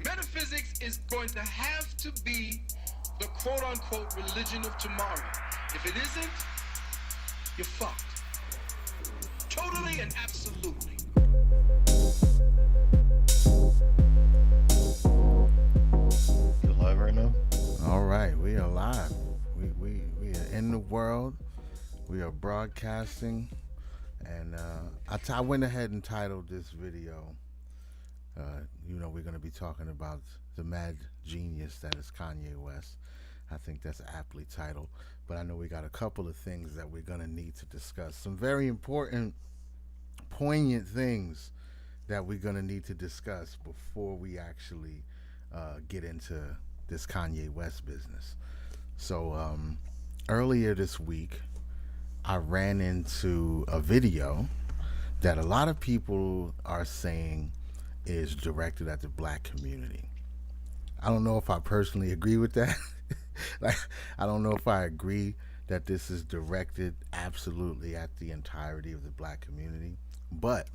Metaphysics is going to have to be the quote-unquote religion of tomorrow. If it isn't, you're fucked. Totally and absolutely. You live right now? All right, we are live. We are in the world. We are broadcasting, and I went ahead and titled this video. We're going to be talking about the mad genius that is Kanye West. I think that's aptly titled, but I know we got a couple of things that we're going to need to discuss. Some very important, poignant things that we're going to need to discuss before we actually get into this Kanye West business. So earlier this week, I ran into a video that a lot of people are saying is directed at the black community. I don't know if I personally agree with that. Like, I don't know if I agree that this is directed absolutely at the entirety of the black community. But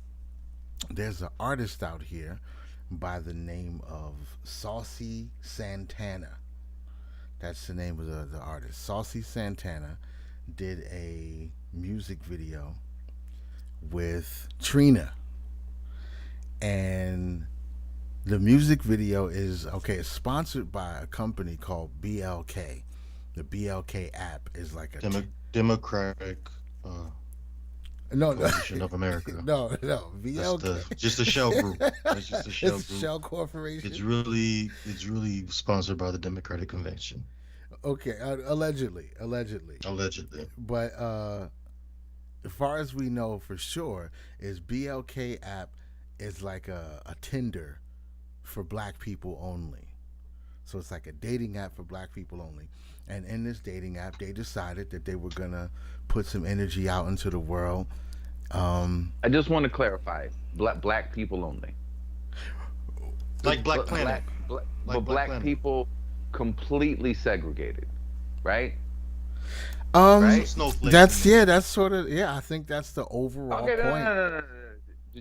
there's an artist out here by the name of Saucy Santana. That's the name of the artist. Saucy Santana did a music video with Trina. And the music video is it's sponsored by a company called BLK. The BLK app is like a Democratic Coalition of America. No, BLK. Just a shell group. It's just a shell It's group. Shell Corporation. It's really sponsored by the Democratic Convention. Okay, allegedly. But as far as we know for sure, is BLK app is like a Tinder for black people only. So it's like a dating app for black people only. And in this dating app, they decided that they were gonna put some energy out into the world. I just want to clarify: black people only. Like Black Planet. But black Planet. people completely segregated, right? Right? Snowflake. That's sort of I think that's the overall Okay, point. no.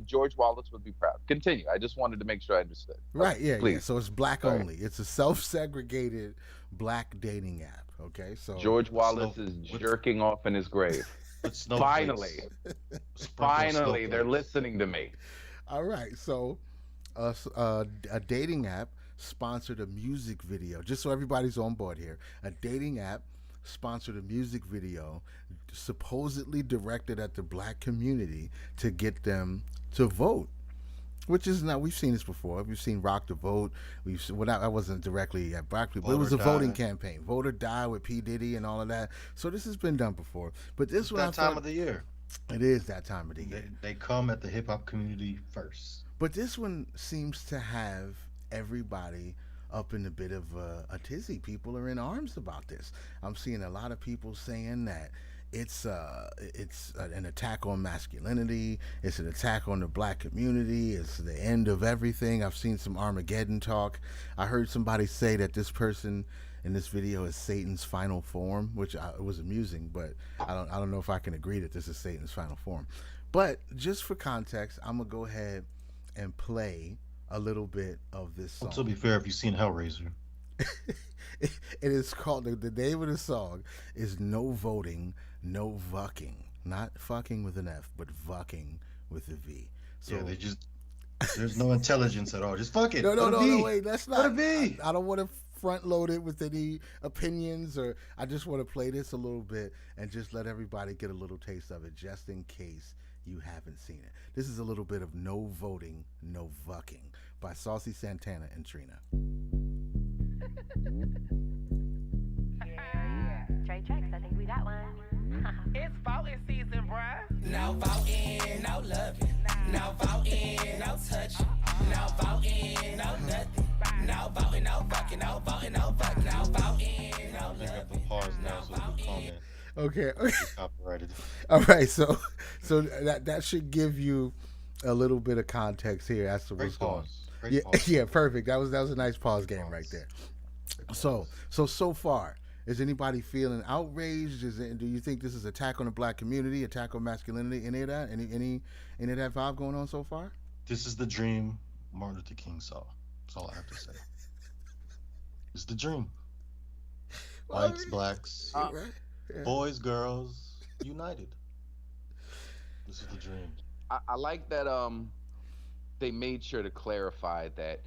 George Wallace would be proud. Continue. I just wanted to make sure I understood. Right? Yeah. Please. Yeah. So it's black Sorry. only. It's a self-segregated black dating app. Okay. So George Wallace is jerking off in his grave. Finally, they're listening to me. All right. So a dating app sponsored a music video. Just so everybody's on board here, a dating app sponsored a music video supposedly directed at the black community to get them to vote, which is not. We've seen this before. We've seen Rock the Vote. I wasn't directly at Berkeley, but it was a voting campaign. Vote or Die with P. Diddy and all of that. So this has been done before. But this one, that time of the year. It is that time of the year. They come at the hip hop community first. But this one seems to have everybody up in a bit of a tizzy. People are in arms about this. I'm seeing a lot of people saying that it's an attack on masculinity. It's an attack on the black community. It's the end of everything. I've seen some Armageddon talk. I heard somebody say that this person in this video is Satan's final form, which it was amusing, but I don't know if I can agree that this is Satan's final form. But just for context, I'm gonna go ahead and play a little bit of this song. Well, to be fair, if you've seen Hellraiser. It is called, the name of the song is No Voting, No Vuckin. Not fucking with an F, but vucking with a V. So Yeah, there's no intelligence at all. Just fuck it. No, wait, that's not. Let it be. I don't want to front load it with any opinions, or I just want to play this a little bit and just let everybody get a little taste of it, just in case you haven't seen it. This is a little bit of No Voting, No Vucking by Saucy Santana and Trina. Yeah. Trey checks, I think we got one. It's voting season, bruh. No voting, no loving. No voting, no touching. No voting, no nothing. No voting, no fucking. No voting, no fucking. No voting, no Bring up the loving. pause now so we can comment. Okay. It's copyrighted. All right. So that should give you a little bit of context here as to what's going on. Great pause. Yeah, perfect. That was a nice pause game right there. So far, is anybody feeling outraged? Do you think this is attack on the black community, attack on masculinity, any of that? Any of that vibe going on so far? This is the dream Martin Luther King saw. That's all I have to say. It's the dream. Well, Whites, blacks, right. Yeah. boys, girls, united. This is the dream. I like that they made sure to clarify that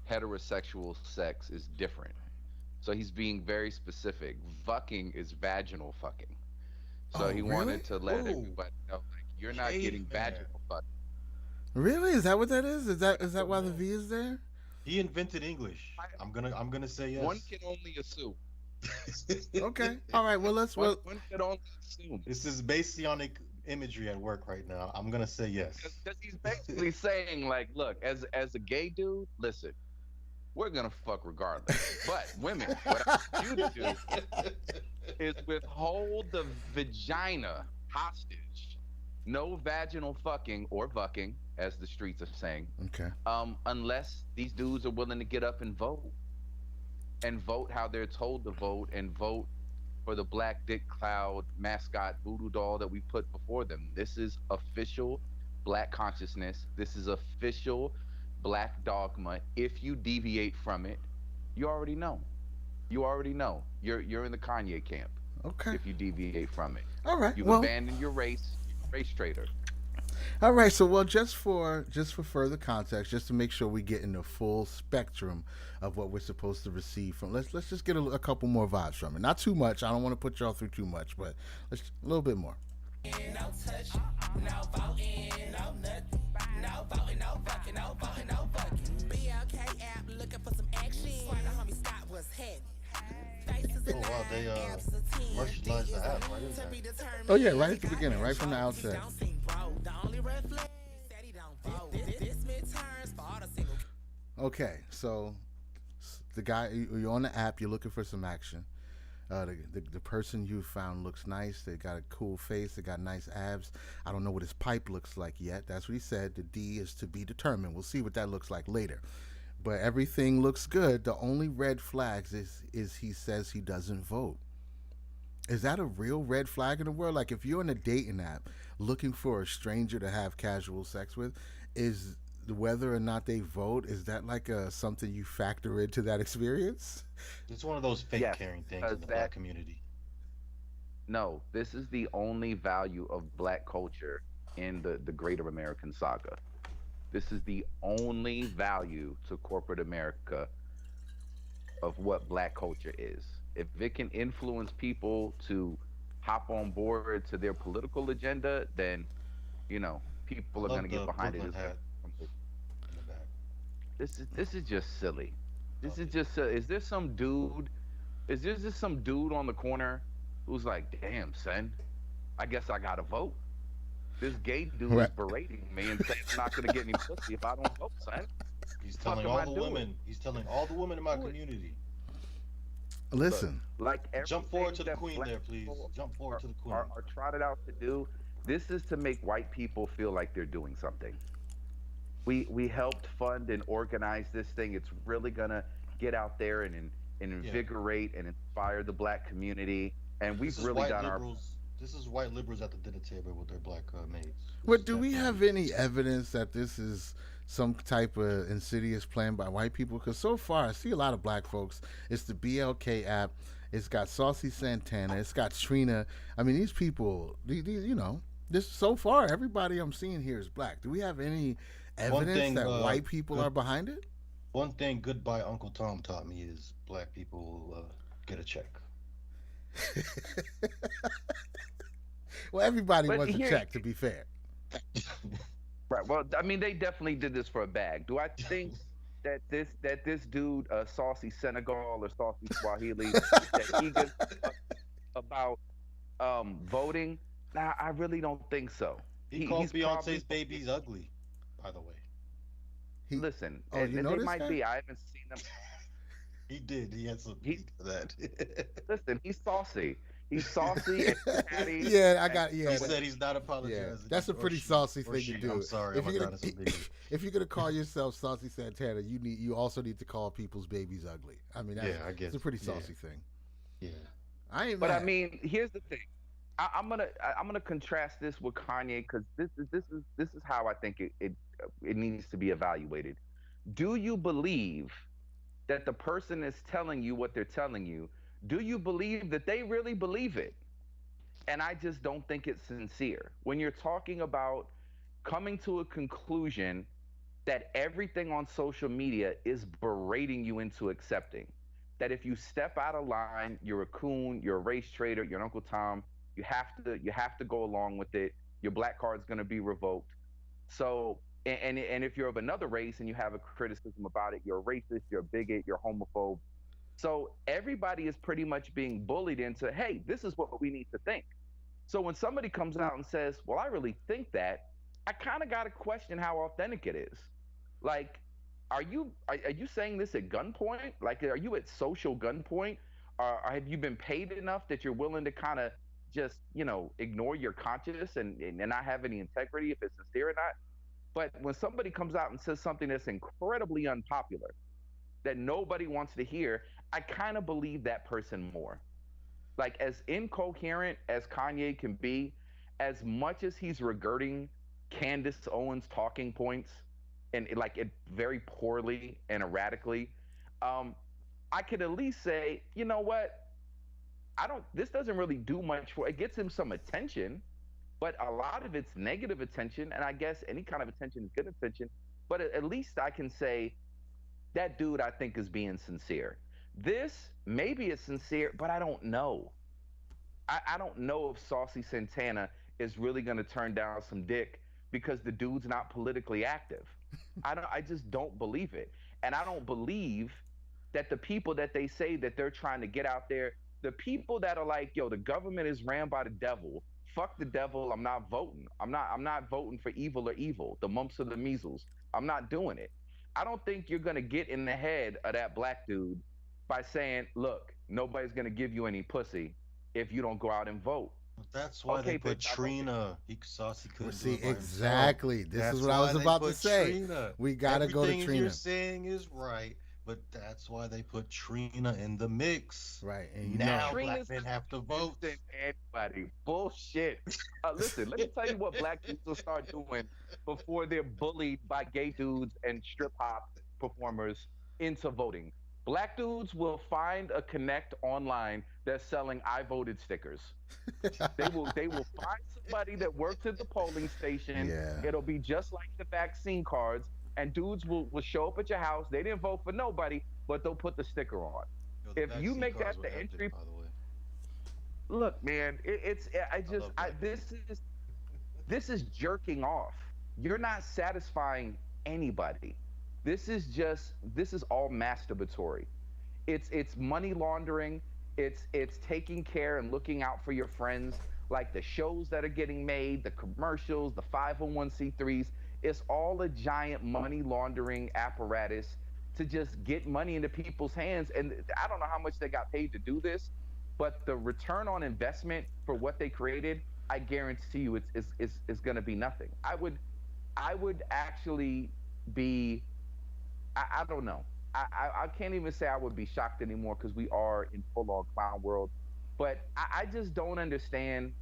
heterosexual sex is different. So he's being very specific. Fucking is vaginal fucking. So he really? wanted to let everybody know, like, you're not getting vaginal fucking. Really? Is that what that is? Is that why the V is there? He invented English. I'm gonna say yes. One can only assume. Okay. All right. Well, let's. One can only assume. This is Messianic imagery at work right now. I'm gonna say yes. Because he's basically saying, like, look, as a gay dude, listen, we're gonna fuck regardless. But women, what I want you to do is withhold the vagina hostage. No vaginal fucking or bucking, as the streets are saying. Okay. Unless these dudes are willing to get up and vote how they're told to vote, and vote for the Black Dick Cloud mascot voodoo doll that we put before them. This is official Black consciousness. This is official Black dogma. If you deviate from it, you already know. You already know. You're in the Kanye camp. Okay. If you deviate from it. All right. You've well, abandoned your race. You're a race traitor. All right. So, well, just for further context, just to make sure we get in the full spectrum of what we're supposed to receive from. Let's just get a couple more vibes from it. Not too much. I don't want to put y'all through too much, but let's a little bit more. No touch, no voting, no nothing. No voting, no fucking, no voting, no fucking. BLK app looking for some action. Swear the homie Scott was heavy. Oh wow, they merchandise the app right in there. Oh yeah, right at the beginning, right from the outset. Okay, so the guy, you're on the app, you're looking for some action. The person you found looks nice. They got a cool face. They got nice abs. I don't know what his pipe looks like yet. That's what he said. The D is to be determined. We'll see what that looks like later. But everything looks good. The only red flags is he says he doesn't vote. Is that a real red flag in the world? Like, if you're on a dating app looking for a stranger to have casual sex with, is whether or not they vote, is that like something you factor into that experience? It's one of those fake caring things in the Black community. No, this is the only value of Black culture in the greater American saga. This is the only value to corporate America of what Black culture is. If it can influence people to hop on board to their political agenda, then, people are going to get behind it. This is just silly. This is just is there some dude on the corner who's like, damn, son, I guess I gotta vote. This gay dude is berating me and saying I'm not gonna get any pussy if I don't vote, son. He's telling all the women. He's telling all the women in my community. Listen, like, jump forward to the queen there, please. Jump forward to the queen. Are trotted out to do. This is to make white people feel like they're doing something. We helped fund and organize this thing. It's really gonna get out there and invigorate and inspire the Black community. And we've really done our. This is white liberals at the dinner table with their Black maids. But do we have any evidence that this is some type of insidious plan by white people? Because so far, I see a lot of Black folks. It's the BLK app. It's got Saucy Santana. It's got Trina. I mean, these people, this so far, everybody I'm seeing here is Black. Do we have any evidence that white people are behind it? One thing Goodbye Uncle Tom taught me is Black people get a check. Well, everybody wants a check, to be fair. Right. Well, I mean, they definitely did this for a bag. Do I think that this dude, Saucy Senegal or Saucy Swahili, that he gives about voting? Nah, I really don't think so. He calls Beyonce's babies ugly, by the way. Listen, you know they might guy? be. I haven't seen them. He did. He had some heat for that. Listen, he's saucy. He's saucy and catty. He said he's not apologizing. Yeah, that's a pretty saucy thing to do. I'm sorry. If you're gonna call yourself Saucy Santana, you also need to call people's babies ugly. I mean, it's a pretty saucy thing. Yeah. I ain't But mad. I mean, here's the thing. I'm gonna contrast this with Kanye, because this is how I think it needs to be evaluated. Do you believe that the person is telling you what they're telling you? Do you believe that they really believe it? And I just don't think it's sincere. When you're talking about coming to a conclusion that everything on social media is berating you into accepting, that if you step out of line, you're a coon, you're a race trader, you're an Uncle Tom, you have to go along with it. Your black card's going to be revoked. So, and if you're of another race and you have a criticism about it, you're a racist, you're a bigot, you're a homophobe. So everybody is pretty much being bullied into, hey, this is what we need to think. So when somebody comes out and says, well, I really think that, I kind of got to question how authentic it is. Like, are you saying this at gunpoint? Like, are you at social gunpoint? Or have you been paid enough that you're willing to kind of just, ignore your conscience and not have any integrity if it's sincere or not? But when somebody comes out and says something that's incredibly unpopular, that nobody wants to hear, I kind of believe that person more. Like, as incoherent as Kanye can be, as much as he's regurgitating Candace Owens' talking points and like it very poorly and erratically, um, I could at least say, you know what? I don't. This doesn't really do much for. It gets him some attention, but a lot of it's negative attention, and I guess any kind of attention is good attention. But at least I can say that dude I think is being sincere. This maybe it's sincere, but I don't know. I don't know if Saucy Santana is really going to turn down some dick because the dude's not politically active. I just don't believe it. And I don't believe that the people that they say that they're trying to get out there, the people that are like, yo, the government is ran by the devil. Fuck the devil. I'm not voting. I'm not voting for evil or evil, the mumps or the measles. I'm not doing it. I don't think you're gonna get in the head of that black dude by saying, look, nobody's gonna give you any pussy if you don't go out and vote. That's why they Okay, put bitch, Trina. Saucy couldn't do See, it by exactly. himself. This That's is what I was why they about to put say. Trina. We gotta go to Everything Trina. you're saying is right, but that's why they put Trina in the mix. Right, and Now Trina's black men have to vote. than anybody. Bullshit. Listen, let me tell you what black dudes will start doing before they're bullied by gay dudes and strip hop performers into voting. Black dudes will find a connect online that's selling I voted stickers. They will find somebody that works at the polling station. Yeah. It'll be just like the vaccine cards, and dudes will show up at your house. They didn't vote for nobody, but they'll put the sticker on. Yo, the If you vaccine make cards that were the epic, entry, by the way. look, man, love that. this is jerking off. You're not satisfying anybody. This is all masturbatory. It's money laundering. It's taking care and looking out for your friends, like the shows that are getting made, the commercials, the 501c3s. It's all a giant money laundering apparatus to just get money into people's hands. And I don't know how much they got paid to do this, but the return on investment for what they created, I guarantee you, it's going to be nothing. I would actually be. I don't know. I can't even say I would be shocked anymore because we are in full on clown world. But I just don't understand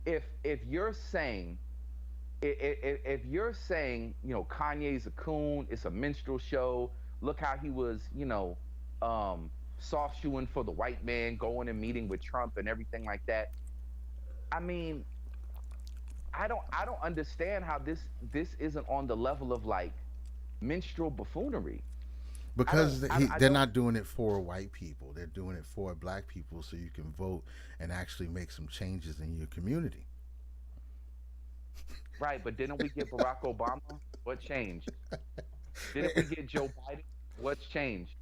if you're saying if you're saying, Kanye's a coon, it's a minstrel show. Look how he was, soft shoeing for the white man, going and meeting with Trump and everything like that. I mean, I don't understand how this isn't on the level of like minstrel buffoonery. Because I they're don't- not doing it for white people. They're doing it for black people so you can vote and actually make some changes in your community. Right, but didn't we get Barack Obama? What changed? Didn't we get Joe Biden? What's changed?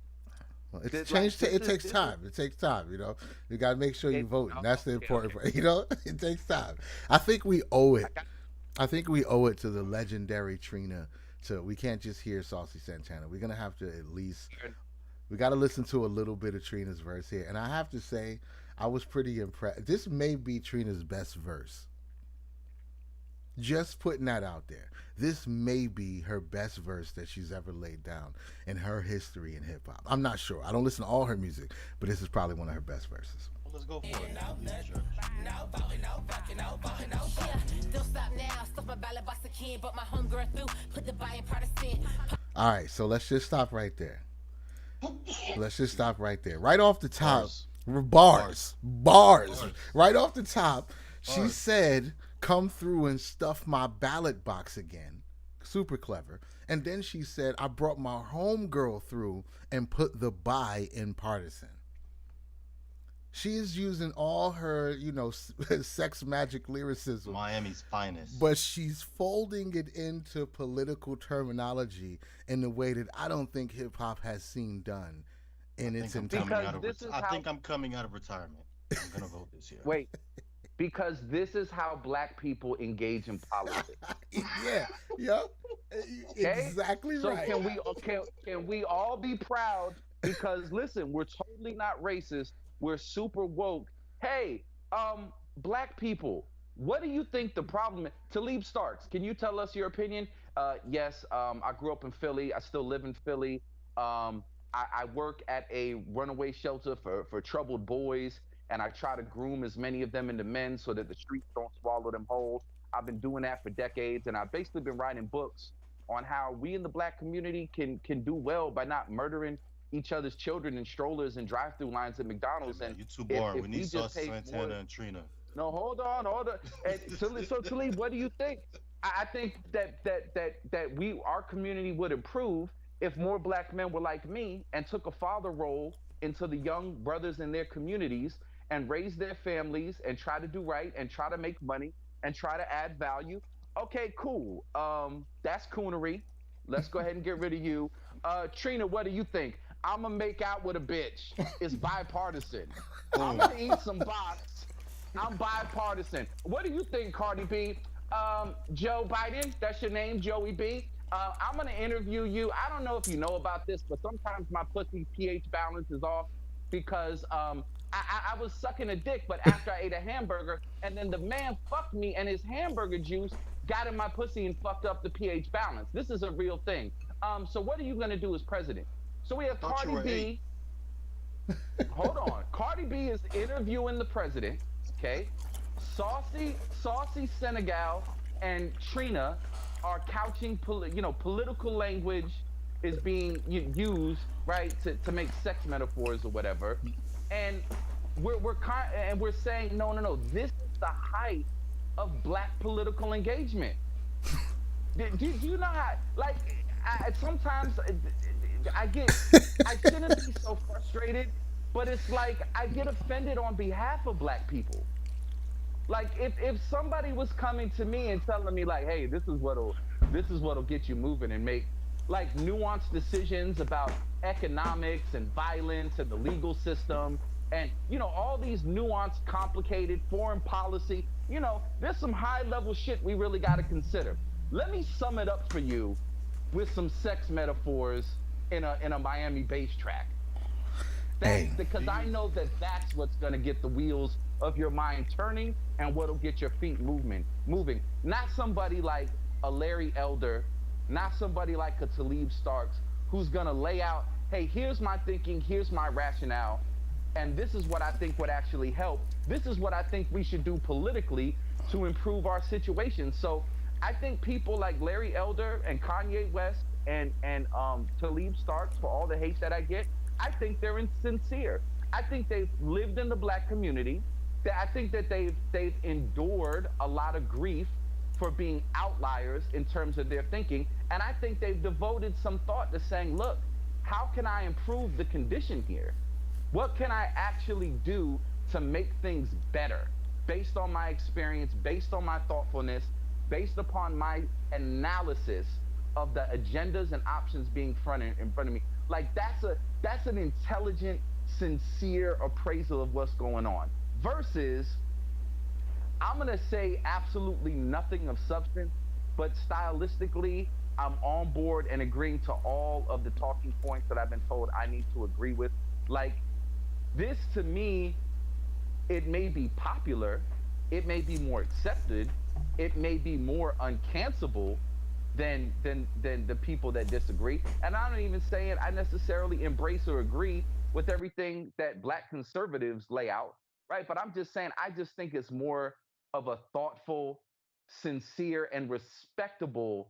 Well, it's Like, changed. It this takes is- time. It takes time. You got to make sure you vote. And that's the Okay, important okay. part. It takes time. I think we owe it. got- I think we owe it to the legendary Trina. We can't just hear Saucy Santana. We're gonna have to at least. We got to listen to a little bit of Trina's verse here, and I have to say, I was pretty impressed. This may be Trina's best verse. Just putting that out there. This may be her best verse that she's ever laid down in her history in hip hop. I'm not sure. I don't listen to all her music, but this is probably one of her best verses. Well, let's go for it. No voting, no fucking, no voting, no fucking. Don't stop now. Stuff my ballot box again, but my homegirl through. Put the bipartisan. All right, so let's just stop right there. Let's just stop right there. Right off the top, Bars. bars, bars. Bars. Right off the top, she Bars. said, "Come through and stuff my ballot box again." Super clever. And then she said, "I brought my homegirl through and put the buy in partisan." She is using all her, sex magic lyricism, Miami's finest. but she's folding it into political terminology in a way that I don't think hip hop has seen done in its entirety. Because this is I how think I'm coming out of retirement. I'm gonna vote this year. wait, because this is how black people engage in politics. Yeah, yep, Okay? exactly So right. can we all be proud? Because listen, we're totally not racist. We're super woke. Hey, black people, what do you think the problem is? Talib Starks, can you tell us your opinion? Yes, I grew up in Philly. I still live in Philly. I work at a runaway shelter for troubled boys, and I try to groom as many of them into men so that the streets don't swallow them whole. I've been doing that for decades, and I've basically been writing books on how we in the black community can do well by not murdering each other's children in strollers and drive-through lines at Hey McDonald's. man, And you too if boring. if We need we just Sauce take Santana more, and Trina. no, hold on. And so Talib, what do you think? I think that our community would improve if more black men were like me and took a father role into the young brothers in their communities and raise their families and try to do right and try to make money and try to add value. Okay, cool. That's coonery. Let's go ahead and get rid of you. Trina, what do you think? I'm gonna make out with a bitch. It's bipartisan. I'm Boom. gonna eat some box. I'm bipartisan. What do you think, Cardi B? Joe Biden, that's your name, Joey B. I'm gonna interview you. I don't know if you know about this, but sometimes my pussy pH balance is off because I was sucking a dick, but after I ate a hamburger, and then the man fucked me, and his hamburger juice got in my pussy and fucked up the pH balance. This is a real thing. So what are you gonna do as president? So we I have thought you Cardi were eight. B. Hold on. Cardi B is interviewing the president. Okay. Saucy Senegal and Trina are couching, political language is being used, right, to make sex metaphors or whatever. And we're saying, no. This is the height of black political engagement. Do you know how, like, sometimes I get, I shouldn't be so frustrated, but it's like I get offended on behalf of black people. Like if somebody was coming to me and telling me like, hey, this is what'll get you moving and make like nuanced decisions about economics and violence and the legal system and all these nuanced, complicated foreign policy, there's some high level shit we really got to consider. Let me sum it up for you with some sex metaphors in a Miami bass track. That's Hey, because I know that that's what's going to get the wheels of your mind turning and what'll get your feet moving. Not somebody like a Larry Elder, not somebody like a Talib Starks, who's going to lay out, hey, here's my thinking, here's my rationale, and this is what I think would actually help. This is what I think we should do politically to improve our situation. So I think people like Larry Elder and Kanye West and Talib Starks, for all the hate that I get, I think they're insincere. I think they've lived in the black community. I think that they've endured a lot of grief for being outliers in terms of their thinking, and I think they've devoted some thought to saying, look, how can I improve the condition here? What can I actually do to make things better based on my experience, based on my thoughtfulness, based upon my analysis of the agendas and options being in front of me? Like that's an intelligent, sincere appraisal of what's going on. Versus, I'm gonna say absolutely nothing of substance, but stylistically, I'm on board and agreeing to all of the talking points that I've been told I need to agree with. Like this to me, it may be popular, it may be more accepted, it may be more uncancelable than the people that disagree. And I'm not even saying I necessarily embrace or agree with everything that black conservatives lay out, right? But I'm just saying I just think it's more of a thoughtful, sincere, and respectable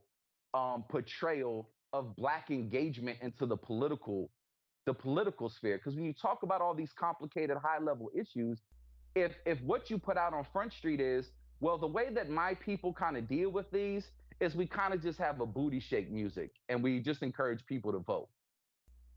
portrayal of black engagement into the political sphere. Because when you talk about all these complicated high level issues, if what you put out on Front Street is, well, the way that my people kind of deal with these is we kind of just have a booty shake music and we just encourage people to vote.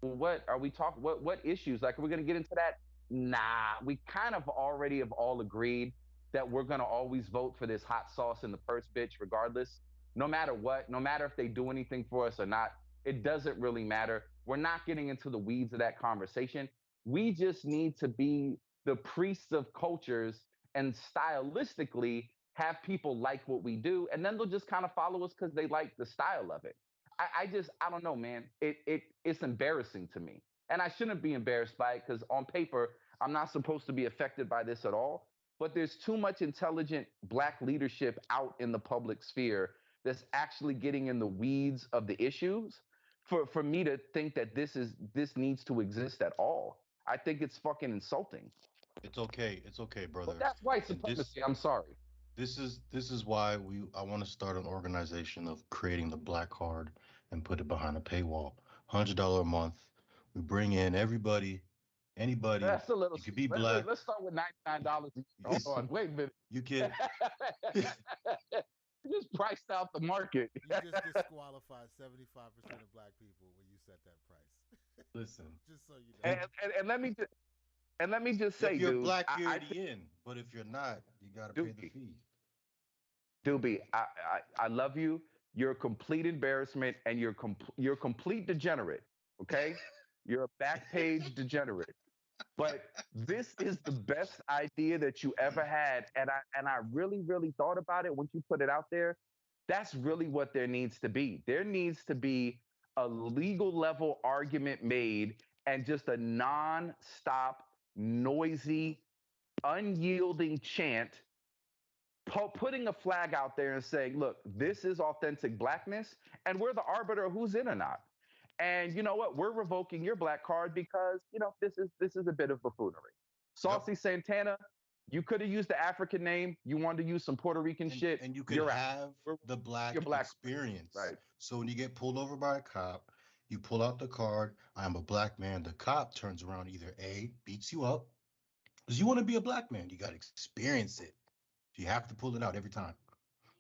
Well, what are we talking? What issues? Like, are we going to get into that? Nah, we kind of already have all agreed that we're going to always vote for this hot sauce in the purse bitch, regardless, no matter what, no matter if they do anything for us or not. It doesn't really matter. We're not getting into the weeds of that conversation. We just need to be the priests of cultures and stylistically have people like what we do, and then they'll just kind of follow us because they like the style of it. I don't know, man. It's embarrassing to me. And I shouldn't be embarrassed by it because on paper, I'm not supposed to be affected by this at all. But there's too much intelligent black leadership out in the public sphere that's actually getting in the weeds of the issues for me to think that this needs to exist at all. I think it's fucking insulting. It's okay. It's okay, brother. But that's white And supremacy. I'm sorry. this is why I want to start an organization of creating the black card and put it behind a paywall. $100 a month. We bring in everybody, anybody. That's a little. You could be black. Let's start with $99. Hold on, wait a minute. You can. You just priced out the market. You just disqualified 75% of black people when you set that price. Listen. Just so you know. And let me just say, If you're dude, black, you're already in. But if you're not, you gotta pay the fee. Doobie, I love you. You're a complete embarrassment, and you're a complete degenerate. Okay, you're a back page degenerate. But this is the best idea that you ever had, and I really really thought about it when you put it out there. That's really what there needs to be. There needs to be a legal level argument made, and just a non-stop, noisy, unyielding chant putting a flag out there and saying, look, this is authentic blackness, and we're the arbiter of who's in or not. And you know what? We're revoking your black card because, this is a bit of buffoonery. Saucy Santana, you could have used the African name. You wanted to use some Puerto Rican shit. And you could have the black experience. Right. So when you get pulled over by a cop, you pull out the card, I'm a black man. The cop turns around, either A, beats you up, because you want to be a black man. You got to experience it. You have to pull it out every time.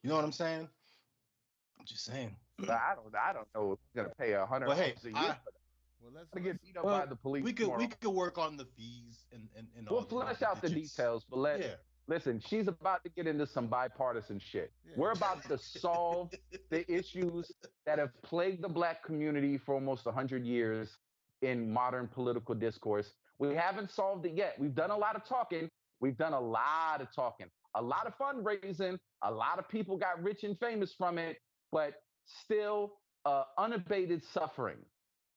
You know what I'm saying? I'm just saying. I don't know if we're gonna pay $100 a year for that. Well, let's get beat up by the police. We could work on the fees and we'll flesh out the details, but listen, she's about to get into some bipartisan shit. Yeah. We're about to solve the issues that have plagued the black community for almost 100 years in modern political discourse. We haven't solved it yet. We've done a lot of talking. A lot of fundraising. A lot of people got rich and famous from it, but still unabated suffering.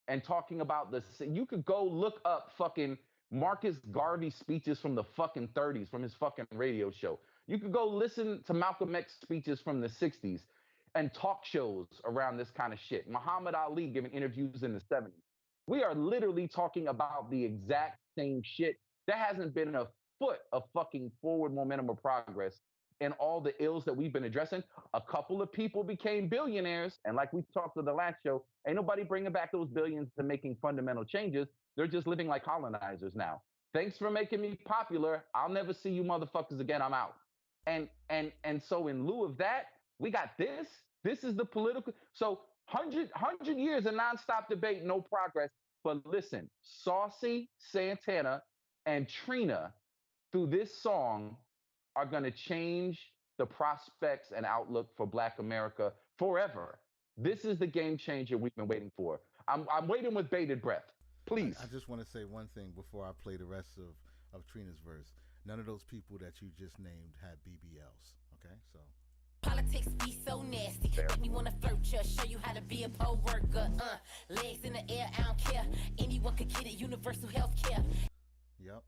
And talking about this, you could go look up fucking Marcus Garvey speeches from the fucking 30s from his fucking radio show. You could go listen to Malcolm X speeches from the 60s and talk shows around this kind of shit. Muhammad Ali giving interviews in the 70s. We are literally talking about the exact same shit. There hasn't been a foot of fucking forward momentum or progress in all the ills that we've been addressing. A couple of people became billionaires, and like we talked to the last show, ain't nobody bringing back those billions to making fundamental changes. They're just living like colonizers now. Thanks for making me popular. I'll never see you motherfuckers again. I'm out. And so in lieu of that, we got this. This is the political. So 100 years of nonstop debate, no progress. But listen, Saucy Santana and Trina, through this song, are going to change the prospects and outlook for Black America forever. This is the game changer we've been waiting for. I'm waiting with bated breath. Please. I just want to say one thing before I play the rest of Trina's verse. None of those people that you just named had BBLs. Okay, so. Politics be so nasty. Make me wanna flirt ya, show you how to be a poll worker. Legs in the air, I don't care. Anyone could get it. Universal health care. Yep.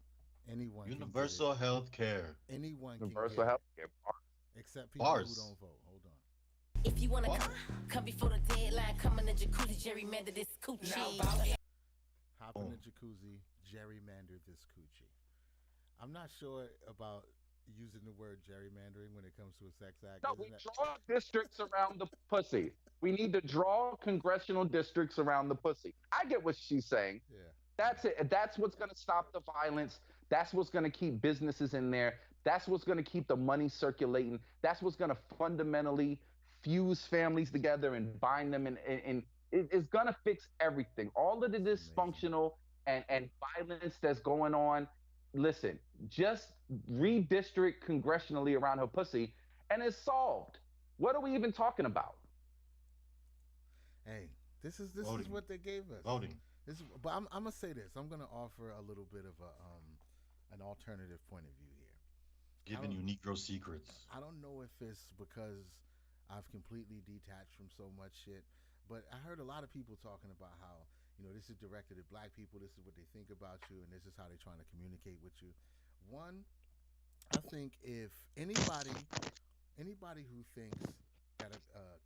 Anyone. Universal health care. Anyone. Universal health care. Except people who don't vote. Hold on. If you wanna come before the deadline, come in the jacuzzi, gerrymander this coochie. Hop in the jacuzzi, gerrymander this coochie. I'm not sure about using the word gerrymandering when it comes to a sex act. No, we draw districts around the pussy. We need to draw congressional districts around the pussy. I get what she's saying. Yeah. That's it. That's what's going to stop the violence. That's what's going to keep businesses in there. That's what's going to keep the money circulating. That's what's going to fundamentally fuse families together and bind them. And it's going to fix everything. All of the dysfunctional and violence that's going on. Listen, just redistrict congressionally around her pussy and it's solved. What are we even talking about? Hey, this is Voting. what they gave us. Voting. But I'm gonna say this. I'm gonna offer a little bit of a an alternative point of view here. Giving you Negro secrets. I don't know if it's because I've completely detached from so much shit, but I heard a lot of people talking about how, this is directed at black people, this is what they think about you, and this is how they're trying to communicate with you. One, I think if anybody who thinks that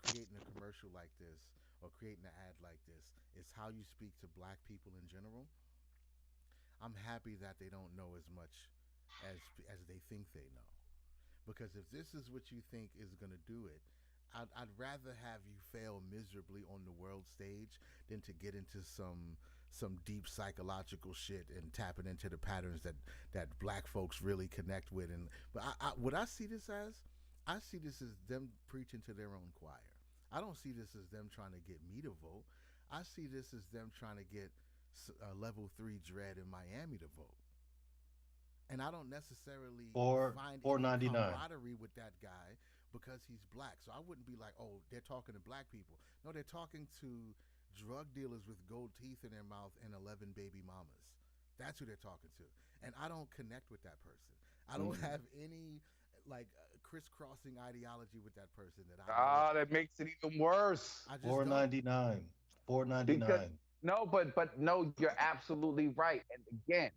creating a commercial like this or creating an ad like this is how you speak to black people in general, I'm happy that they don't know as much as they think they know. Because if this is what you think is going to do it, I'd rather have you fail miserably on the world stage than to get into some deep psychological shit and tapping into the patterns that black folks really connect with. But what I see this as, I see this as them preaching to their own choir. I don't see this as them trying to get me to vote. I see this as them trying to get level 3 dread in Miami to vote. And I don't necessarily find any camaraderie with that guy because he's black. So I wouldn't be like, oh, they're talking to black people. No, they're talking to drug dealers with gold teeth in their mouth and 11 baby mamas. That's who they're talking to. And I don't connect with that person. I don't have any crisscrossing ideology with that person that makes it even worse. $4.99. $4.99. No, but no, you're absolutely right. And again,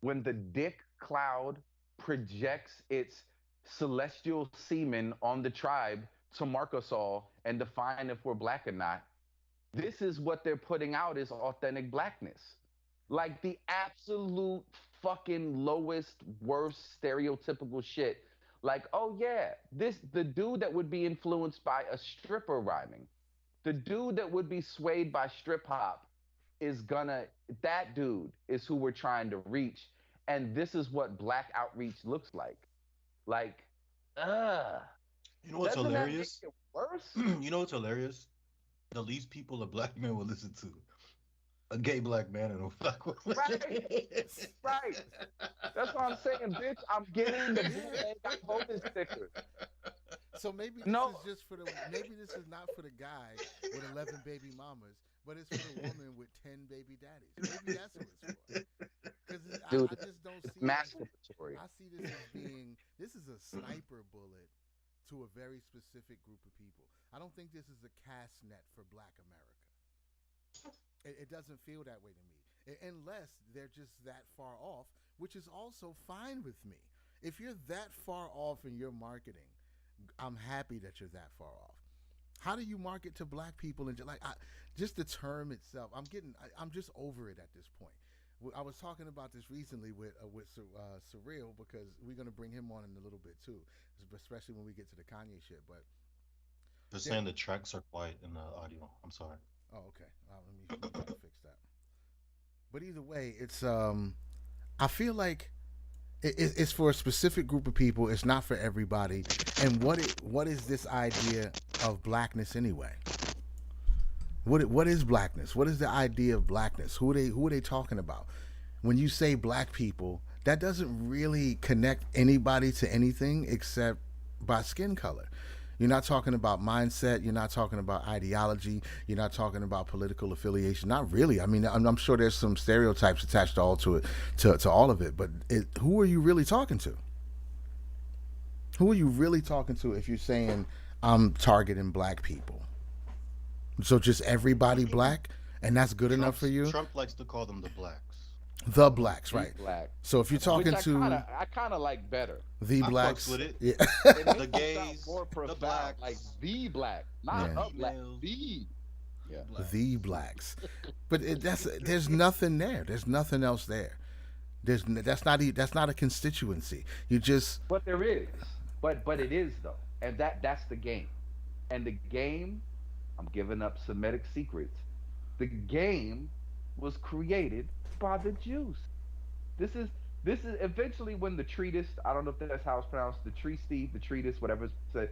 when the dick cloud projects its celestial semen on the tribe to mark us all and define if we're black or not, this is what they're putting out is authentic blackness. Like the absolute fucking lowest, worst stereotypical shit. Like, oh yeah, the dude that would be influenced by a stripper rhyming, the dude that would be swayed by strip hop that dude is who we're trying to reach. And this is what black outreach looks like. Like, You know what's doesn't that make hilarious? it worse? You know what's hilarious? The least people a black man will listen to. A gay black man and a black woman. Right. Right. That's what I'm saying, bitch. I'm getting the bootleg. I'm voting stickers. So maybe this is not for the guy with 11 baby mamas, but it's for the woman with 10 baby daddies. Maybe that's what it's for. Because Dude, I just don't see masturbatory. I see this as this is a sniper bullet to a very specific group of people. I don't think this is a cast net for black America. It doesn't feel that way to me. Unless they're just that far off, which is also fine with me. If you're that far off in your marketing, I'm happy that you're that far off. How do you market to black people and just the term itself? I'm just over it at this point. I was talking about this recently with Surreal because we're gonna bring him on in a little bit too, especially when we get to the Kanye shit. But They're saying the tracks are quiet in the audio. I'm sorry. oh, okay. Let me try to fix that. But either way, it's I feel like it's for a specific group of people. It's not for everybody. And what is this idea of blackness anyway? What is blackness? What is the idea of blackness? Who are they talking about? When you say black people, that doesn't really connect anybody to anything except by skin color. You're not talking about mindset. You're not talking about ideology. You're not talking about political affiliation. Not really. I mean, I'm sure there's some stereotypes attached to all of it. But who are you really talking to? Who are you really talking to if you're saying I'm targeting black people? So just everybody black, and that's good enough for you? Trump likes to call them the blacks. The blacks, right? Black. So if you're talking Which I kind of like better. the I blacks, fucks with it. yeah. The gays, more the profound, blacks, like the black, not Yeah. a black, Females. the. Yeah. The blacks, but there's nothing there. There's nothing else there. That's not a constituency. You just But there is. But it is though, and that's the game, and the game I'm giving up Semitic secrets. The game was created by the Jews. This is this is eventually when the treatise, I don't know if that's how it's pronounced, the treatise, the treatise, whatever it's said,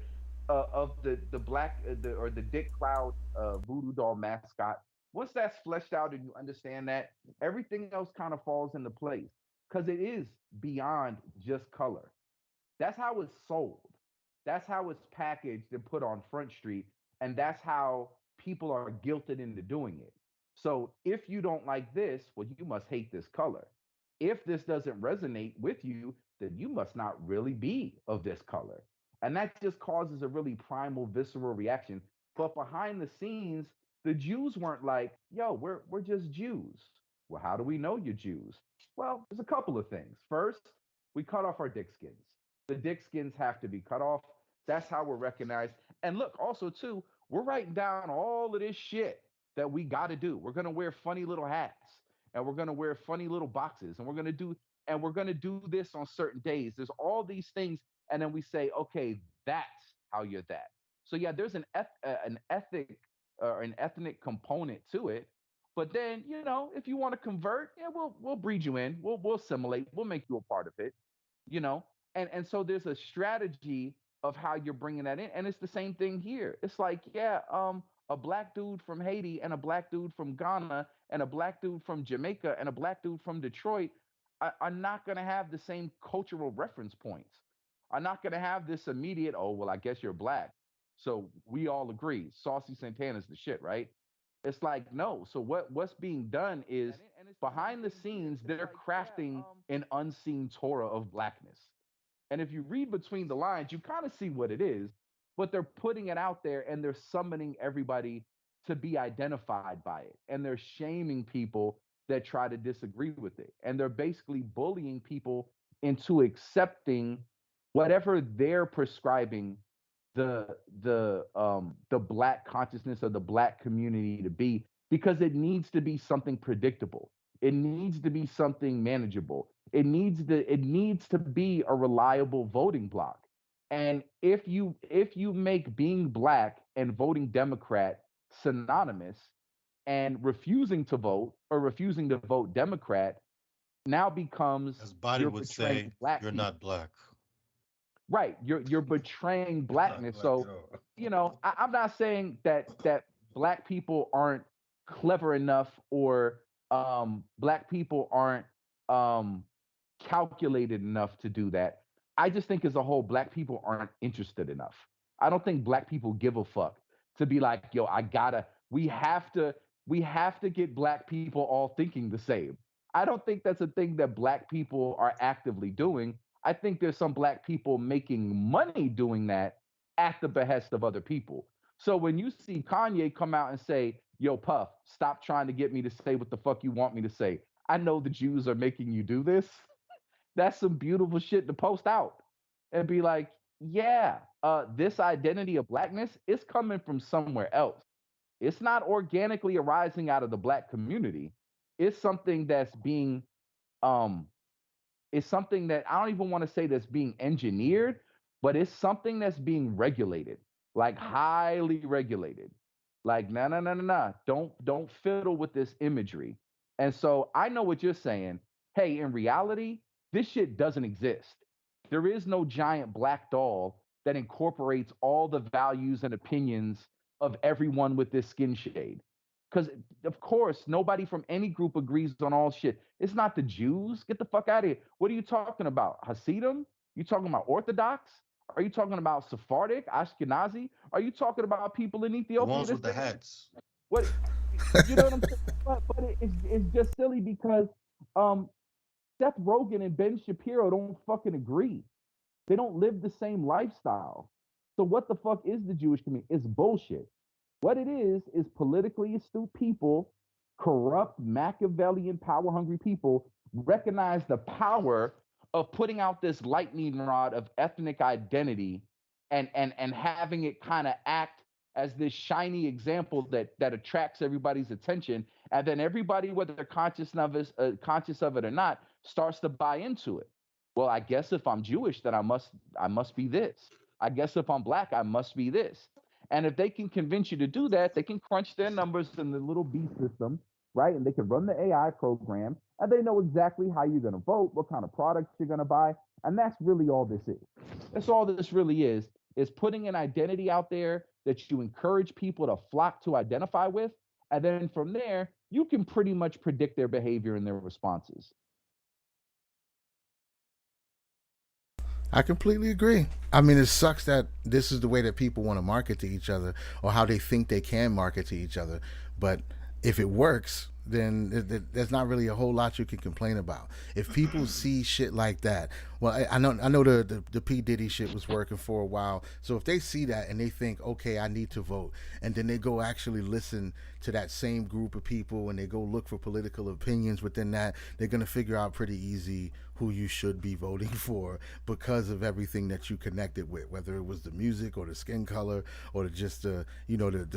of the black or the Dick Cloud voodoo doll mascot. Once that's fleshed out and you understand that, everything else kind of falls into place because it is beyond just color. That's how it's sold. That's how it's packaged and put on Front Street. And that's how people are guilted into doing it. So if you don't like this, well, you must hate this color. If this doesn't resonate with you, then you must not really be of this color. And that just causes a really primal, visceral reaction. But behind the scenes, the Jews weren't like, yo, we're just Jews. Well, how do we know you're Jews? Well, there's a couple of things. First, we cut off our dick skins. The dick skins have to be cut off. That's how we're recognized. And look, also too, we're writing down all of this shit that we got to do. We're gonna wear funny little hats, and we're gonna wear funny little boxes, and we're gonna do this on certain days. There's all these things, and then we say, okay, that's how you're that. So yeah, there's an ethic or an ethnic component to it. But then, if you want to convert, yeah, we'll breed you in. We'll assimilate. We'll make you a part of it. You know, and so there's a strategy of how you're bringing that in, and it's the same thing here. It's like, yeah, a black dude from Haiti and a black dude from Ghana and a black dude from Jamaica and a black dude from Detroit are not going to have the same cultural reference points. Are not going to have this immediate, oh well, I guess you're black, so we all agree Saucy Santana's the shit, right? It's like, no. So what's being done is behind the scenes they're crafting an unseen Torah of blackness. And if you read between the lines, you kind of see what it is, but they're putting it out there and they're summoning everybody to be identified by it. And they're shaming people that try to disagree with it. And they're basically bullying people into accepting whatever they're prescribing the black consciousness of the black community to be, because it needs to be something predictable. It needs to be something manageable. It needs to be a reliable voting block. And if you make being black and voting Democrat synonymous, and refusing to vote or refusing to vote Democrat now becomes As Biden you're would betraying say, black you're people. not black. Right. You're betraying You're not blackness. black So, at all. I'm not saying that black people aren't clever enough, or black people aren't um calculated enough to do that. I just think as a whole, black people aren't interested enough. I don't think black people give a fuck to be like, yo, we have to get black people all thinking the same. I don't think that's a thing that black people are actively doing. I think there's some black people making money doing that at the behest of other people. So when you see Kanye come out and say, yo, Puff, stop trying to get me to say what the fuck you want me to say. I know the Jews are making you do this. That's some beautiful shit to post out and be like, yeah, this identity of blackness is coming from somewhere else. It's not organically arising out of the black community. It's something that's being um it's something that I don't even want to say that's being engineered, but it's something that's being regulated, like highly regulated. Like, no, no, no, no, no. Don't fiddle with this imagery. And so I know what you're saying. Hey, in reality, this shit doesn't exist. There is no giant black doll that incorporates all the values and opinions of everyone with this skin shade. Because of course, nobody from any group agrees on all shit. It's not the Jews. Get the fuck out of here. What are you talking about? Hasidim? You talking about Orthodox? Are you talking about Sephardic, Ashkenazi? Are you talking about people in The Ethiopia? ones with the hats. What? You know what I'm saying? But it's just silly because um, Seth Rogen and Ben Shapiro don't fucking agree. They don't live the same lifestyle. So what the fuck is the Jewish community? It's bullshit. What it is politically astute people, corrupt, Machiavellian, power hungry people recognize the power of putting out this lightning rod of ethnic identity, and having it kind of act as this shiny example that attracts everybody's attention, and then everybody, whether they're conscious of it or not, starts to buy into it. Well, I guess if I'm Jewish, then I must be this. I guess if I'm black, I must be this. And if they can convince you to do that, they can crunch their numbers in the little B system, right? And they can run the AI program, and they know exactly how you're going to vote, what kind of products you're going to buy. And that's really all this is. That's all this really is putting an identity out there that you encourage people to flock to identify with. And then from there, you can pretty much predict their behavior and their responses. I completely agree. I mean, it sucks that this is the way that people want to market to each other or how they think they can market to each other. But if it works, then there's not really a whole lot you can complain about. If people see shit like that, well, I know the P Diddy shit was working for a while. So if they see that and they think, okay, I need to vote, and then they go actually listen to that same group of people and they go look for political opinions within that, they're gonna figure out pretty easy who you should be voting for because of everything that you connected with, whether it was the music or the skin color or just the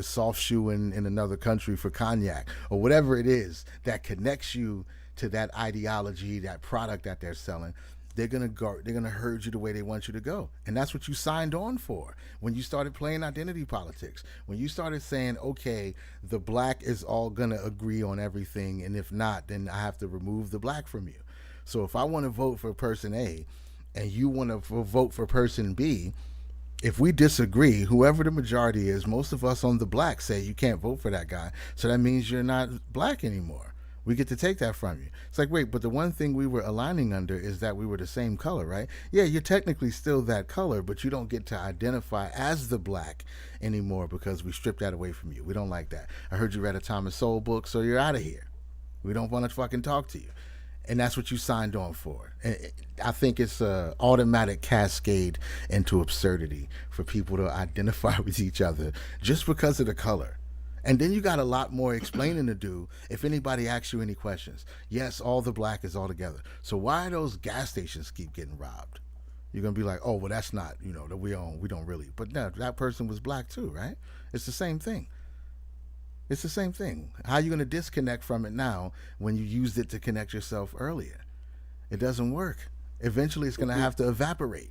soft shoe in another country for cognac or whatever it is that connects you to that ideology, that product that they're selling. They're gonna herd you the way they want you to go, and that's what you signed on for when you started playing identity politics. When you started saying, okay, the black is all gonna agree on everything, and if not, then I have to remove the black from you. So if I want to vote for person A, and you want to vote for person B, if we disagree, whoever the majority is, most of us on the black say you can't vote for that guy. So that means you're not black anymore. We get to take that from you. It's like, wait, but the one thing we were aligning under is that we were the same color, right? Yeah, you're technically still that color, but you don't get to identify as the black anymore because we stripped that away from you. We don't like that. I heard you read a Thomas Sowell book, so you're out of here. We don't want to fucking talk to you. And that's what you signed on for. And I think it's an automatic cascade into absurdity for people to identify with each other just because of the color. And then you got a lot more explaining to do if anybody asks you any questions. Yes, all the black is all together. So why those gas stations keep getting robbed? You're going to be like, oh, well, that's not, that we don't really. But no, that person was black too, right? It's the same thing. It's the same thing. How are you going to disconnect from it now when you used it to connect yourself earlier? It doesn't work. Eventually, it's going to have to evaporate.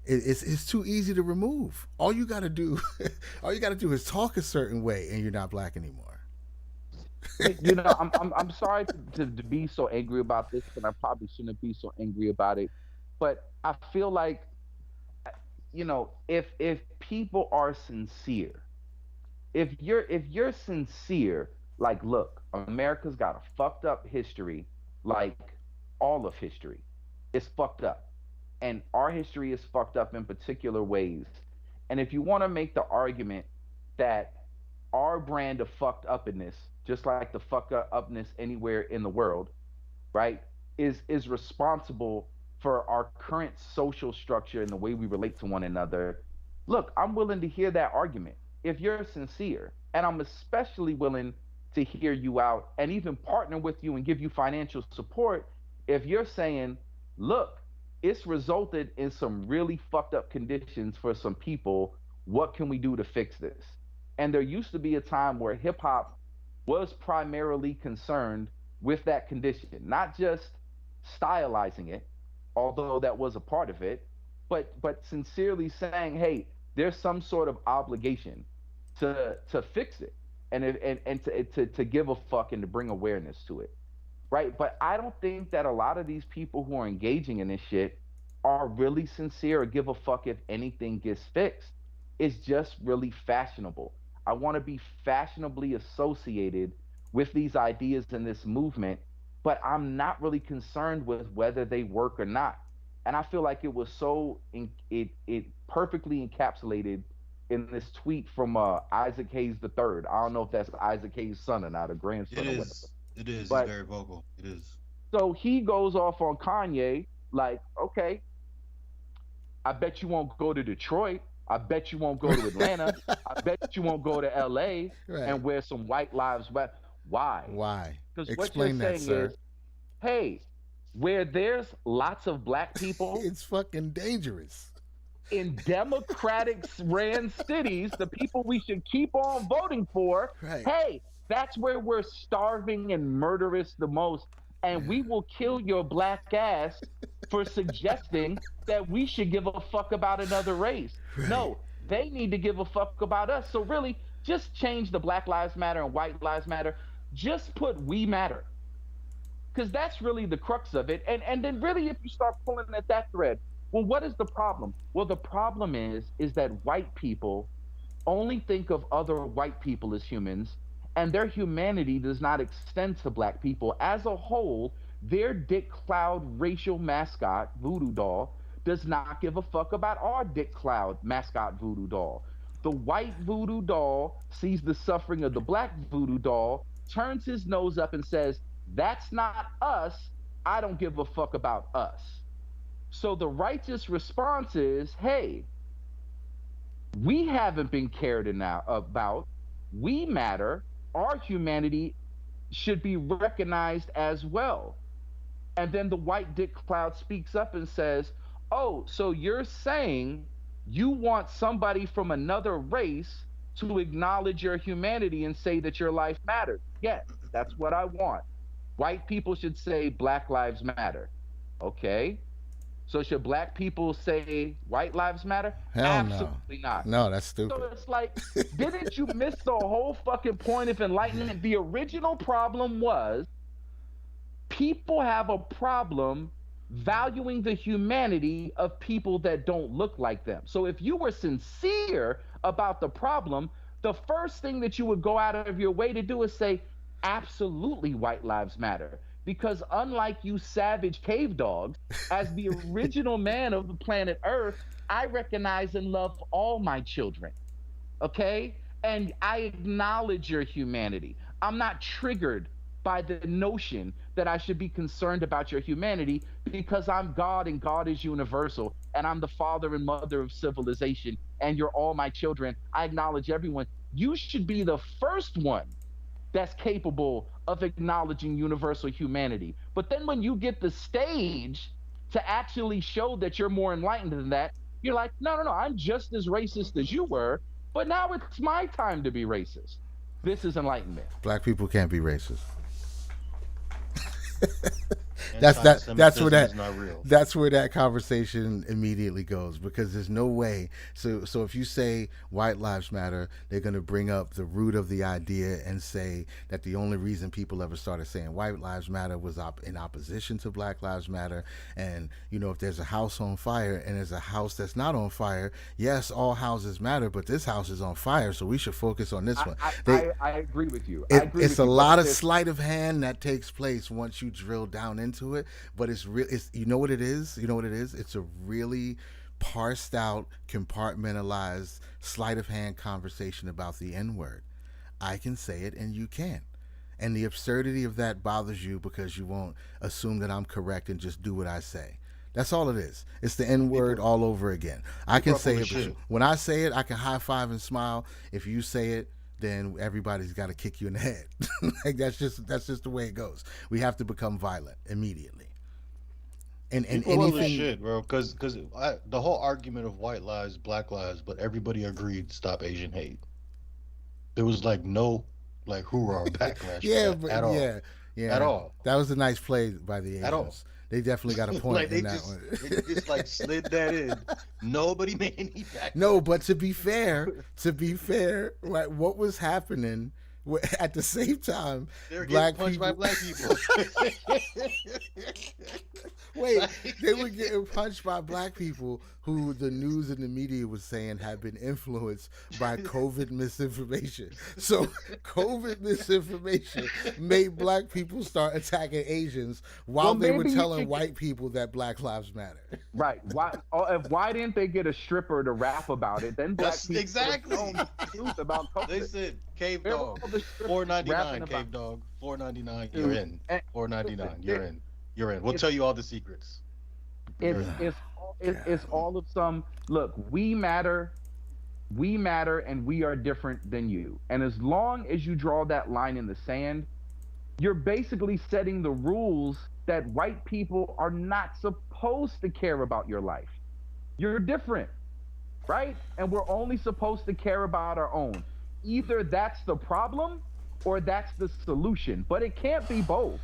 It's too easy to remove. All you got to do is talk a certain way, and you're not black anymore. I'm sorry to be so angry about this, but I probably shouldn't be so angry about it. But I feel like, if people are sincere, if you're sincere, like, look, America's got a fucked up history, like all of history. It's fucked up. And our history is fucked up in particular ways. And if you want to make the argument that our brand of fucked upness, just like the fucked upness anywhere in the world, right, is responsible for our current social structure and the way we relate to one another, look, I'm willing to hear that argument if you're sincere. And I'm especially willing to hear you out and even partner with you and give you financial support if you're saying, look, it's resulted in some really fucked up conditions for some people. What can we do to fix this? And there used to be a time where hip hop was primarily concerned with that condition, not just stylizing it, although that was a part of it, but sincerely saying, hey, there's some sort of obligation to fix it and to give a fuck and to bring awareness to it. Right. But I don't think that a lot of these people who are engaging in this shit are really sincere or give a fuck if anything gets fixed. It's just really fashionable. I want to be fashionably associated with these ideas and this movement, but I'm not really concerned with whether they work or not. And I feel like it was it perfectly encapsulated in this tweet from Isaac Hayes III. I don't know if that's Isaac Hayes' son or not, a grandson or whatever. It is. But, he's very vocal. It is. So he goes off on Kanye, like, okay, I bet you won't go to Detroit. I bet you won't go to Atlanta. I bet you won't go to LA and wear some White Lives Matter. Why? Why? Because what you're saying is, hey, where there's lots of black people, it's fucking dangerous. In Democratic ran cities, the people we should keep on voting for, hey, that's where we're starving and murderous the most. And we will kill your black ass for suggesting that we should give a fuck about another race. No, They need to give a fuck about us. So really, just change the Black Lives Matter and White Lives Matter. Just put we matter. Because that's really the crux of it. And then really if you start pulling at that thread, well, what is the problem? Well, the problem is that white people only think of other white people as humans, and their humanity does not extend to black people. As a whole, their Dick Cloud racial mascot, Voodoo Doll, does not give a fuck about our Dick Cloud mascot, Voodoo Doll. The white Voodoo Doll sees the suffering of the black Voodoo Doll, turns his nose up and says, "That's not us. I don't give a fuck about us." So the righteous response is, hey, we haven't been cared enough about. We matter. Our humanity should be recognized as well. And then the white Dick Cloud speaks up and says, "Oh, so you're saying you want somebody from another race to acknowledge your humanity and say that your life matters?" Yes, that's what I want. White people should say Black Lives Matter. Okay. So should black people say white lives matter? Hell Absolutely no. not. No, that's So stupid. it's like, didn't you miss the whole fucking point of enlightenment? The original problem was people have a problem valuing the humanity of people that don't look like them. So if you were sincere about the problem, the first thing that you would go out of your way to do is say, absolutely, white lives matter. Because unlike you savage cave dogs, as the original man of the planet Earth, I recognize and love all my children. Okay? And I acknowledge your humanity. I'm not triggered by the notion that I should be concerned about your humanity because I'm God and God is universal and I'm the father and mother of civilization and you're all my children. I acknowledge everyone. You should be the first one that's capable of acknowledging universal humanity. But then when you get the stage to actually show that you're more enlightened than that, you're like, no, no, no, I'm just as racist as you were, but now it's my time to be racist. This is enlightenment. Black people can't be racist. That's where that is not real. that's where that conversation immediately goes, because there's no way. So if you say white lives matter, they're going to bring up the root of the idea and say that the only reason people ever started saying white lives matter was in opposition to black lives matter. And if there's a house on fire and there's a house that's not on fire, yes, all houses matter, but this house is on fire, so we should focus on this one. I agree with you. It's a lot of sleight of hand that takes place once you drill down into it, but it's real. It's what it is. It's a really parsed out, compartmentalized sleight of hand conversation about the N word. I can say it and you can't. And the absurdity of that bothers you because you won't assume that I'm correct and just do what I say. That's all it is. It's the N word all over again. I can say it, but when I say it, I can high five and smile. If you say it, then everybody's got to kick you in the head. Like that's just the way it goes. We have to become violent immediately. And anything, shit, bro. Because the whole argument of white lives, black lives, but everybody agreed to stop Asian hate. There was no hoorah or backlash at all. Yeah, at all. That was a nice play by the Asians. At all. They definitely got a point in that one. They just slid that in. Nobody made any backlash. No, but to be fair, right, what was happening at the same time? They were getting punched by black people. Wait, they were getting punched by black people who the news and the media was saying had been influenced by COVID misinformation. So COVID misinformation made black people start attacking Asians while they were telling white people that Black Lives Matter. Right. Why didn't they get a stripper to rap about it? Then black people exactly the truth about COVID. They said cave dog, $4.99 cave dog, $4.99. You're in. $4.99. You're in. You're in. We'll tell you all the secrets. It's all of some. Look, we matter, and we are different than you. And as long as you draw that line in the sand, you're basically setting the rules that white people are not supposed to care about your life. You're different, right? And we're only supposed to care about our own. Either that's the problem or that's the solution, but it can't be both.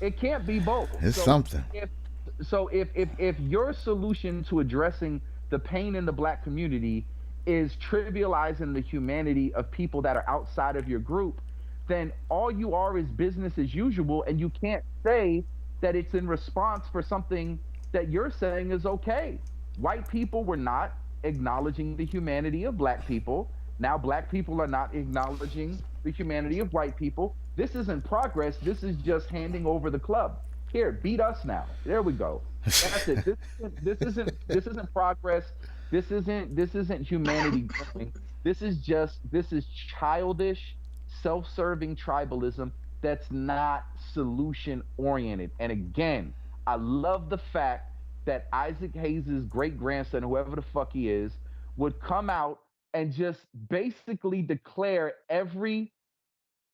It can't be both. It's something. If your solution to addressing the pain in the black community is trivializing the humanity of people that are outside of your group, then all you are is business as usual, and you can't say that it's in response for something that you're saying is okay. White people were not acknowledging the humanity of black people. Now black people are not acknowledging the humanity of white people. This isn't progress. This is just handing over the club. Here, beat us now. There we go. That's it. This isn't progress. This isn't humanity growing. This is childish, self-serving tribalism that's not solution oriented. And again, I love the fact that Isaac Hayes' great grandson, whoever the fuck he is, would come out and just basically declare every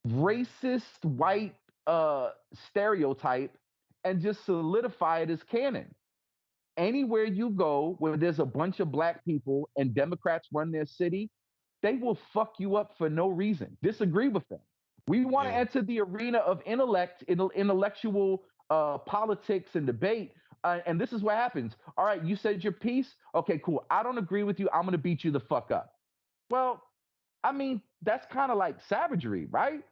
racist white stereotype and just solidify it as canon. Anywhere you go where there's a bunch of black people and Democrats run their city, they will fuck you up for no reason. Disagree with them. We want to enter the arena of intellectual politics and debate. And this is what happens. All right, you said your piece. Okay, cool. I don't agree with you. I'm going to beat you the fuck up. Well, I mean, that's kind of like savagery, right?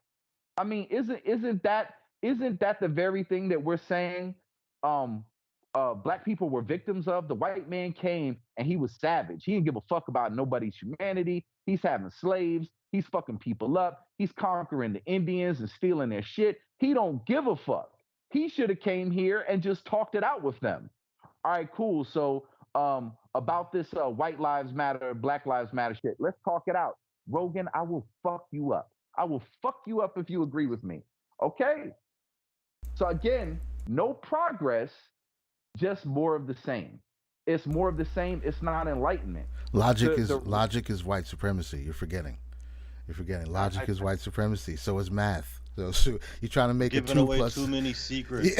I mean, isn't that the very thing that we're saying black people were victims of? The white man came and he was savage. He didn't give a fuck about nobody's humanity. He's having slaves. He's fucking people up. He's conquering the Indians and stealing their shit. He don't give a fuck. He should have came here and just talked it out with them. All right, cool. So about this white lives matter, black lives matter shit, let's talk it out. Rogan, I will fuck you up. I will fuck you up if you agree with me. Okay. So again, no progress, just more of the same. It's more of the same. It's not enlightenment. Logic is white supremacy. You're forgetting. Logic is white supremacy. So is math. So you're trying to make giving a 2 away plus too many secrets.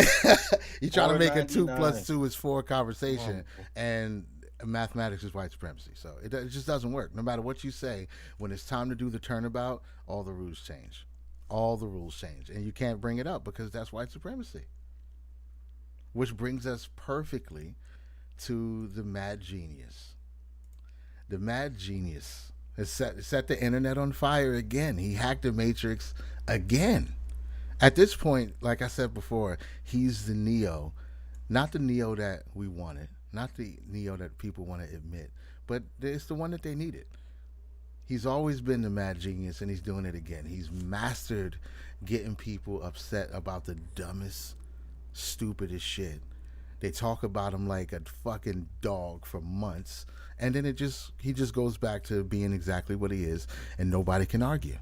You're trying to make a 2 plus 2 is 4 conversation, and mathematics is white supremacy. So it just doesn't work. No matter what you say, when it's time to do the turnabout, all the rules change. And you can't bring it up because that's white supremacy. Which brings us perfectly to the mad genius. The mad genius has set the internet on fire again. He hacked the matrix again. At this point, like I said before, he's the Neo. Not the Neo that we wanted. Not the Neo that people want to admit. But it's the one that they needed. He's always been the mad genius, and he's doing it again. He's mastered getting people upset about the dumbest, stupidest shit. They talk about him like a fucking dog for months, and then he just goes back to being exactly what he is, and nobody can argue.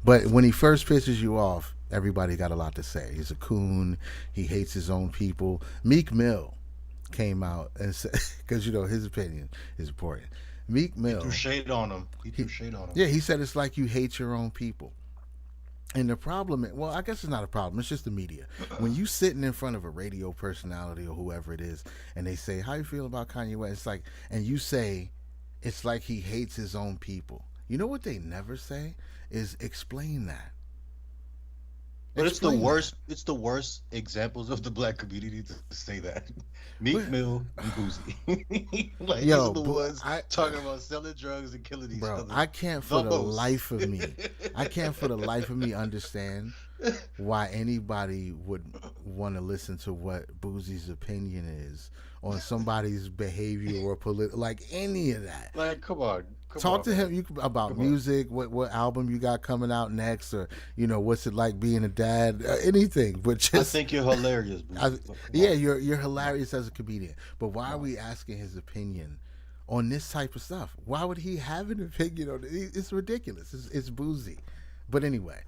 But when he first pisses you off, everybody got a lot to say. He's a coon. He hates his own people. Meek Mill came out and said, because his opinion is important. Meek Mill. He threw shade on him. Yeah, he said it's like you hate your own people. And the problem, well, I guess it's not a problem. It's just the media. When you sitting in front of a radio personality or whoever it is, and they say, "How you feel about Kanye West?" It's like, and you say, it's like he hates his own people. You know what they never say is explain that. But it's the worst examples of the black community to say that. Meek Mill and Boosie. Like, these are the ones talking about selling drugs and killing each other. I can't for the life of me understand why anybody would want to listen to what Boosie's opinion is on somebody's behavior or like any of that. Like, come on. Talk to him about music, what album you got coming out next, or what's it like being a dad, anything. But just, I think you're hilarious. You're hilarious as a comedian. But why are we asking his opinion on this type of stuff? Why would he have an opinion on it? It's ridiculous. It's Boosie. But anyway,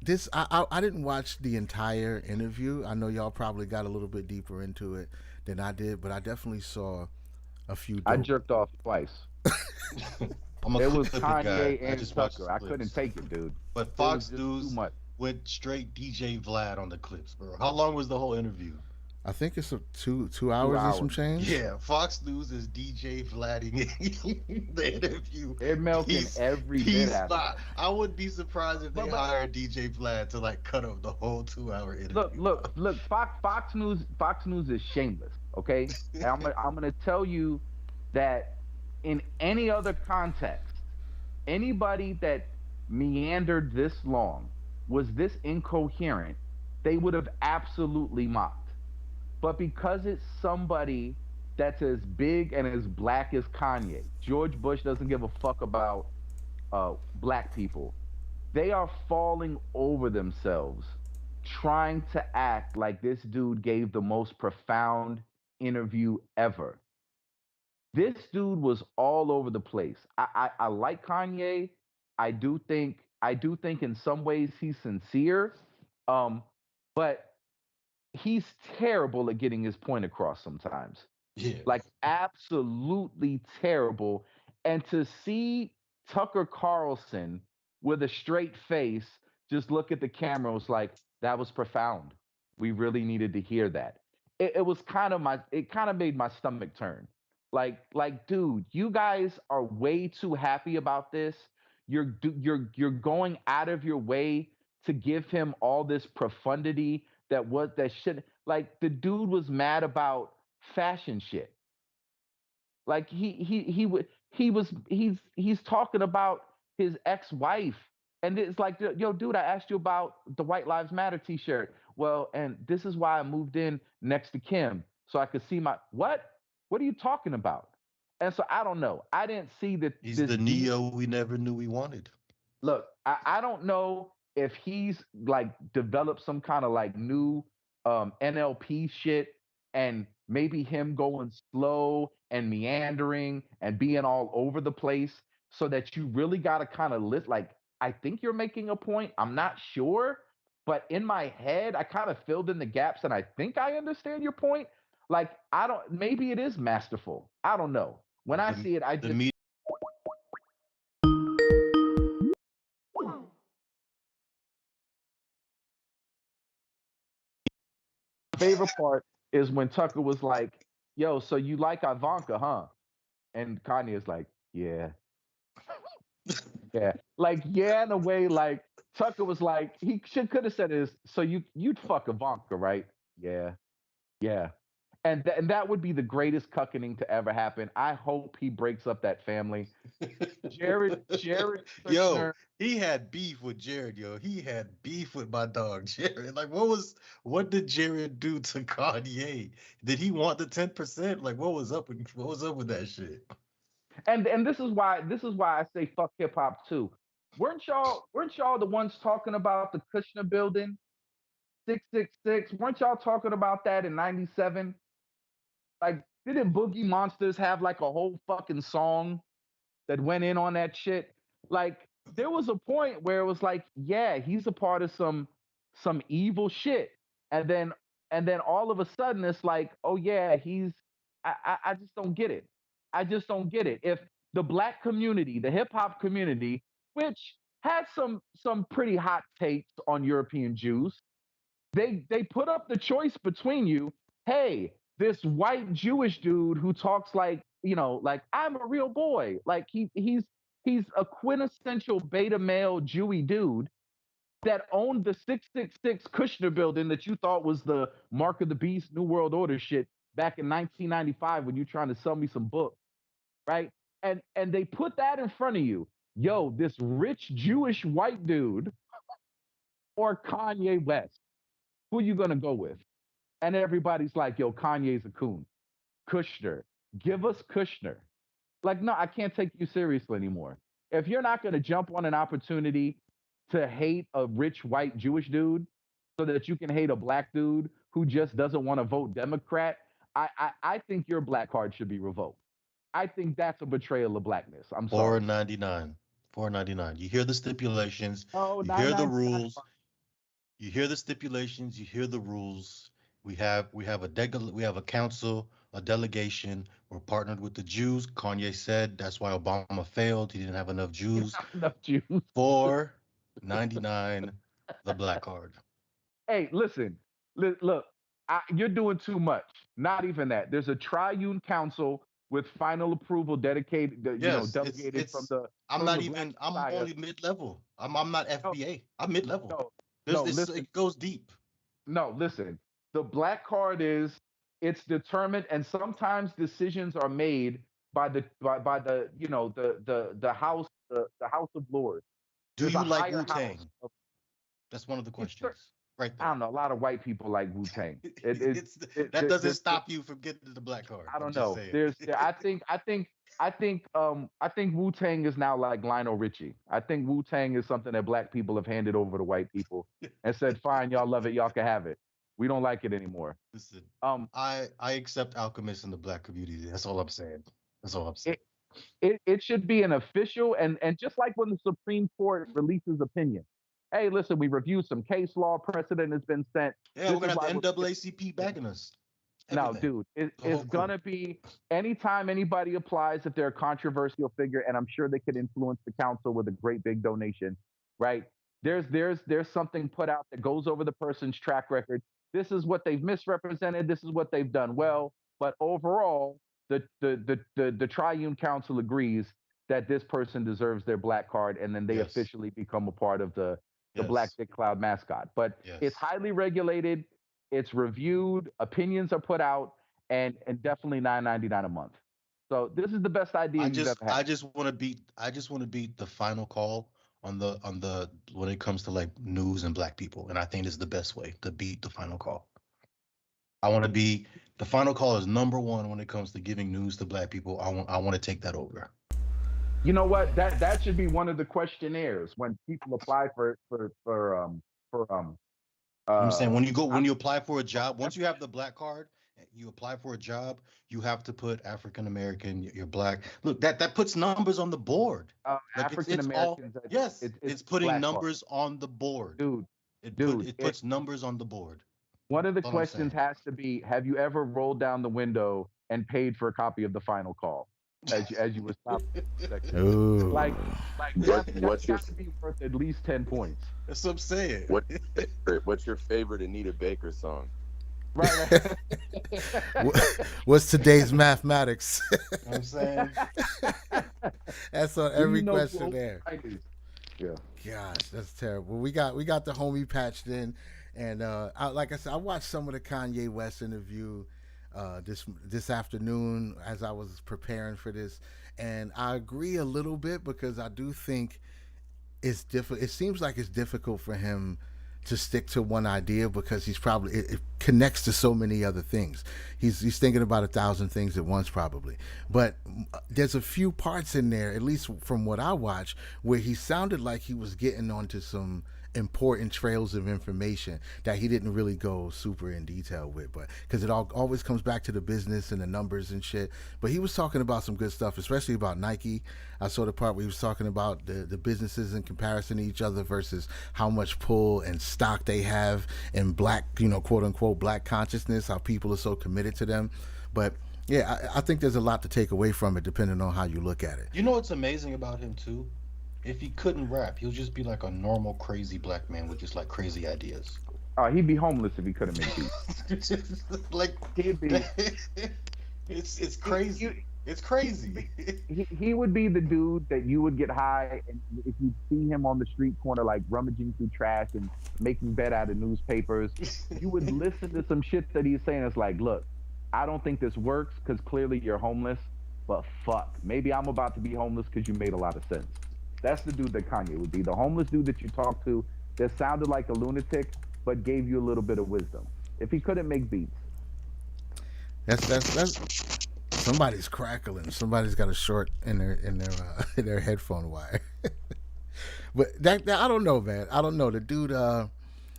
this I didn't watch the entire interview. I know y'all probably got a little bit deeper into it than I did, but I definitely saw a few. I jerked off twice. It was Kanye and Tucker. I couldn't take it, dude. But Fox News went straight DJ Vlad on the clips, bro. How long was the whole interview? I think it's 2 hours or some change. Yeah, Fox News is DJ Vlading the interview. They're milking every bit out of it. I wouldn't be surprised if they hired DJ Vlad to cut up the whole 2-hour interview. Look. Fox News is shameless. Okay, and I'm gonna tell you that in any other context, anybody that meandered this long, was this incoherent, they would have absolutely mocked. But because it's somebody that's as big and as black as Kanye, George Bush doesn't give a fuck about black people. They are falling over themselves trying to act like this dude gave the most profound interview ever. This dude was all over the place. I like Kanye. I do think in some ways he's sincere. Um, but he's terrible at getting his point across sometimes. Yeah. Like absolutely terrible. And to see Tucker Carlson with a straight face just look at the camera was like, that was profound. We really needed to hear that. It was kind of it kind of made my stomach turn. Like, dude, you guys are way too happy about this. You're going out of your way to give him all this profundity that shit. Like the dude was mad about fashion shit. Like he's talking about his ex-wife, and it's like, yo, dude, I asked you about the White Lives Matter T-shirt. Well, and this is why I moved in next to Kim so I could see my what? What are you talking about? And so I don't know. I didn't see that He's this the deep. Neo we never knew we wanted. Look, I don't know if he's like developed some kind of like new NLP shit, and maybe him going slow and meandering and being all over the place so that you really got to kind of list. Like, I think you're making a point. I'm not sure, but in my head, I kind of filled in the gaps and I think I understand your point. Like, I don't, maybe it is masterful. I don't know. When I The see it, I the just, media favorite part is when Tucker was like, "Yo, so you like Ivanka, huh?" And Kanye is like, "Yeah, yeah." Like, yeah, in a way, like Tucker was like, he should could have said is, "So you'd fuck Ivanka, right?" Yeah, yeah. And that would be the greatest cuckening to ever happen. I hope he breaks up that family. Jared Yo, Kushner. he had beef with Jared, yo. He had beef with my dog, Jared. Like, what did Jared do to Kanye? Did he want the 10%? Like, what was up with that shit? And this is why I say fuck hip hop too. Weren't y'all the ones talking about the Kushner building 666? Weren't y'all talking about that in '97? Like, didn't Boogie Monsters have like a whole fucking song that went in on that shit? Like, there was a point where it was like, yeah, he's a part of some evil shit, and then all of a sudden it's like, oh yeah, he's. I just don't get it. I just don't get it. If the black community, the hip hop community, which had some pretty hot takes on European Jews, they put up the choice between you. Hey, this white Jewish dude who talks like, like I'm a real boy, like he's a quintessential beta male Jewy dude that owned the 666 Kushner building that you thought was the Mark of the Beast New World Order shit back in 1995 when you're trying to sell me some books, right? And they put that in front of you. Yo, this rich Jewish white dude or Kanye West, who are you gonna go with? And everybody's like, yo, Kanye's a coon. Kushner, give us Kushner. Like, no, I can't take you seriously anymore. If you're not going to jump on an opportunity to hate a rich white Jewish dude so that you can hate a black dude who just doesn't want to vote Democrat, I think your black card should be revoked. I think that's a betrayal of blackness. I'm sorry. 499. 499. You hear the stipulations, Oh, you hear the 999. rules, you hear the stipulations, you hear the rules. We have a council, a delegation. We're partnered with the Jews. Kanye said that's why Obama failed. He didn't have enough Jews. Enough Jews. 499, the black card. Hey, listen, look, you're doing too much. Not even that. There's a triune council with final approval dedicated, Yes, delegated from it's the I'm from not the Black even I'm Messiah. only mid-level. I'm not No, FBA. I'm mid-level. no, There's no. this Listen, it goes deep. no, listen. The black card is it's determined, and sometimes decisions are made by the the House the House of Lords. Do There's a you like higher house. Wu-Tang? That's one of the It's cer- questions right I there. don't know. A lot of white people like Wu Tang. That doesn't There's stop you from getting the black card. I I'm don't just know. saying. I think Wu Tang is now like Lionel Richie. I think Wu Tang is something that black people have handed over to white people and said, "Fine, y'all love it, y'all can have it. We don't like it anymore." Listen, Um, I accept alchemists in the black community. That's all I'm saying. That's all I'm saying. it should be an official and just like when the Supreme Court releases opinion. Hey, listen, we reviewed some case law precedent has been sent. Yeah, This we're gonna is have why the we're NAACP backing us. now, Everything. dude, The whole it's crew. gonna be anytime anybody applies if they're a controversial figure, and I'm sure they could influence the council with a great big donation, right? There's something put out that goes over the person's track record. This is what they've misrepresented. This is what they've done well. But overall, the triune council agrees that this person deserves their black card, and then they Yes. officially become a part of the Black Yes. Dick Cloud mascot. But Yes. it's highly regulated. It's reviewed. Opinions are put out, and definitely $9.99 a month. So this is the best idea you've ever had. I just want to beat the final call on the when it comes to like news and black people, and I think this is the best way to beat the final call. I want to be the final call is number one when it comes to giving news to black people. I want to take that over. You know what? That should be one of the questionnaires when people apply for I'm saying when you apply for a job, once you have the black card, you apply for a job, you have to put African American, you're black. Look, that puts numbers on the board. Like African Americans. Yes, it's putting black numbers on the board. Dude, It puts numbers on the board. One of the That's all I'm questions saying. has to be: have you ever rolled down the window and paid for a copy of the final call as you were stopping? Ooh. Like What's that's your- got to be worth at least 10 points. That's what I'm saying. What's your favorite Anita Baker song? Right. What's today's mathematics? You know what I'm saying? That's on every You know question who- there. Yeah. Gosh, that's terrible. We got the homie patched in, and like I said, I watched some of the Kanye West interview this afternoon as I was preparing for this, and I agree a little bit because I do think it's difficult. It seems like it's difficult for him to stick to one idea because he's probably it connects to so many other things. He's thinking about 1,000 things at once probably. But there's a few parts in there, at least from what I watched, where he sounded like he was getting onto some important trails of information that he didn't really go super in detail with, but because it always comes back to the business and the numbers and shit. But he was talking about some good stuff, especially about Nike. I saw the part where he was talking about the businesses in comparison to each other versus how much pull and stock they have in black, quote unquote black consciousness, how people are so committed to them. But yeah, I think there's a lot to take away from it depending on how you look at it. You know what's amazing about him too? If he couldn't rap, he'll just be like a normal crazy black man with just like crazy ideas. He'd be homeless if he couldn't make beats. Like He'd be. it's crazy. It's crazy. He would be the dude that you would get high, and if you see him on the street corner, like rummaging through trash and making bed out of newspapers, you would listen to some shit that he's saying. It's like, look, I don't think this works because clearly you're homeless, but fuck, maybe I'm about to be homeless because you made a lot of sense. That's the dude that Kanye would be. The homeless dude that you talked to that sounded like a lunatic, but gave you a little bit of wisdom. If he couldn't make beats. That's somebody's crackling. Somebody's got a short in their headphone wire. But that I don't know, man. I don't know. The dude,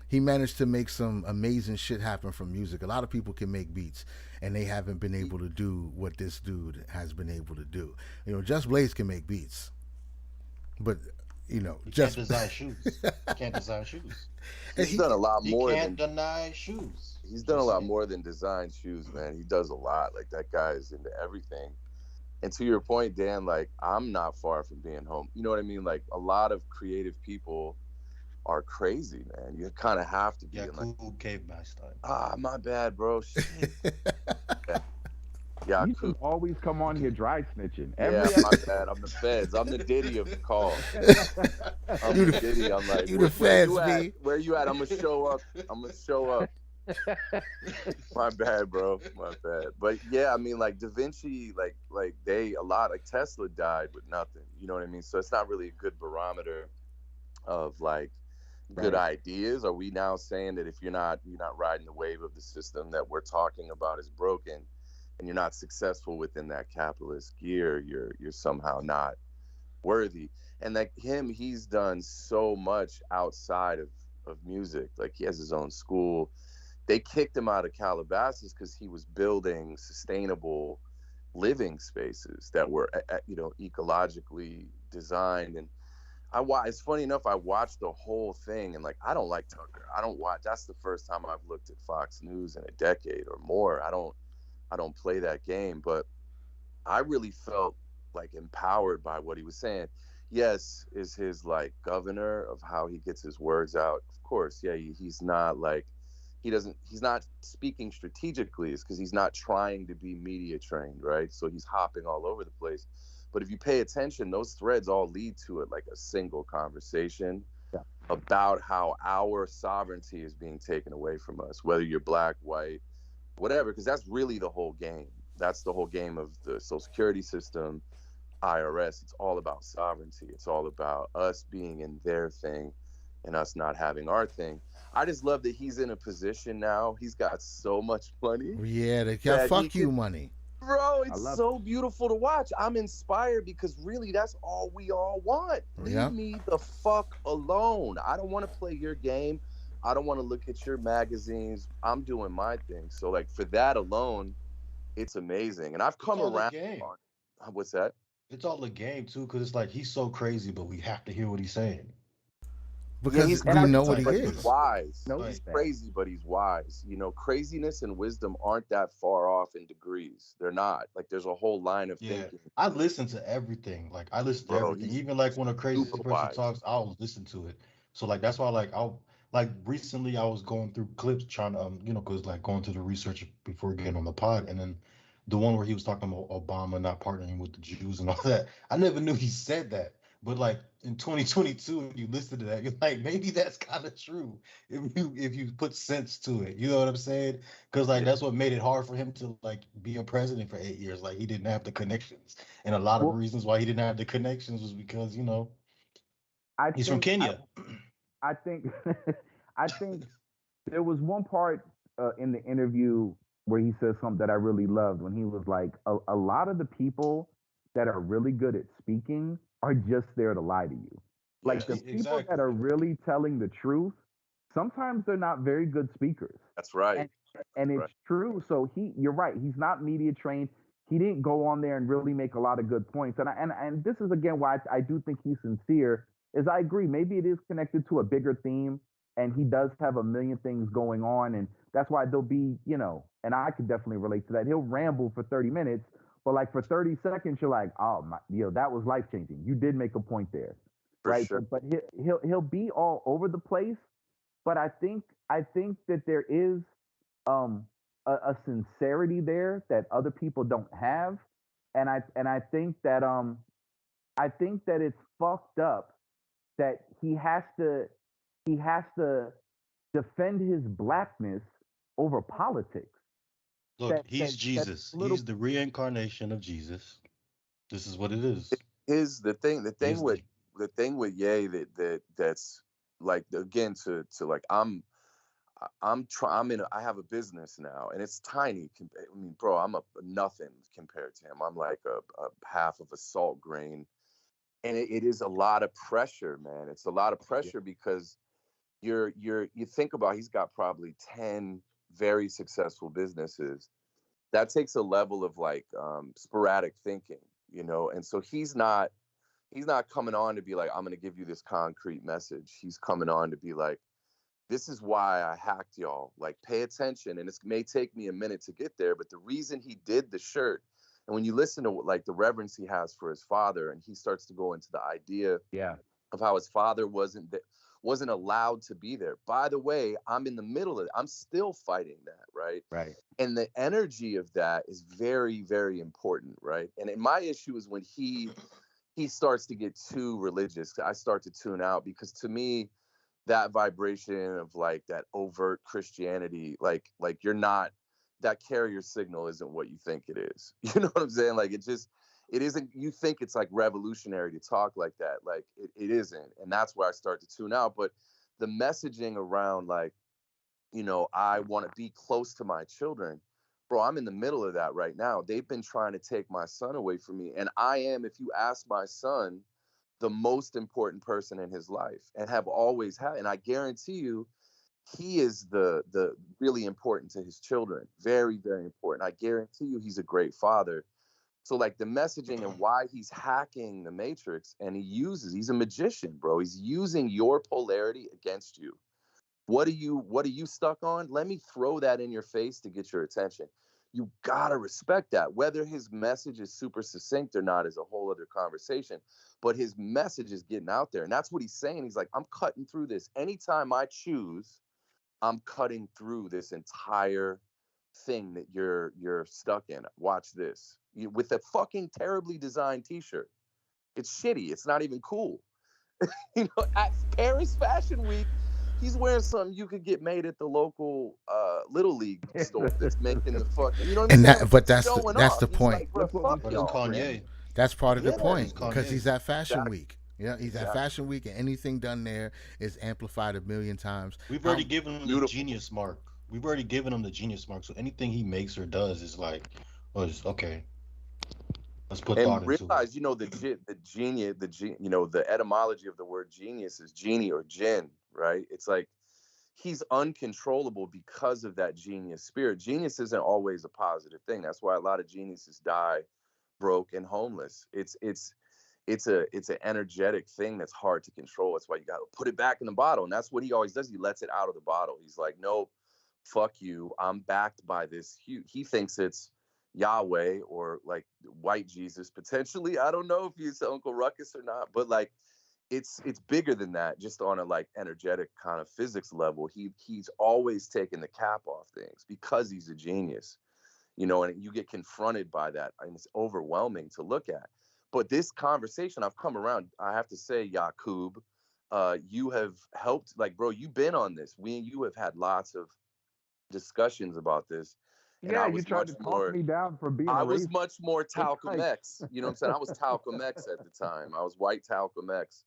he managed to make some amazing shit happen from music. A lot of people can make beats, and they haven't been able to do what this dude has been able to do. Just Blaze can make beats. But can't design shoes. Can't design shoes. He's done a lot more. He can't deny shoes. He's done a lot more than design shoes, man. He does a lot. Like that guy is into everything. And to your point, Dan, like I'm not far from being home. You know what I mean? Like a lot of creative people are crazy, man. You kind of have to be. Yeah, like, cool caveman style. My bad, bro. Shit. Yeah, you should always come on here dry snitching. My bad. I'm the feds. I'm the Diddy of the call. I'm the Diddy. I'm like, you the feds, me. Where you at? I'm gonna show up. My bad, bro. My bad. But yeah, I mean, like Da Vinci, like they a lot like Tesla died with nothing. You know what I mean? So it's not really a good barometer of like good Right. ideas. Are we now saying that if you're not riding the wave of the system that we're talking about is broken, and you're not successful within that capitalist gear, you're somehow not worthy? And like him, he's done so much outside of music. Like he has his own school. They kicked him out of Calabasas because he was building sustainable living spaces that were ecologically designed. And it's funny enough, I watched the whole thing, and like I don't like Tucker. I don't watch. That's the first time I've looked at Fox News in a decade or more. I don't play that game, but I really felt like empowered by what he was saying. Yes, is his like governor of how he gets his words out. Of course, yeah, he's not like he's not speaking strategically. It's because he's not trying to be media trained, right? So he's hopping all over the place. But if you pay attention, those threads all lead to it like a single conversation Yeah. about how our sovereignty is being taken away from us, whether you're black, white, whatever, because that's really the whole game. That's the whole game of the Social Security system, IRS. It's all about sovereignty. It's all about us being in their thing and us not having our thing. I just love that he's in a position now. He's got so much money Yeah, they got that he fuck you could, money. bro, I it's love so beautiful to watch. I'm inspired because really that's all we all want. Leave Yeah. me the fuck alone. I don't want to play your game. I don't want to look at your magazines. I'm doing my thing. So like for that alone, it's amazing. And I've It's come all a around game. on what's that? It's all a game too, because it's like he's so crazy, but we have to hear what he's saying. Yeah, Because he's and I we know crazy, what he Like, but he's is. wise. know He's like that. crazy, but he's wise. You know, craziness and wisdom aren't that far off in degrees. They're not. Like there's a whole line of yeah, thinking, I listen to everything. Like I listen to bro. everything. He's Even like when a crazy super person wise. talks, I'll listen to it. So like that's why like I'll like recently I was going through clips trying to because like going through the research before getting on the pod, and then the one where he was talking about Obama not partnering with the Jews and all that. I never knew he said that. But like in 2022, when you listen to that, you're like, maybe that's kind of true if you put sense to it. You know what I'm saying? Because like Yeah. that's what made it hard for him to like be a president for 8 years. Like he didn't have the connections, and a lot of Well, reasons why he didn't have the connections was because I he's from think Kenya. I think I think there was one part in the interview where he said something that I really loved when he was like, a lot of the people that are really good at speaking are just there to lie to you. Like Yeah, the people that Exactly. are really telling the truth, sometimes they're not very good speakers. that's right. And and Right. it's true. So you're right. He's not media trained. He didn't go on there and really make a lot of good points. And this is again why I do think he's sincere. Is I agree. Maybe it is connected to a bigger theme, and he does have a million things going on, and that's why there'll be And I could definitely relate to that. He'll ramble for 30 minutes, but like for 30 seconds, you're like, oh my, that was life changing. You did make a point there, For right? sure. But he'll be all over the place. But I think that there is um a sincerity there that other people don't have, and I think that it's fucked up that he has to defend his blackness over politics. Look, he's That Jesus. little He's the reincarnation of Jesus. This is what it is. His the He thing is with the the thing with Ye that's like again to like I'm in I have a business now and it's tiny. I mean, bro, I'm a nothing compared to him. I'm like a half of a salt grain, and it is a lot of pressure, man. It's a lot of pressure because you think about he's got probably 10 very successful businesses. That takes a level of like sporadic thinking, and so he's not coming on to be like, I'm going to give you this concrete message. He's coming on to be like, this is why I hacked y'all. Like, pay attention. And it may take me a minute to get there, but the reason he did the shirt, and when you listen to like the reverence he has for his father, and he starts to go into the idea yeah of how his father wasn't allowed to be there. By the way, I'm in the middle of it. I'm still fighting that, right? right And the energy of that is very, very important, right? And my issue is when he starts to get too religious. I start to tune out because to me, that vibration of like that overt Christianity, like you're not, that carrier signal isn't what you think it is. You know what I'm saying? Like it isn't, you think it's like revolutionary to talk like that. Like it isn't. And that's where I start to tune out. But the messaging around like, you know, I want to be close to my children. Bro, I'm in the middle of that right now. They've been trying to take my son away from me. And I am, if you ask my son, the most important person in his life and have always had. And I guarantee you, he is the really important to his children. Very, very important. I guarantee you he's a great father. So like the messaging and why he's hacking the matrix, and he's a magician, bro. He's using your polarity against you. What are you stuck on? Let me throw that in your face to get your attention. You gotta respect that. Whether his message is super succinct or not is a whole other conversation. But his message is getting out there. And that's what he's saying. He's like, I'm cutting through this. Anytime I choose, I'm cutting through this entire thing that you're stuck in. Watch this. With a fucking terribly designed t-shirt. It's shitty. It's not even cool. You know, at Paris Fashion Week, he's wearing something you could get made at the local Little League store that's making the fucking, you know what I'm saying? But that's the He's point. like, bro, fuck But it's y'all. Kanye. That's part of the Yeah, point it's because Kanye. he's at Fashion Exactly. Week. Yeah, he's at Exactly. Fashion Week, and anything done there is amplified a million times. We've already given him the Beautiful. genius mark. We've already given him the genius mark. So anything he makes or does is like, oh, it's okay. Let's put thought And into realize, it. you know, you know, the etymology of the word genius is genie or jinn, right? It's like he's uncontrollable because of that genius spirit. Genius isn't always a positive thing. That's why a lot of geniuses die broke and homeless. It's an energetic thing that's hard to control. That's why you got to put it back in the bottle. And that's what he always does. He lets it out of the bottle. He's like, no, fuck you. I'm backed by this. He thinks it's Yahweh or like white Jesus potentially. I don't know if he's Uncle Ruckus or not, but like it's bigger than that. Just on a like energetic kind of physics level, he's always taking the cap off things because he's a genius, you know, and you get confronted by that, and it's overwhelming to look at. But this conversation, I've come around. I have to say, Yakub, you have helped. Like, bro, you've been on this. We and you have had lots of discussions about this. And Yeah, I you was tried much to talk more. me down for being a I was racist. much more Talcum like- X. You know what I'm saying? I was Talcum X at the time. I was white Talcum X.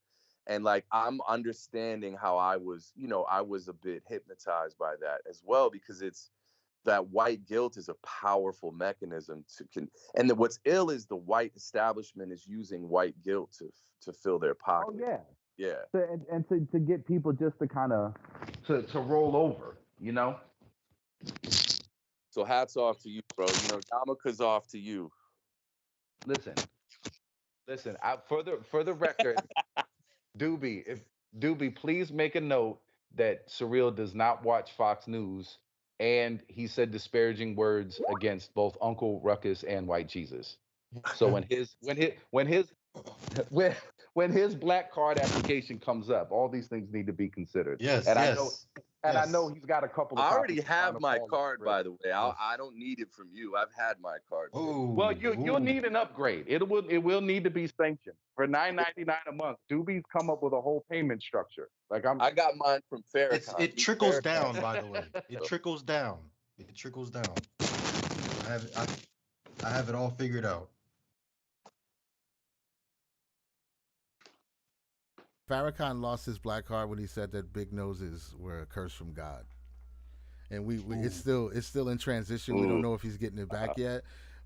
And like I'm understanding how I was, you know, I was a bit hypnotized by that as well, because it's that white guilt is a powerful mechanism and what's ill is the white establishment is using white guilt to fill their Oh pocket. yeah, Yeah. and to get people just to kind of to roll over, you know. So hats off to you, bro. You know, yarmulke's off to you. Listen. For the record, Doobie, please make a note that Surreal does not watch Fox News, and he said disparaging words against both Uncle Ruckus and White Jesus. So when his black card application comes up, all these things need to be considered. Yes, And yes. I know he's got a couple of I already copies of have Final my Call. card, by the way. I don't need it from you. I've had my card. Oh, Well, you'll need an upgrade. It will need to be sanctioned for $9.99 a month. Doobie's come up with a whole payment structure. Like I got mine from Farrakhan. it trickles down, by the way. It trickles down. It trickles down. I have it all figured out. Farrakhan lost his black card when he said that big noses were a curse from God, and we it's still in transition. We don't know if he's getting it back yet,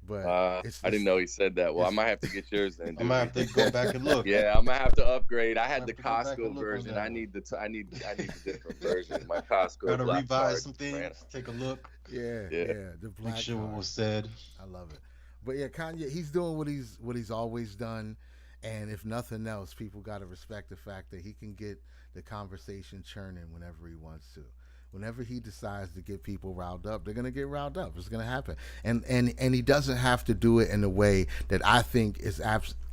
but I didn't know he said that. Well, I might have to get yours then. I might have to go back and look. Yeah, I'm gonna have to upgrade. I had the to go back and Costco look on version. that I one. need the different version. My Costco. Gotta black revise card some things. ran out. Take a look. yeah, the black Make sure what card. was said. I love it. But yeah, Kanye, he's doing what he's always done, and if nothing else, people got to respect the fact that he can get the conversation churning whenever he wants to. Whenever he decides to get people riled up, they're gonna get riled up. It's gonna happen, and he doesn't have to do it in a way that I think is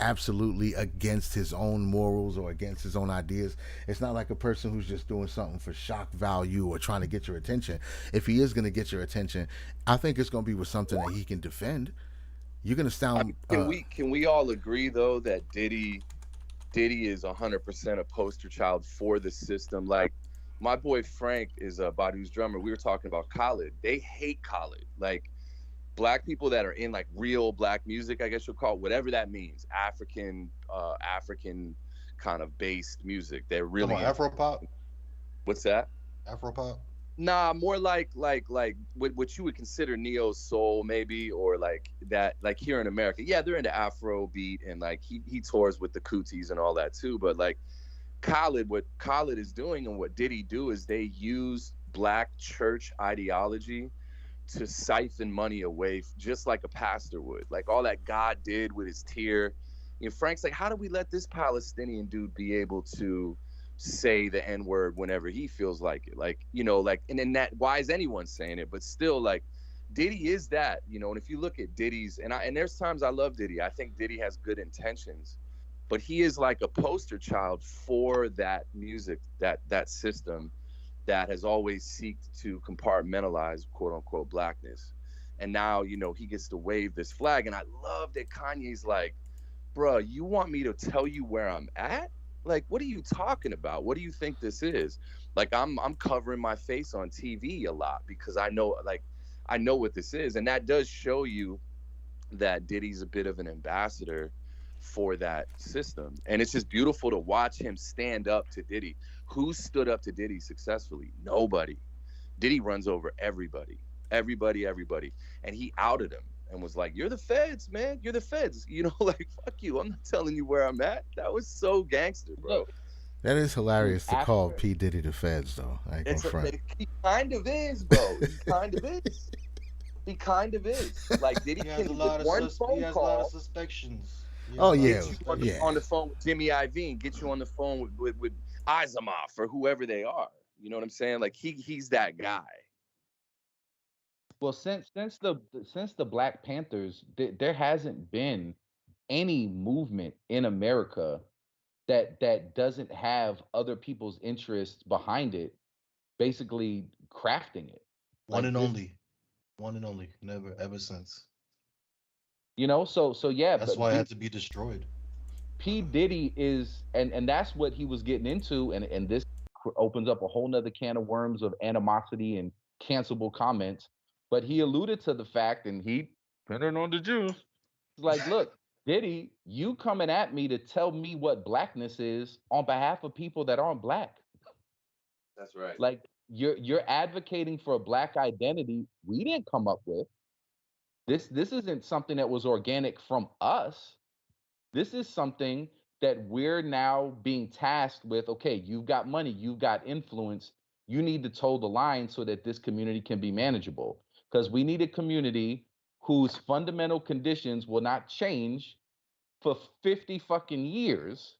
absolutely against his own morals or against his own ideas. It's not like a person who's just doing something for shock value or trying to get your attention. If he is gonna get your attention, I think it's gonna be with something that he can defend. You're gonna sound. Can we all agree though that Diddy is 100% a poster child for the system? Like my boy Frank is Badu's drummer. We were talking about Khaled. They hate Khaled. Like black people that are in like real black music, I guess you'll call it, whatever that means, African kind of based music. They're Come really on, Afro pop, what's that? Afro pop. Nah, more like what you would consider neo soul maybe, or like that, like here in America. Yeah, they're into Afro beat, and like he tours with the Cooties and all that too. But like Khaled, what Khaled is doing and what Diddy do is they use black church ideology to siphon money away, just like a pastor would. Like all that God did with his tear. You know, Frank's like, how do we let this Palestinian dude be able to say the N word whenever he feels like it? Like, you know, like, and then that, why is anyone saying it? But still, like, Diddy is that, you know. And if you look at Diddy's, and there's times I love Diddy. I think Diddy has good intentions, but he is like a poster child for that music, that system that has always seeked to compartmentalize quote unquote blackness. And now, you know, he gets to wave this flag. And I love that Kanye's like, bruh, you want me to tell you where I'm at? Like, what are you talking about? What do you think this is? Like, I'm covering my face on TV a lot because I know, like, I know what this is. And that does show you that Diddy's a bit of an ambassador for that system. And it's just beautiful to watch him stand up to Diddy. Who stood up to Diddy successfully? Nobody. Diddy runs over everybody. Everybody. And he outed him and was like, you're the feds, man. You're the feds. You know, like, fuck you. I'm not telling you where I'm at. That was so gangster, bro. Look, That is hilarious to call after P Diddy the feds, though. I ain't gonna front. He kind of is, bro. He kind of is. He kind of is. Like, Diddy He has a can lot with of one he phone has a lot of call suspections. Oh, yeah. get you on the phone with Jimmy Iovine, get you on the phone with Azamoff or whoever they are. You know what I'm saying? Like he's that guy. well, since the Black Panthers, there hasn't been any movement in America that doesn't have other people's interests behind it, basically crafting it. One Like and this, only. One and only. Never ever since. So yeah, That's but why it had to be destroyed. P Diddy is, and that's what he was getting into, and this opens up a whole nother can of worms of animosity and cancelable comments. But he alluded to the fact, and he put it on the juice. It's like, look, Diddy, you coming at me to tell me what blackness is on behalf of people that aren't black. That's right. Like you're advocating for a black identity we didn't come up with. This isn't something that was organic from us. This is something that we're now being tasked with. Okay, you've got money, you've got influence. You need to toe the line so that this community can be manageable. Because we need a community whose fundamental conditions will not change for 50 fucking years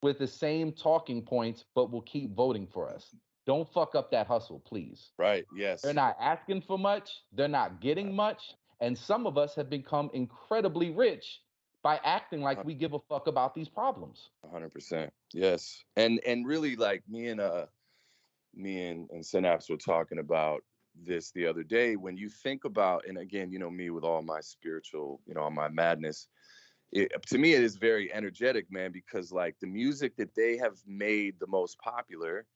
with the same talking points, but will keep voting for us. Don't fuck up that hustle, please. Right. Yes. They're not asking for much, they're not getting much, and some of us have become incredibly rich by acting like we give a fuck about these problems. 100%. Yes. And really, like me and Synapse were talking about this the other day. When you think about, and again, you know, me with all my spiritual, you know, all my madness, to me it is very energetic, man, because like the music that they have made the most popular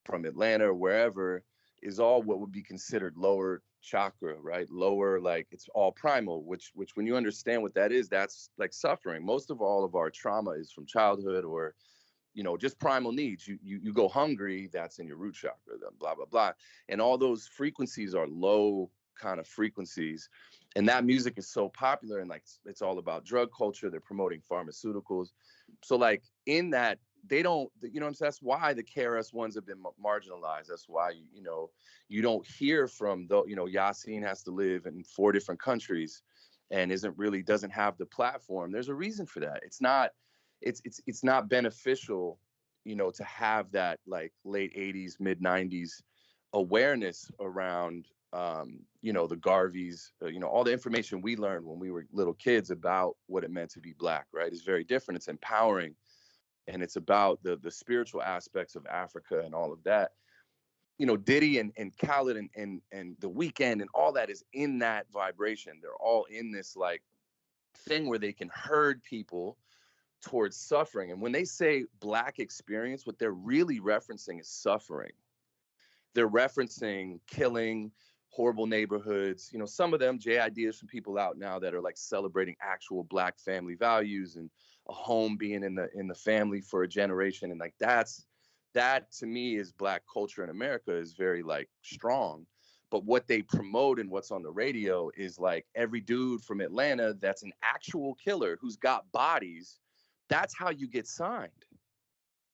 from Atlanta or wherever is all what would be considered lower chakra, right? Lower, like it's all primal, which when you understand what that is, that's like suffering. Most of all of our trauma is from childhood, or you know, just primal needs. You go hungry, that's in your root chakra, then blah blah blah. And all those frequencies are low kind of frequencies. And that music is so popular, and like it's all about drug culture. They're promoting pharmaceuticals. So like in that, they don't, you know what I'm saying? That's why the KRS ones have been marginalized. That's why you don't hear from the, you know, Yasin has to live in 4 different countries and doesn't have the platform. There's a reason for that. It's not beneficial, you know, to have that like late 80s, mid 90s awareness around, you know, the Garveys, you know, all the information we learned when we were little kids about what it meant to be black, right? It's very different. It's empowering, and it's about the spiritual aspects of Africa and all of that. You know, Diddy and Khaled and The Weeknd and all that is in that vibration. They're all in this like thing where they can herd people towards suffering. And when they say black experience, what they're really referencing is suffering. they're referencing killing, horrible neighborhoods. You know, some of them J ideas from people out now that are like celebrating actual Black family values and a home being in the family for a generation, and like that to me is Black culture in America is very like strong. But what they promote and what's on the radio is like every dude from Atlanta that's an actual killer who's got bodies. That's how you get signed.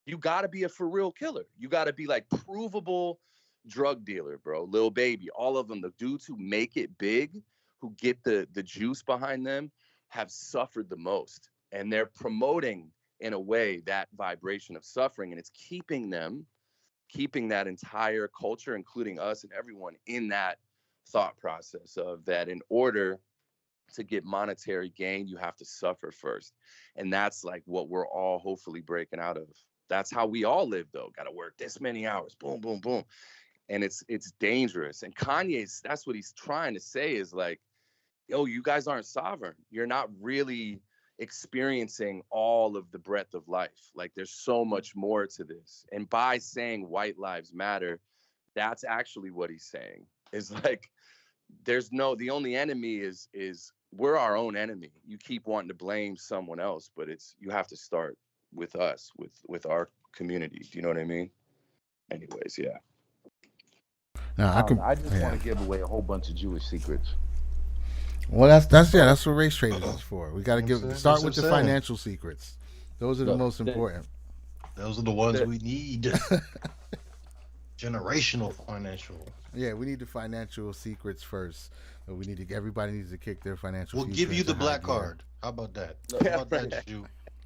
You got to be a for real killer. You got to be like provable drug dealer, bro. Lil Baby, all of them, the dudes who make it big, who get the juice behind them, have suffered the most. And they're promoting in a way that vibration of suffering, and it's keeping that entire culture, including us and everyone, in that thought process of that in order to get monetary gain, you have to suffer first. And that's like what we're all hopefully breaking out of. That's how we all live, though. Got to work this many hours, boom, boom, boom. And it's dangerous. And Kanye's, that's what he's trying to say is like, yo, you guys aren't sovereign. You're not really experiencing all of the breadth of life. Like there's so much more to this. And by saying white lives matter, that's actually what he's saying. Is like the only enemy is we're our own enemy. You keep wanting to blame someone else, but you have to start with us, with our community. Do you know what I mean? Anyways, yeah. No, I just want to give away a whole bunch of Jewish secrets. Well, that's what race traders is for. We got to start with the financial secrets. Those are the most important. Those are the ones we need. Generational financial. Yeah, we need the financial secrets first. Everybody needs to kick their financial. We'll give you the black card. How about that? How about that, Shu?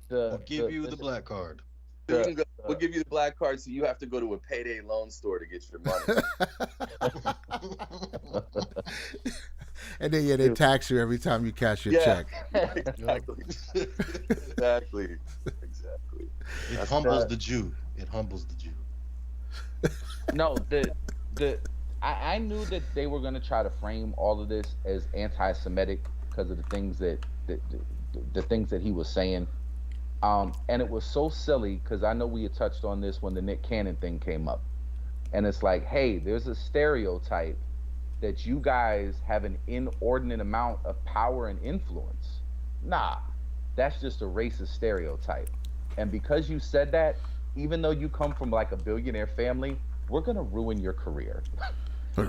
We'll give you the black card. We'll give you the black card, so you have to go to a payday loan store to get your money. And then they tax you every time you cash your check. Exactly. It humbles the Jew. It humbles the Jew. No, I knew that they were going to try to frame all of this as anti-Semitic because of the things that he was saying. And it was so silly because I know we had touched on this when the Nick Cannon thing came up. And it's like, hey, there's a stereotype that you guys have an inordinate amount of power and influence. Nah, that's just a racist stereotype. And because you said that, even though you come from like a billionaire family, we're going to ruin your career.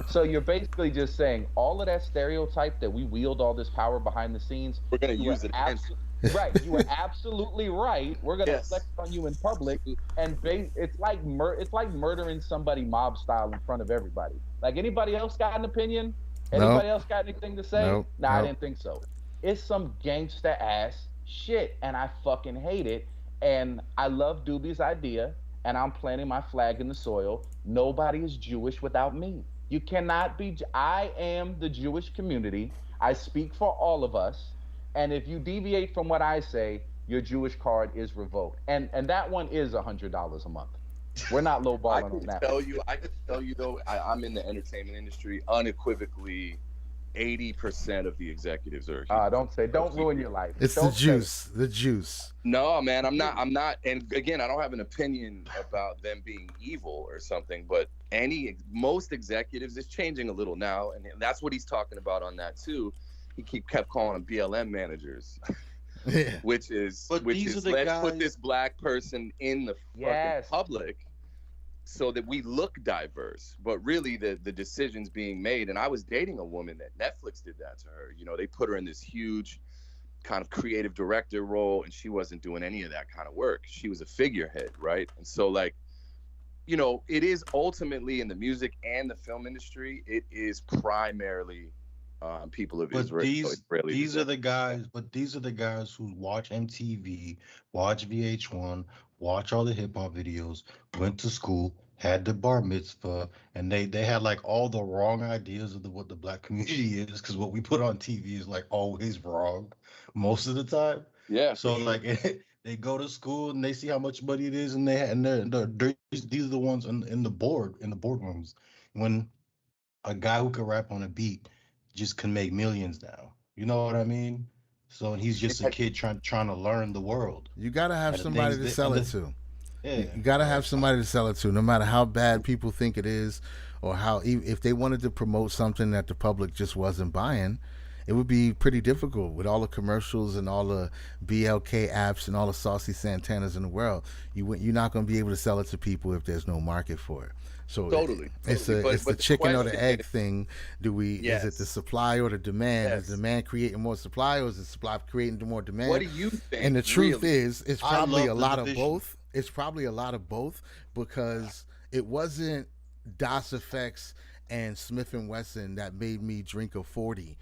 So you're basically just saying all of that stereotype that we wield all this power behind the scenes, we're going to use it against right, you are absolutely right. We're gonna flex on you in public, and it's like murdering somebody mob style in front of everybody. Like, anybody else got an opinion? Anybody else got anything to say? Nah, I didn't think so. It's some gangsta ass shit, and I fucking hate it. And I love Doobie's idea, and I'm planting my flag in the soil. Nobody is Jewish without me. You cannot be. I am the Jewish community. I speak for all of us. And if you deviate from what I say, your Jewish card is revoked. And that one is $100 a month. We're not lowballing on that. I can tell you though, I'm in the entertainment industry. Unequivocally, 80% of the executives are. Don't ruin your life. It's the juice. The juice. No, man, I'm not. And again, I don't have an opinion about them being evil or something. But most executives, it's changing a little now, and that's what he's talking about on that too. He kept calling them BLM managers, which is let's put this black person in the fucking public so that we look diverse. But really, the decisions being made, and I was dating a woman that Netflix did that to her. You know, they put her in this huge kind of creative director role, and she wasn't doing any of that kind of work. She was a figurehead, right? And so, like, you know, it is ultimately in the music and the film industry, it is primarily people of Israel. These are the guys who watch MTV, watch VH1, watch all the hip hop videos, went to school, had the bar mitzvah, and they had like all the wrong ideas of what the black community is, because what we put on TV is like always wrong most of the time. Yeah. So like they go to school and they see how much money it is, and these are the ones in the boardrooms when a guy who can rap on a beat just can make millions now. You know what I mean? So he's just a kid trying to learn the world. You gotta have somebody to sell it to. Yeah, You got to like have somebody to sell it to, no matter how bad people think it is, or how if they wanted to promote something that the public just wasn't buying, it would be pretty difficult with all the commercials and all the BLK apps and all the saucy Santanas in the world. You're not going to be able to sell it to people if there's no market for it. So Totally, it's totally. a it's the But the chicken or the question egg is, thing. Do we is it the yes, supply or the demand? Is yes. demand creating more supply, or is the supply creating more What demand? do you And think, the truth really? is, it's I probably a love the lot of division. both. It's probably a lot of both because it wasn't DOS effects and Smith and Wesson that made me drink a 40.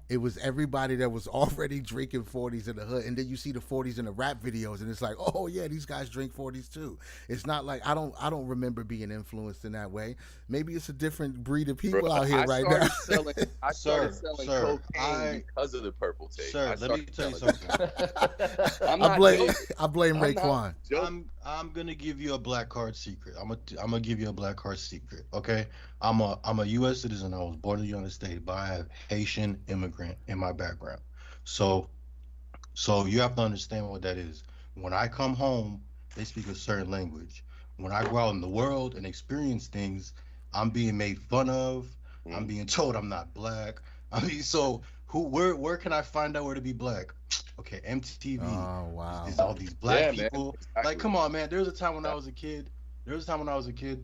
It was everybody that was already drinking 40s in the hood, and then you see the 40s in the rap videos, and it's like, oh yeah, these guys drink 40s too. It's not like I don't remember being influenced in that way. Maybe it's a different breed of Bro, people out here right now. I started Sir, selling sir, cocaine because of the purple tape. I let me started tell you selling. something. I'm I not blame joking. I blame I'm not Raekwon. joking. I'm gonna give you a black card secret. I'm gonna give you a black card secret. Okay, I'm a U.S. citizen. I was born in the United States, but I have Haitian immigrant in my background. So you have to understand what that is. When I come home, they speak a certain language. When I go out in the world and experience things, I'm being made fun of. I'm Mm. being told I'm not black. I mean, so where can I find out where to be black? Okay, MTV. Oh There's wow. all these black Yeah, man. people. Like, Exactly. come on, man. There was a time when I Exactly. was a kid. There was a time when I was a kid.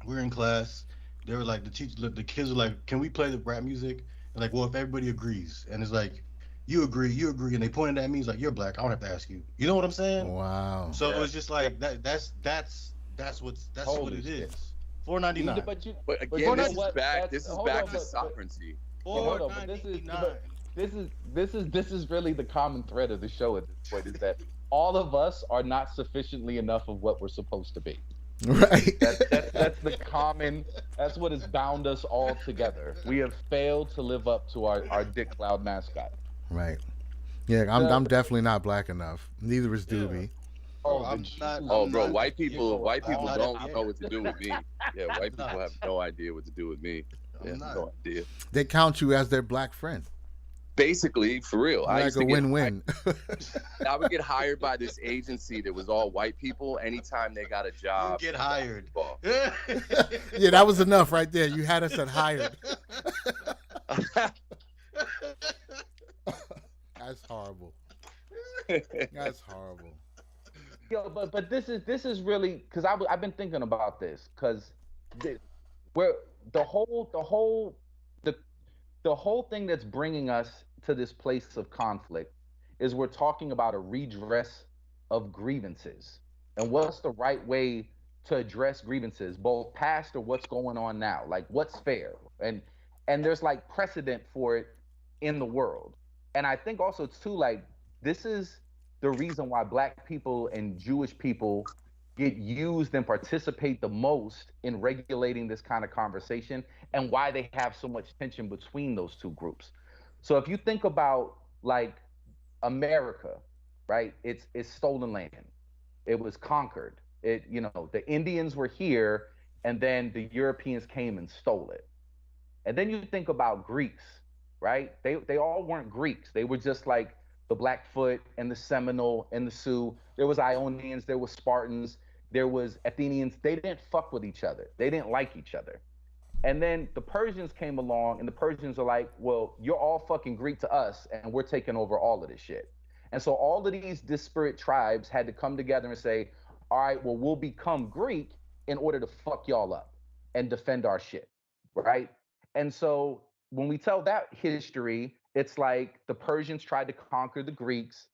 We were in class. They were like the teacher, the kids were like, "Can we play the rap music?" And like, well, if everybody agrees, and it's like, you agree, and they pointed at me. It's like, you're black. I don't have to ask you. You know what I'm saying? Wow. So Yeah. it's just Yeah. like that. That's what Holy it shit. is. 4.99. But But again, you know this Four is what? back. That's This is hold back on, to but sovereignty. but four hold on, ninety but nine. this is really the common thread of this point is that all of us are not sufficiently enough of what we're supposed to be. Right. That's the common. That's what has bound us all together. We have failed to live up to our Dick Cloud mascot. Right. Yeah, I'm The definitely not black enough. Neither is Yeah, Doobie. bro. oh the Jews Oh, I'm bro, not Jews FBA. white are I'm people not don't FBA. know what to do with me. Yeah, I'm white people not. have no idea what to do with me. They I'm have not. no idea. They count you as their black friend. Basically, for real, You're like a win-win. I would get hired by this agency that was all white people anytime they got a You job get in hired. basketball. Yeah, that was enough right there. You had us at hired. That's horrible. That's horrible. yo, but this is really because I've been thinking about this because where the whole the whole the the whole thing that's bringing us to this place of conflict is we're talking about a redress of grievances and what's the right way to address grievances both past or what's going on now, like what's fair, and there's like precedent for it in the world. And I think also too, like, this is the reason why black people and Jewish people get used and participate the most in regulating this kind of conversation and why they have so much tension between those two groups. So if you think about like America, right? It's stolen land. It was conquered. It, you know, the Indians were here and then the Europeans came and stole it. And then you think about Greeks, right? They all weren't Greeks. They were just like the Blackfoot and the Seminole and the Sioux. There was Ionians, there was Spartans, there was Athenians. They didn't fuck with each other. They didn't like each other. And then the Persians came along, and the Persians are like, well, you're all fucking Greek to us, and we're taking over all of this shit. And so all of these disparate tribes had to come together and say, all right, well, we'll become Greek in order to fuck y'all up and defend our shit, right? And so when we tell that history, it's like the Persians tried to conquer the Greeks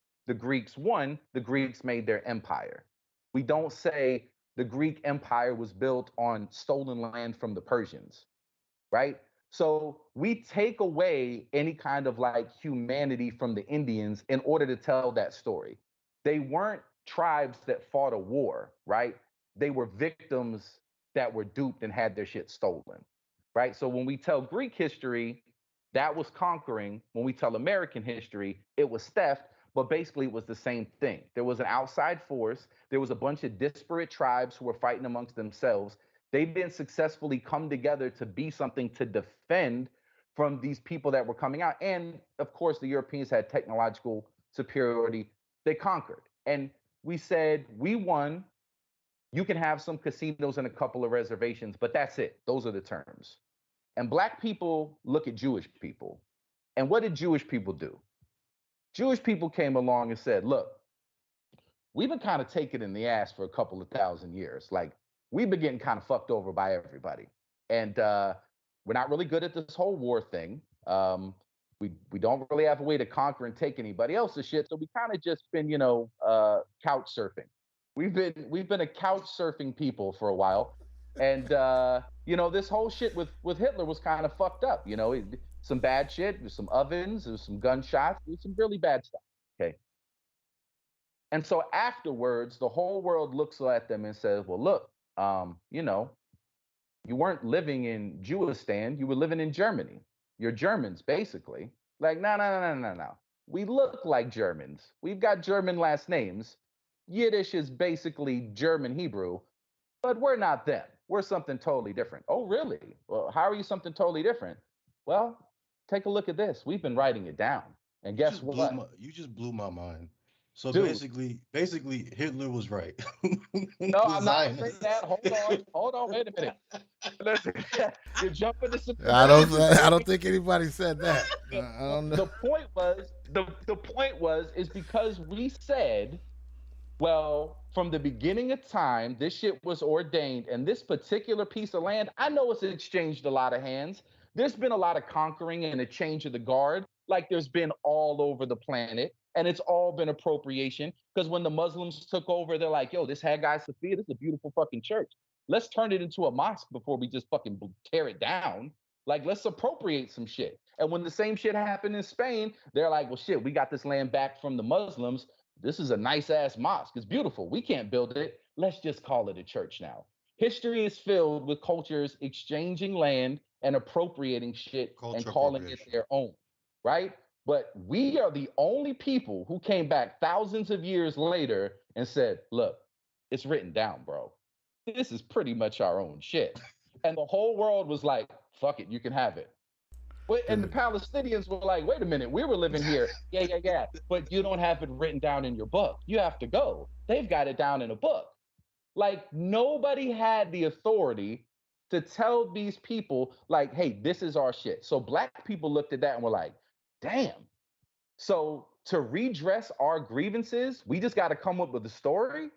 won, the Greeks made their empire. We don't say the Greek empire was built on stolen land from the Persians, right? So we take away any kind of like humanity from the Indians in order to tell that story. They weren't tribes that fought a war, right? They were victims that were duped and had their shit stolen, right? So when we tell Greek history, that was conquering. When we tell American history, it was theft, but basically it was the same thing. There was an outside force, there was a bunch of disparate tribes who were fighting amongst themselves. They didn't successfully come together to be something to defend from these people that were coming out. And of course, the Europeans had technological superiority. They conquered. And we said, we won. You can have some casinos and a couple of reservations, but that's it. Those are the terms. And black people look at Jewish people. And what did Jewish people do? Jewish people came along and said, look, we've been kind of taken in the ass for a couple of thousand years. Like, we've been getting kind of fucked over by everybody. And we're not really good at this whole war thing. We don't really have a way to conquer and take anybody else's shit. So we kind of just been, couch surfing. We've been a couch surfing people for a while. And this whole shit with Hitler was kind of fucked up. Some bad shit, there's some ovens, there's some gunshots, there's some really bad stuff. Okay. And so afterwards, the whole world looks at them and says, well, look, you weren't living in Jewistan, you were living in Germany. You're Germans, basically. Like, no. We look like Germans. We've got German last names. Yiddish is basically German Hebrew, but we're not them. We're something totally different. Oh, really? Well, how are you something totally different? Well, take a look at this. We've been writing it down. And guess what? You just blew my mind. So Dude. basically, Hitler was right. No, I'm not saying that. Hold on, wait a minute. Listen, you're jumping to some. I don't think anybody said that. I don't know. The point was is because we said, well, from the beginning of time, this shit was ordained, and this particular piece of land, I know it's exchanged a lot of hands. There's been a lot of conquering and a change of the guard, like there's been all over the planet. And it's all been appropriation, because when the Muslims took over, they're like, yo, this Hagia Sophia, this is a beautiful fucking church. Let's turn it into a mosque before we just fucking tear it down. Like, let's appropriate some shit. And when the same shit happened in Spain, they're like, well, shit, we got this land back from the Muslims. This is a nice ass mosque. It's beautiful. We can't build it. Let's just call it a church now. History is filled with cultures exchanging land and appropriating shit and calling it their own, right? But we are the only people who came back thousands of years later and said, look, it's written down, bro. This is pretty much our own shit. And the whole world was like, fuck it, you can have it. And the Palestinians were like, wait a minute, we were living here. Yeah. But you don't have it written down in your book. You have to go. They've got it down in a book. Like, nobody had the authority to tell these people, like, hey, this is our shit. So black people looked at that and were like, damn. So to redress our grievances, we just got to come up with a story.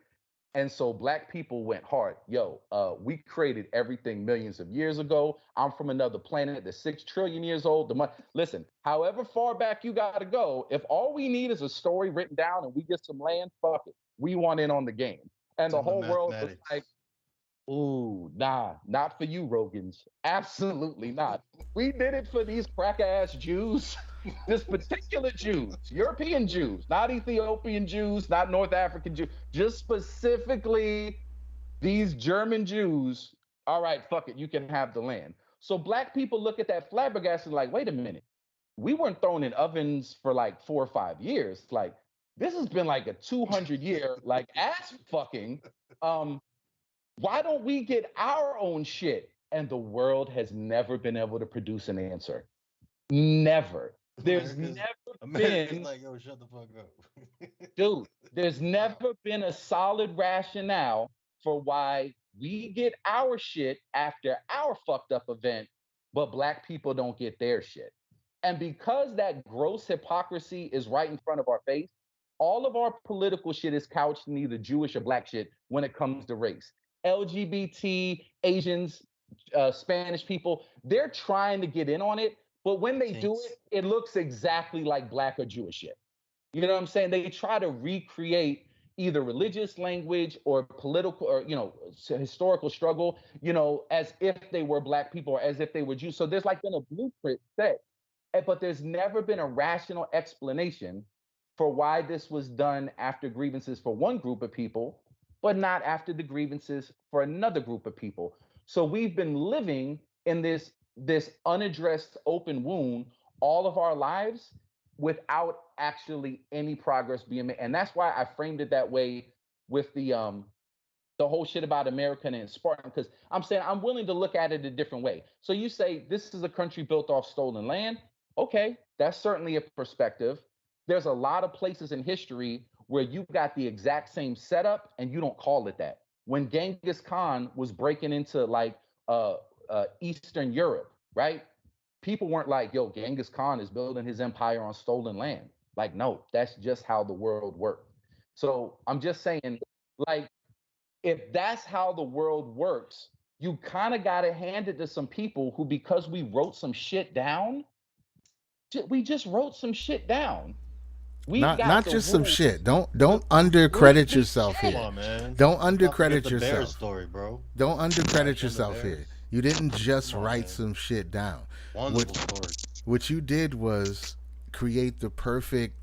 And so black people went hard. Yo, we created everything millions of years ago. I'm from another planet that's 6 trillion years old. Listen, however far back you got to go, if all we need is a story written down and we get some land, fuck it. We want in on the game. And the whole world was like, ooh, nah, not for you, Rogans. Absolutely not. We did it for these crack-ass Jews. This particular Jews, European Jews, not Ethiopian Jews, not North African Jews, just specifically these German Jews. All right, fuck it, you can have the land. So black people look at that flabbergasted like, wait a minute, we weren't thrown in ovens for like 4 or 5 years. Like, this has been like a 200-year like ass fucking. Why don't we get our own shit? And the world has never been able to produce an answer. Never. There's America's been like, yo, shut the fuck up. Dude, there's never been a solid rationale for why we get our shit after our fucked up event, but black people don't get their shit. And because that gross hypocrisy is right in front of our face, all of our political shit is couched in either Jewish or black shit when it comes to race. LGBT, Asians, Spanish people, they're trying to get in on it, but when they do it, it looks exactly like black or Jewish shit. You know what I'm saying? They try to recreate either religious language or political or, historical struggle, as if they were black people or as if they were Jews. So there's like been a blueprint set, but there's never been a rational explanation for why this was done after grievances for one group of people, but not after the grievances for another group of people. So we've been living in this unaddressed open wound all of our lives without actually any progress being made. And that's why I framed it that way with the whole shit about American and Spartan, because I'm saying I'm willing to look at it a different way. So you say this is a country built off stolen land. Okay, that's certainly a perspective. There's a lot of places in history where you got the exact same setup and you don't call it that. when Genghis Khan was breaking into like Eastern Europe, right? People weren't like, yo, Genghis Khan is building his empire on stolen land. Like, no, that's just how the world worked. So I'm just saying, like, if that's how the world works, you kind of got to hand it to some people who, because we wrote some shit down, we just wrote some shit down. We've Not got the just some rules shit. Don't to undercredit completely yourself Come here. change. on, man. Don't Don't forget undercredit the Bears yourself. story, bro. Don't undercredit Nike and the yourself here. Bears. You didn't just Come on, write man. some shit down. Wonderful What story. what you did was create the perfect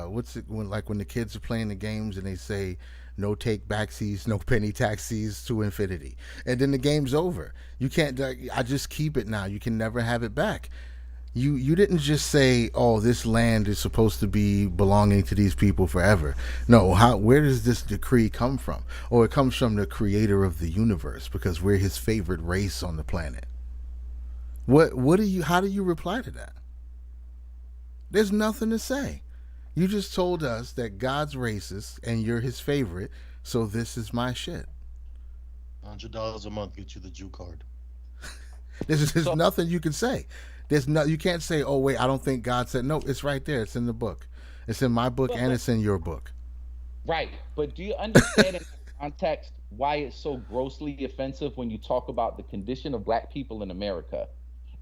what's it when like when the kids are playing the games and they say no take backsies, no penny taxis to infinity. And then the game's over. You can't I just keep it now. You can never have it back. You didn't just say, "Oh, this land is supposed to be belonging to these people forever." No, how where does this decree come from? Or it comes from the creator of the universe because we're his favorite race on the planet. What do you how do you reply to that? There's nothing to say. You just told us that God's racist and you're his favorite, so this is my shit. $100 a month gets you the Jew card. There's So, nothing you can say. There's no you can't say, "Oh wait, I don't think God said." No, it's right there. It's in the book. It's in my book and but it's in your book. right, but do you understand in that context why it's so grossly offensive when you talk about the condition of black people in America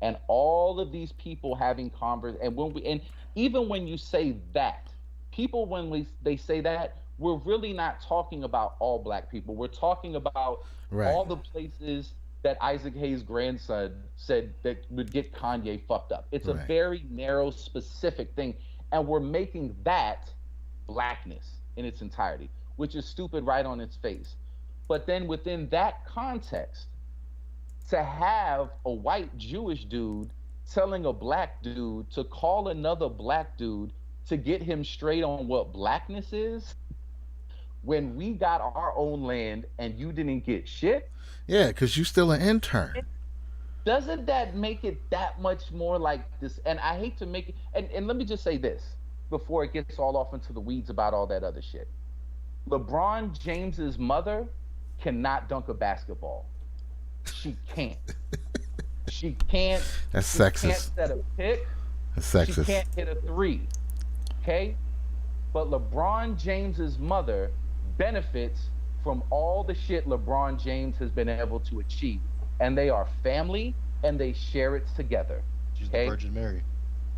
and all of these people having converse and when we and even when you say that, people when we they say that, we're really not talking about all black people. We're talking about Right. all the places that Isaac Hayes' grandson said that would get Kanye fucked up. It's a Right. very narrow, specific thing. And we're making that blackness in its entirety, which is stupid right on its face. But then within that context, to have a white Jewish dude telling a black dude to call another black dude to get him straight on what blackness is when we got our own land and you didn't get shit, Yeah, because you're still an intern. doesn't that make it that much more like this? And I hate to make it, and let me just say this before it gets all off into the weeds about all that other shit. LeBron James's mother cannot dunk a basketball. She can't. She can't. That's She can't sexist. set a pick. That's She sexist. can't hit a three. Okay? But LeBron James's mother benefits from all the shit LeBron James has been able to achieve. And they are family and they share it together. She's the Okay? Virgin Mary.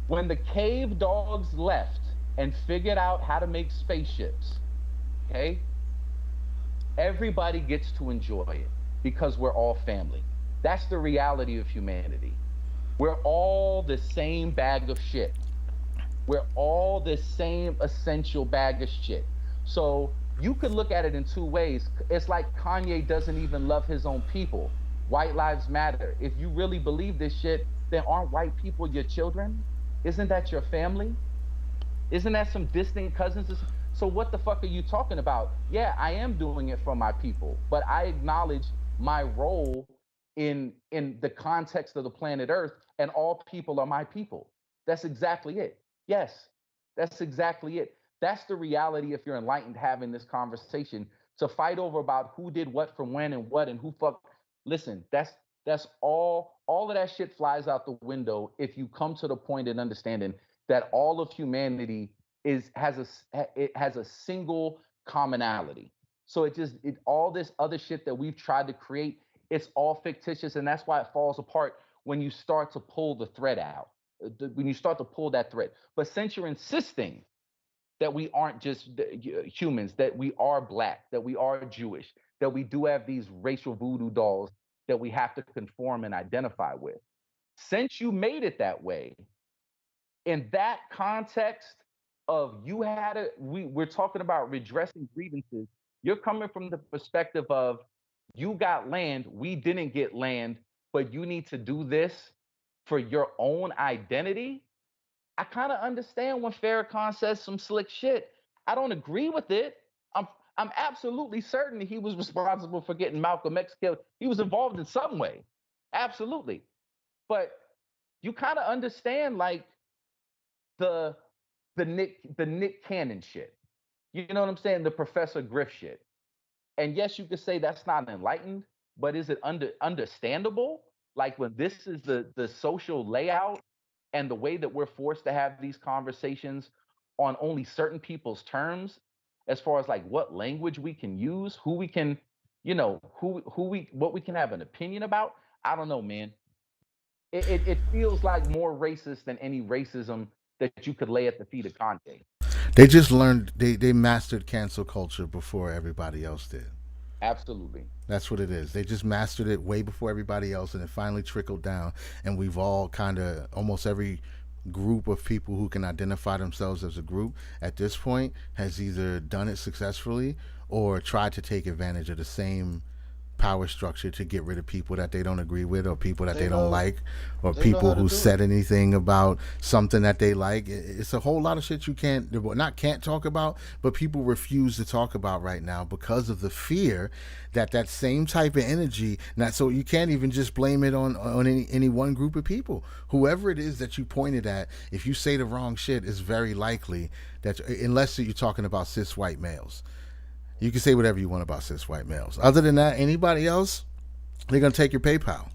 When the cave dogs left and figured out how to make spaceships, okay, everybody gets to enjoy it because we're all family. That's the reality of humanity. We're all the same bag of shit. We're all the same essential bag of shit. So you could look at it in two ways. It's like Kanye doesn't even love his own people. White lives matter. If you really believe this shit, then aren't white people your children? Isn't that your family? Isn't that some distant cousins? So what the fuck are you talking about? Yeah, I am doing it for my people, but I acknowledge my role in the context of the planet Earth, and all people are my people. That's exactly it. Yes, that's exactly it. That's the reality if you're enlightened having this conversation. To fight over about who did what from when and what and who fuck. Listen, that's all of that shit flies out the window if you come to the point in understanding that all of humanity it has a single commonality. So all this other shit that we've tried to create, it's all fictitious, and that's why it falls apart when you start to pull the thread out. When you start to pull that thread. But since you're insisting that we aren't just humans, that we are black, that we are Jewish, that we do have these racial voodoo dolls that we have to conform and identify with. Since you made it that way, in that context of we're talking about redressing grievances, you're coming from the perspective of you got land, we didn't get land, but you need to do this for your own identity. I kind of understand when Farrakhan says some slick shit. I don't agree with it. I'm absolutely certain he was responsible for getting Malcolm X killed. He was involved in some way. Absolutely. But you kind of understand like the the Nick Cannon shit. You know what I'm saying? The Professor Griff shit. And yes, you could say that's not enlightened, but is it understandable? Like when this is the social layout and the way that we're forced to have these conversations on only certain people's terms, as far as like what language we can use, who we can, who we what we can have an opinion about. I don't know, man. It feels like more racist than any racism that you could lay at the feet of Kanye. They just learned, they mastered cancel culture before everybody else did. Absolutely. That's what it is. They just mastered it way before everybody else, and it finally trickled down. And we've all kind of, almost every group of people who can identify themselves as a group at this point has either done it successfully or tried to take advantage of the same power structure to get rid of people that they don't agree with, or people that they don't like, or people who said anything about something that they like. It's a whole lot of shit you can't talk about, but people refuse to talk about right now because of the fear that that same type of energy, not so you can't even just blame it on any one group of people. Whoever it is that you pointed at, if you say the wrong shit, it's very likely that, unless you're talking about cis white males, you can say whatever you want about cis white males. Other than that, anybody else, they're going to take your PayPal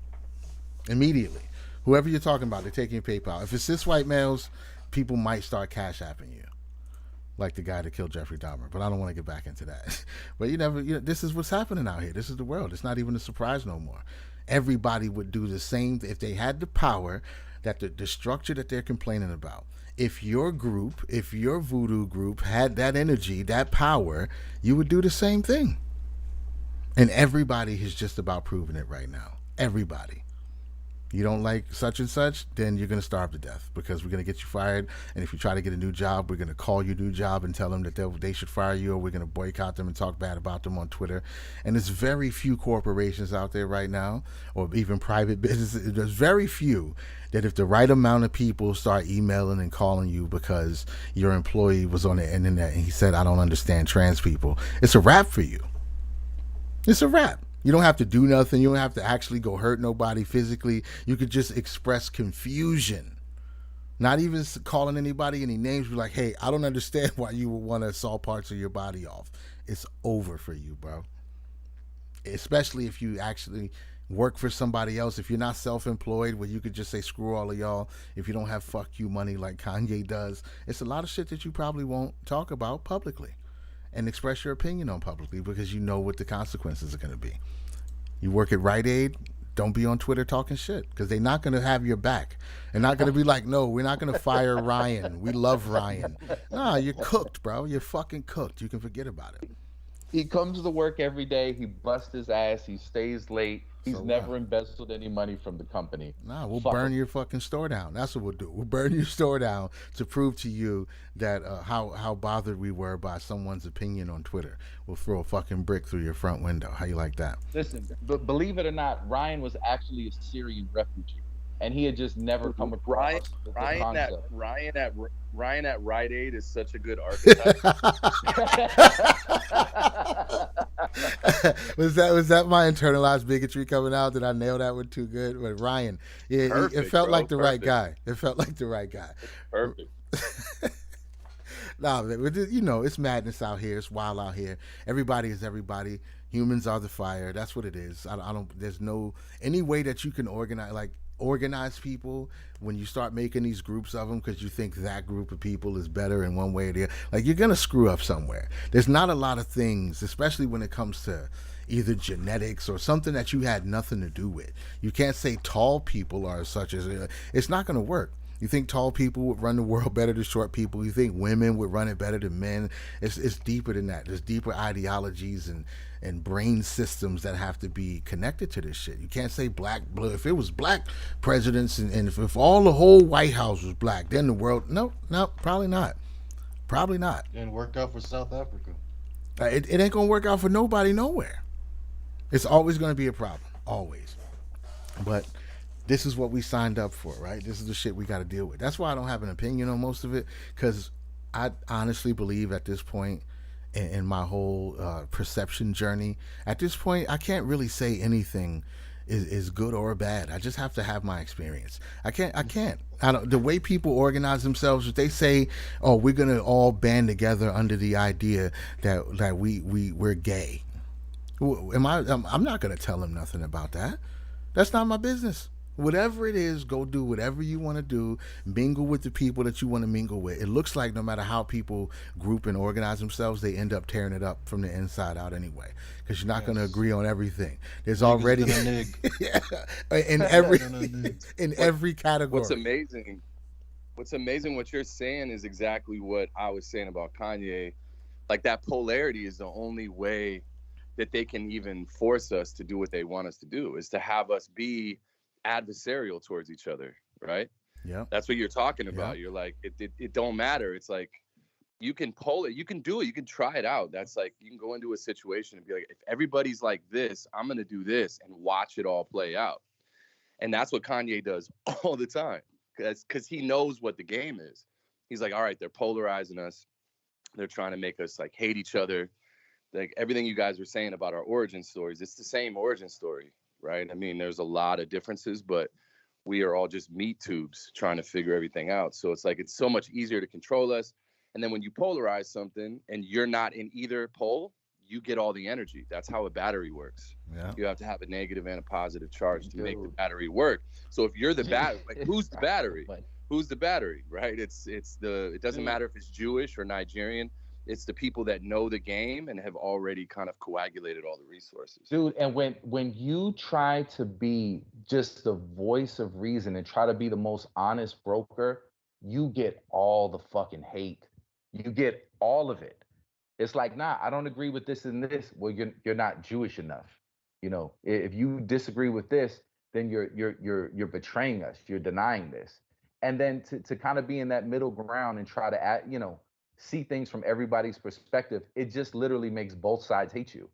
immediately. Whoever you're talking about, they're taking your PayPal. If it's cis white males, people might start cash apping you, like the guy that killed Jeffrey Dahmer. But I don't want to get back into that. But this is what's happening out here. This is the world. It's not even a surprise no more. Everybody would do the same if they had the power, that the structure that they're complaining about. If your group, if your voodoo group had that energy, that power, you would do the same thing. And everybody is just about proving it right now. Everybody. You don't like such and such, then you're going to starve to death, because we're going to get you fired. And if you try to get a new job, we're going to call your new job and tell them that they should fire you, or we're going to boycott them and talk bad about them on Twitter. And there's very few corporations out there right now, or even private businesses. There's very few that, if the right amount of people start emailing and calling you because your employee was on the internet and he said, "I don't understand trans people," it's a wrap for you. It's a wrap. You don't have to do nothing. You don't have to actually go hurt nobody physically. You could just express confusion. Not even calling anybody any names. Be like, "Hey, I don't understand why you would want to saw parts of your body off." It's over for you, bro. Especially if you actually work for somebody else. If you're not self-employed, where you could just say, "Screw all of y'all." If you don't have fuck you money like Kanye does, it's a lot of shit that you probably won't talk about publicly and express your opinion on publicly, because you know what the consequences are going to be. You work at Rite Aid, don't be on Twitter talking shit, because they're not going to have your back. They're not going to be like, "No, we're not going to fire Ryan. We love Ryan." Nah, you're cooked, bro. You're fucking cooked. You can forget about it. He comes to work every day. He busts his ass. He stays late. He's never embezzled any money from the company. Nah, we'll burn your fucking store down. That's what we'll do. We'll burn your store down to prove to you that how bothered we were by someone's opinion on Twitter. We'll throw a fucking brick through your front window. How you like that? Listen, but believe it or not, Ryan was actually a Syrian refugee, and he had just never come across the concept. Ryan at Rite Aid is such a good archetype. was that my internalized bigotry coming out? Did I nail that one too good? But Ryan, yeah, Perfect, it felt bro, like the right perfect. guy. It felt like the right guy. Perfect. Nah, it's madness out here. It's wild out here. Everybody is everybody. Humans are the fire. That's what it is. I don't. There's no any way that you can organize people when you start making these groups of them, because you think that group of people is better in one way or the other. Like, you're gonna screw up somewhere. There's not a lot of things, especially when it comes to either genetics or something that you had nothing to do with. You can't say tall people are such as it's not gonna work. You think tall people would run the world better than short people? You think women would run it better than men? It's deeper than that. There's deeper ideologies and brain systems that have to be connected to this shit. You can't say black. If it was black presidents and if all the whole White House was black, then the world, no, probably not. Probably not. Didn't work out for South Africa. It ain't gonna work out for nobody nowhere. It's always gonna be a problem. Always. But this is what we signed up for, right? This is the shit we got to deal with. That's why I don't have an opinion on most of it, because I honestly believe at this point in my whole perception journey, at this point, I can't really say anything is good or bad. I just have to have my experience. I can't. The way people organize themselves, if they say, "Oh, we're gonna all band together under the idea that we're gay," I'm not gonna tell him nothing about that. That's not my business. Whatever it is, go do whatever you want to do. Mingle with the people that you want to mingle with. It looks like no matter how people group and organize themselves, they end up tearing it up from the inside out anyway. Because you're not going to Yes. agree on everything. There's Niggas already gonna nig. yeah, in every Gonna nig. in What every what's category. amazing what's amazing what you're saying is exactly what I was saying about Kanye. Like that polarity is the only way that they can even force us to do what they want us to do, is to have us be adversarial towards each other, right? Yep. That's what you're talking Yep. about. You're like, it don't matter. It's like you can pull it, you can do it, you can try it out. That's like, you can go into a situation and be like, if everybody's like this, I'm gonna do this and watch it all play out. And that's what Kanye does all the time, because he knows what the game is. He's like, all right, they're polarizing us, they're trying to make us like hate each other. Like everything you guys were saying about our origin stories, it's the same origin story, right? I mean, there's a lot of differences, but we are all just meat tubes trying to figure everything out. So it's like, it's so much easier to control us. And then when you polarize something and you're not in either pole, you get all the energy. That's how a battery works. Yeah. You have to have a negative and a positive charge to make the Dude. battery work. So if you're the battery, like who's the battery? But Who's the battery, right? It doesn't Dude. matter if it's Jewish or Nigerian. It's the people that know the game and have already kind of coagulated all the resources. dude, and when you try to be just the voice of reason and try to be the most honest broker, you get all the fucking hate. You get all of it. It's like, nah, I don't agree with this and this. Well, you're not Jewish enough. You know, if you disagree with this, then you're betraying us. You're denying this. And then to kind of be in that middle ground and try to see things from everybody's perspective, it just literally makes both sides hate you.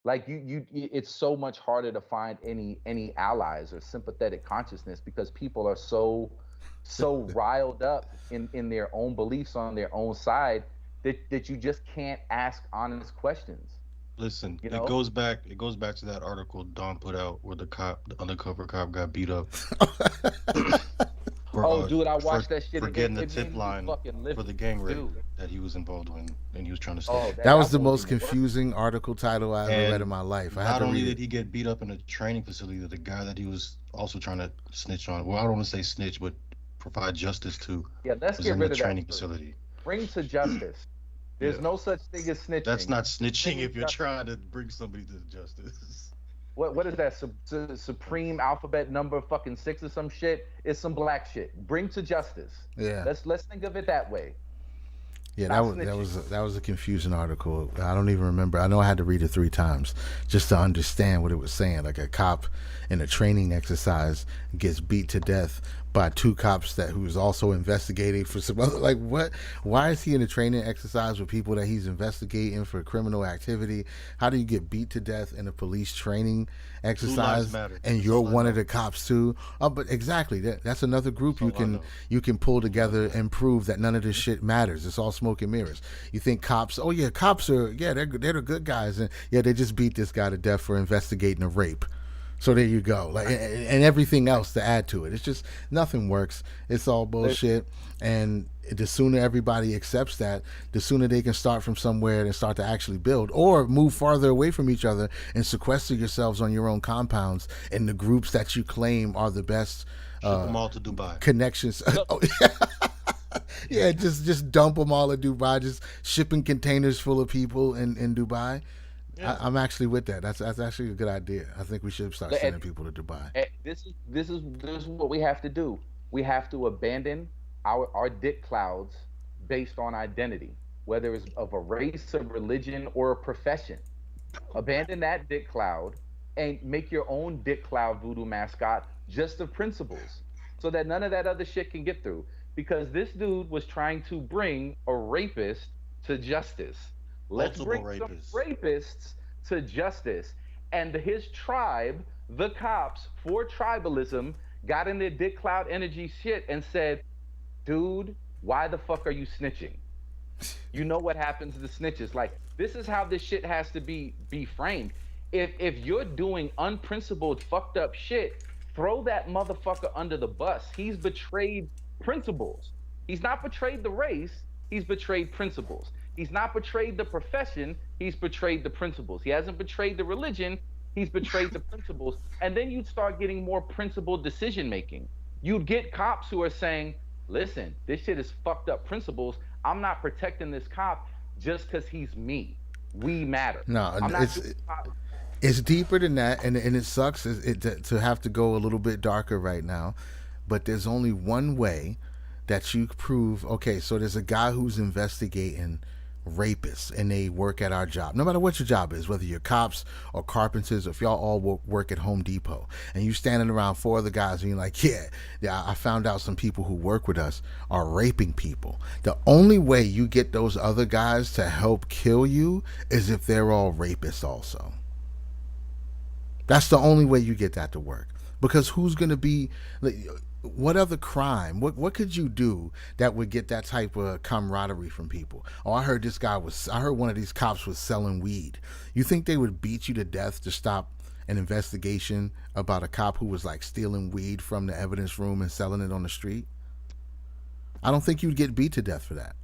Like it's so much harder to find any allies or sympathetic consciousness because people are so riled up in their own beliefs on their own side that you just can't ask honest questions. Listen, You it know? goes back. It goes back to that article Don put out where the undercover cop, got beat up. For, Oh, dude, I watched for, that shit. for It- getting it the made tip me line fucking live for the it, gang rape dude. that he was involved in, and he was trying to Oh, stay. That was the won't most even work. confusing article title I ever read in And my life. I had not to only read did it. he get beat up in a training facility, the guy that he was also trying to snitch on, well, I don't want to say snitch, but provide justice to, Yeah, let's was get in the rid of that training word. facility. Bring to justice. There's Yeah. no such thing as snitching. That's not snitching Bring if you're justice. trying to bring somebody to justice. What is that? Supreme alphabet number fucking 6 or some shit? It's some black shit. Bring to justice. Yeah. Let's think of it that way. Yeah, Not that was a confusing article. I don't even remember. I know I had to read it 3 times just to understand what it was saying. Like a cop in a training exercise gets beat to death by 2 cops who was also investigating for some other. Like what? Why is he in a training exercise with people that he's investigating for criminal activity? How do you get beat to death in a police training exercise matter. and That's you're all I one of know. the cops too? Oh, but exactly. That's another group That's all I know. you can pull together and prove that none of this shit matters. It's all smoke and mirrors. You think cops? Oh yeah, cops are they're the good guys, and yeah, they just beat this guy to death for investigating a rape. So there you go. Like and everything else to add to it. It's just nothing works. It's all bullshit. And the sooner everybody accepts that, the sooner they can start from somewhere and start to actually build, or move farther away from each other and sequester yourselves on your own compounds in the groups that you claim are the best Ship them all to Dubai. connections. Oh, yeah, just dump them all in Dubai. Just shipping containers full of people in Dubai. Yeah. I'm actually with that. That's actually a good idea. I think we should start And- sending people to Dubai. This is what we have to do. We have to abandon our dick clouds based on identity, whether it's of a race, a religion, or a profession. Abandon that dick cloud and make your own dick cloud voodoo mascot just of principles, so that none of that other shit can get through. Because this dude was trying to bring a rapist to justice. Let's Multiple bring some rapists. rapists to justice. And his tribe, the cops, for tribalism, got in their dick cloud energy shit and said, dude, why the fuck are you snitching? You know what happens to snitches. Like, this is how this shit has to be framed. If you're doing unprincipled, fucked up shit, throw that motherfucker under the bus. He's betrayed principles. He's not betrayed the race, he's betrayed principles. He's not betrayed the profession, he's betrayed the principles. He hasn't betrayed the religion, he's betrayed the principles. And then you'd start getting more principled decision making. You'd get cops who are saying, listen, this shit is fucked up principles. I'm not protecting this cop just because he's me. We matter. No, it's deeper than that, and it sucks to have to go a little bit darker right now. But there's only one way that you prove, okay, so there's a guy who's investigating rapists and they work at our job, no matter what your job is, whether you're cops or carpenters, or if y'all all work at Home Depot, and you standing around four other guys and you're like, yeah, I found out some people who work with us are raping people. The only way you get those other guys to help kill you is if they're all rapists also. That's the only way you get that to work. Because who's going to be, what other crime, what could you do that would get that type of camaraderie from people? Oh, I heard one of these cops was selling weed. You think they would beat you to death to stop an investigation about a cop who was like stealing weed from the evidence room and selling it on the street? I don't think you'd get beat to death for that.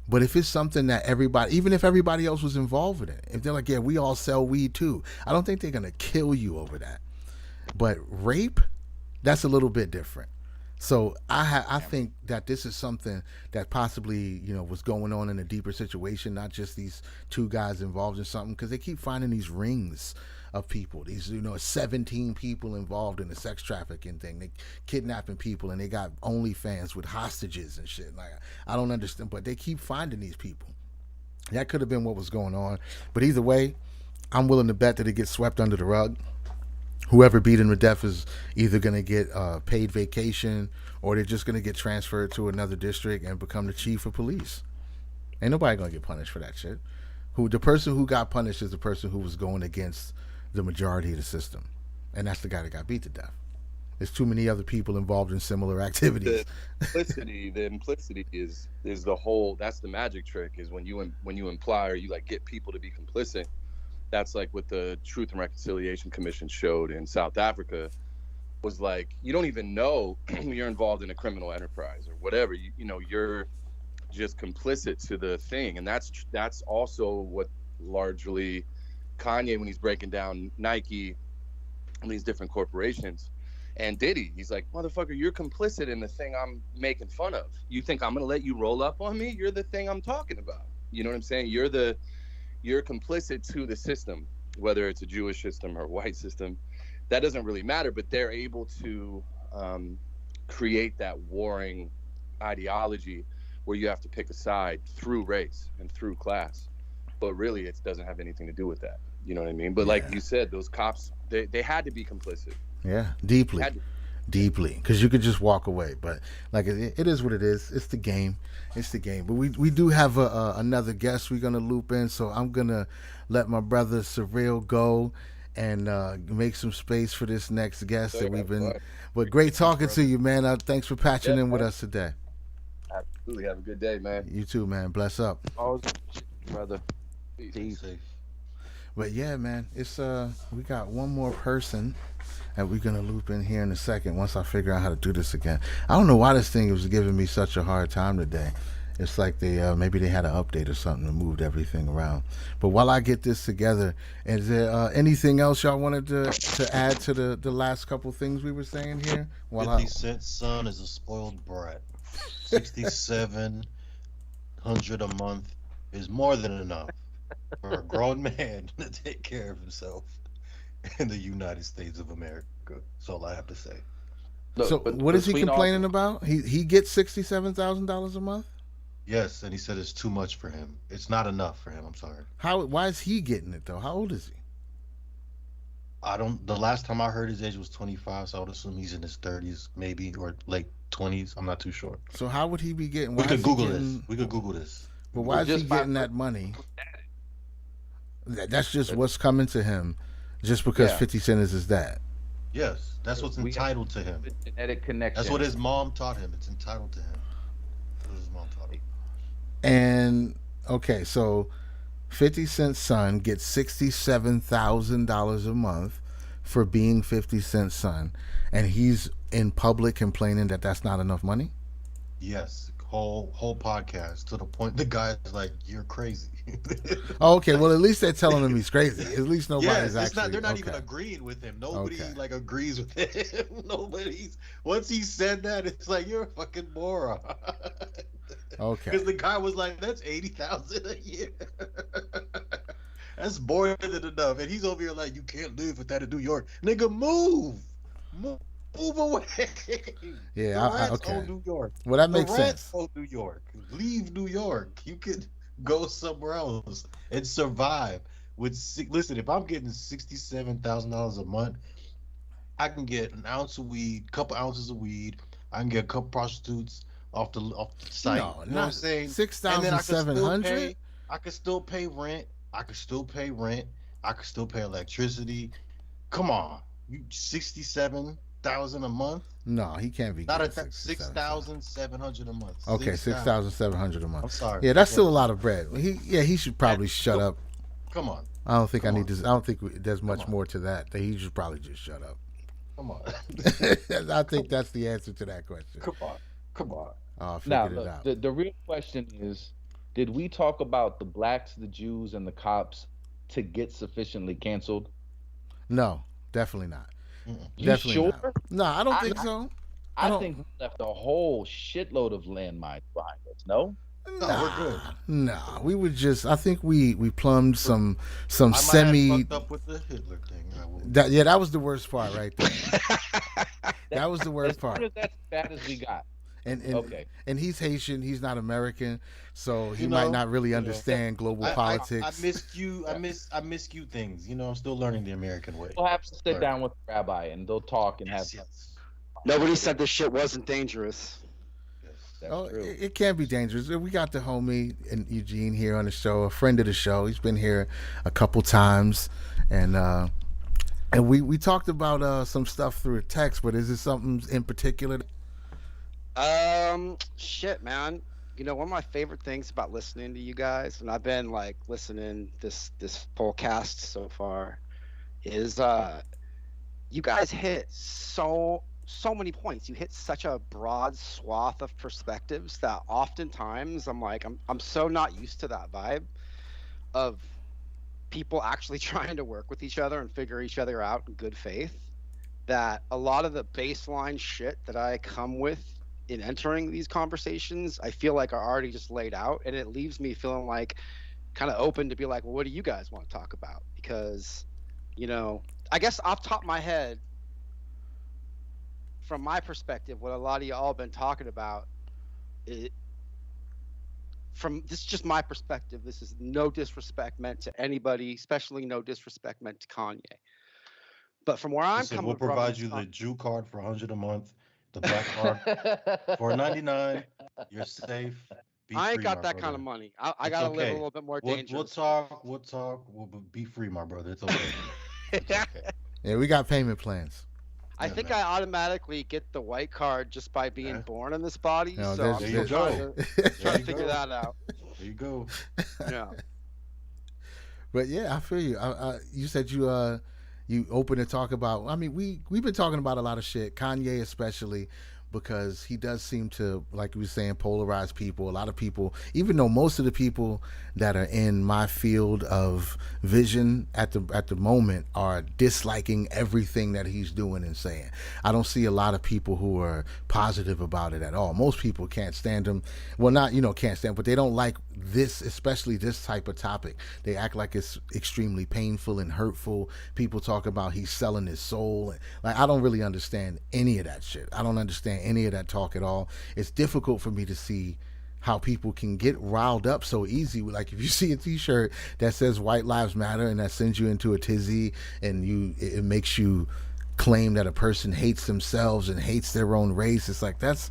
But if it's something that everybody, even if everybody else was involved in it, if they're like, yeah, we all sell weed too, I don't think they're going to kill you over that. But rape, that's a little bit different. So I think that this is something that possibly, was going on in a deeper situation, not just these two guys involved in something, because they keep finding these rings of people. These, 17 people involved in the sex trafficking thing. They kidnapping people, and they got OnlyFans with hostages and shit. Like, I don't understand, but they keep finding these people. That could have been what was going on. But either way, I'm willing to bet that it gets swept under the rug. Whoever beat him to death is either going to get paid vacation, or they're just going to get transferred to another district and become the chief of police. Ain't nobody going to get punished for that shit. The person who got punished is the person who was going against the majority of the system. And that's the guy that got beat to death. There's too many other people involved in similar activities. The implicity is the whole, that's the magic trick, is when you imply or you like get people to be complicit. That's like what the Truth and Reconciliation Commission showed in South Africa, was like, you don't even know you're involved in a criminal enterprise or whatever. You're just complicit to the thing. And that's also what largely Kanye, when he's breaking down Nike and these different corporations, and Diddy, he's like, motherfucker, you're complicit in the thing I'm making fun of. You think I'm going to let you roll up on me? You're the thing I'm talking about. You know what I'm saying? You're complicit to the system, whether it's a Jewish system or a white system. That doesn't really matter, but they're able to create that warring ideology where you have to pick a side through race and through class. But really, it doesn't have anything to do with that. You know what I mean? But like you said, those cops, they had to be complicit. Yeah, deeply, because you could just walk away. But like it is what it is. It's the game. But we do have another guest we're gonna loop in. So I'm gonna let my brother Surreal go and make some space for this next guest that we've been. But great talking to you, man. Thanks for patching in with us today. Absolutely. Have a good day, man. You too, man. Bless up. Always, brother. Peace. But yeah, man, it's we got one more person that we're gonna loop in here in a second once I figure out how to do this again. I don't know why this thing was giving me such a hard time today. It's like maybe they had an update or something and moved everything around. But while I get this together, is there anything else y'all wanted to add to the last couple things we were saying here? 50 Cent's son is a spoiled brat. $6,700 a month is more than enough for a grown man to take care of himself in the United States of America. That's all I have to say. Look, so what is he complaining about? He gets $67,000 a month? Yes, and he said it's too much for him. It's not enough for him. I'm sorry. Why is he getting it though? How old is he? The last time I heard his age was 25, so I would assume he's in his 30s, maybe, or late 20s. I'm not too sure. So how would he be getting? We could Google this. But why is he getting that money? That's just what's coming to him, just because 50 Cent is his dad. Yes, that's what's entitled to him. Genetic connection. That's what his mom taught him. It's entitled to him. That's what his mom taught him. And okay, so 50 Cent's son gets $67,000 a month for being 50 Cent's son, and he's in public complaining that that's not enough money? Yes, whole podcast to the point the guy's like, "You're crazy." Oh, okay, well at least they're telling him he's crazy. At least nobody's Yes, it's not. actually They're not even okay. agreeing with him. Nobody Okay. like agrees with him. Nobody's. Once he said that, it's like you're a fucking moron. Okay. Because the guy was like, "That's 80,000 a year. That's more than enough." And he's over here like, "You can't live with that in New York, nigga. Move away." Yeah, The rats okay. own New York. Well, that The makes rats sense. own New York. Leave New York. You could go somewhere else and survive. Listen, if I'm getting $67,000 a month, I can get an ounce of weed, couple ounces of weed. I can get a couple prostitutes off the site. No, You know what I'm not saying? six And then thousand seven hundred. I could still pay rent. I could still pay rent. I could still pay electricity. Come on, you 67,000 a month? No, he can't be Not getting at that 67. 6,700 a month. Okay, 6,700 a month. I'm sorry. Yeah, that's still a lot of bread. He should probably shut up. Come on. I don't think I Come need on. to. I don't think there's much on. more to that. He should probably just shut up. Come on. I think that's the answer to that question. Come on. Come on. I Now, figured it look, out. the real question is, did we talk about the blacks, the Jews, and the cops to get sufficiently canceled? No, definitely not. You Definitely sure? not. No, I don't I- think so. I don't- think we left a whole shitload of landmines behind us. No? No, we're good. Nah, we would just. I think we plumbed some I might semi. have fucked up with the Hitler thing. That was the worst part right there. That was the worst As part. soon as that's as bad as we got. And Okay. and he's Haitian. He's not American, so he You might know, not really you know. understand global politics. I missed you. I missed you things. You know, I'm still learning the American way. We'll have to sit down with the rabbi and they'll talk and have. Yes. Nobody said this shit wasn't dangerous. That's Oh, true. it can be dangerous. We got the homie and Eugene here on the show, a friend of the show. He's been here a couple times, and we talked about some stuff through a text. But is there something in particular? Shit, man. You know, one of my favorite things about listening to you guys, and I've been like listening this podcast so far, is you guys hit so many points. You hit such a broad swath of perspectives that oftentimes I'm so not used to that vibe of people actually trying to work with each other and figure each other out in good faith, that a lot of the baseline shit that I come with in entering these conversations, I feel like are already just laid out, and it leaves me feeling like kind of open to be like, well, what do you guys want to talk about? Because, you know, I guess off the top of my head, from my perspective, what a lot of y'all been talking about, this is just my perspective. This is no disrespect meant to anybody, especially no disrespect meant to Kanye. But from where I'm Listen, coming we'll from, provide you the Jew card for 100 a month, the black card for 99. You're safe. Be I ain't free, got my that brother. kind of money. I It's gotta live a okay. little bit more We'll dangerous. talk. We'll be free, my brother. It's okay. It's okay. Yeah, we got payment plans. I think I automatically get the white card just by being born in this body. No, so there's- I'm There still you trying go. to There you figure go. that out. There you go. Yeah. But yeah, I feel you. You said you open to talk about. I mean, we've been talking about a lot of shit. Kanye especially, because he does seem to, like we were saying, polarize people. A lot of people, even though most of the people that are in my field of vision at the moment are disliking everything that he's doing and saying. I don't see a lot of people who are positive about it at all. Most people can't stand him. Well, not can't stand, but they don't like this, especially this type of topic. They act like it's extremely painful and hurtful. People talk about he's selling his soul. Like, I don't really understand any of that shit. I don't understand any of that talk at all. It's difficult for me to see how people can get riled up so easy. Like, if you see a t-shirt that says White Lives Matter and that sends you into a tizzy, and it makes you claim that a person hates themselves and hates their own race, it's like that's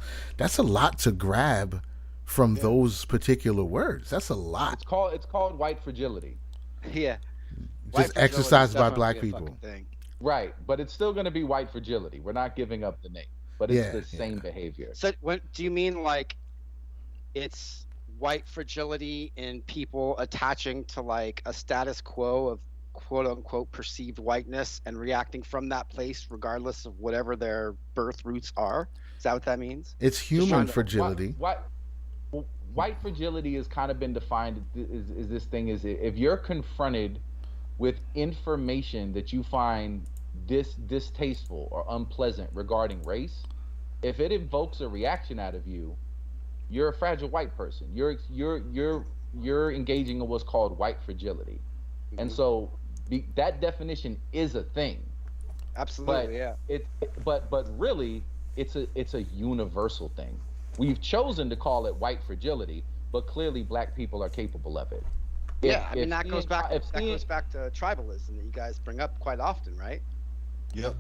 a lot to grab from those particular words. That's a lot. It's called white fragility. Yeah. Just exercised by black people. Right, but it's still going to be white fragility. We're not giving up the name, but it's the same behavior. So, do you mean like it's white fragility in people attaching to like a status quo of quote unquote perceived whiteness and reacting from that place, regardless of whatever their birth roots are? Is that what that means? It's human fragility. white fragility has kind of been defined is this thing is if you're confronted with information that you find distasteful or unpleasant regarding race, if it invokes a reaction out of you, you're a fragile white person. You're engaging in what's called white fragility. And so that definition is a thing. Absolutely, But yeah. but really it's a universal thing. We've chosen to call it white fragility, but clearly black people are capable of it. Yeah, I mean If that goes seeing back if that seeing goes back to tribalism that you guys bring up quite often, right? Yep.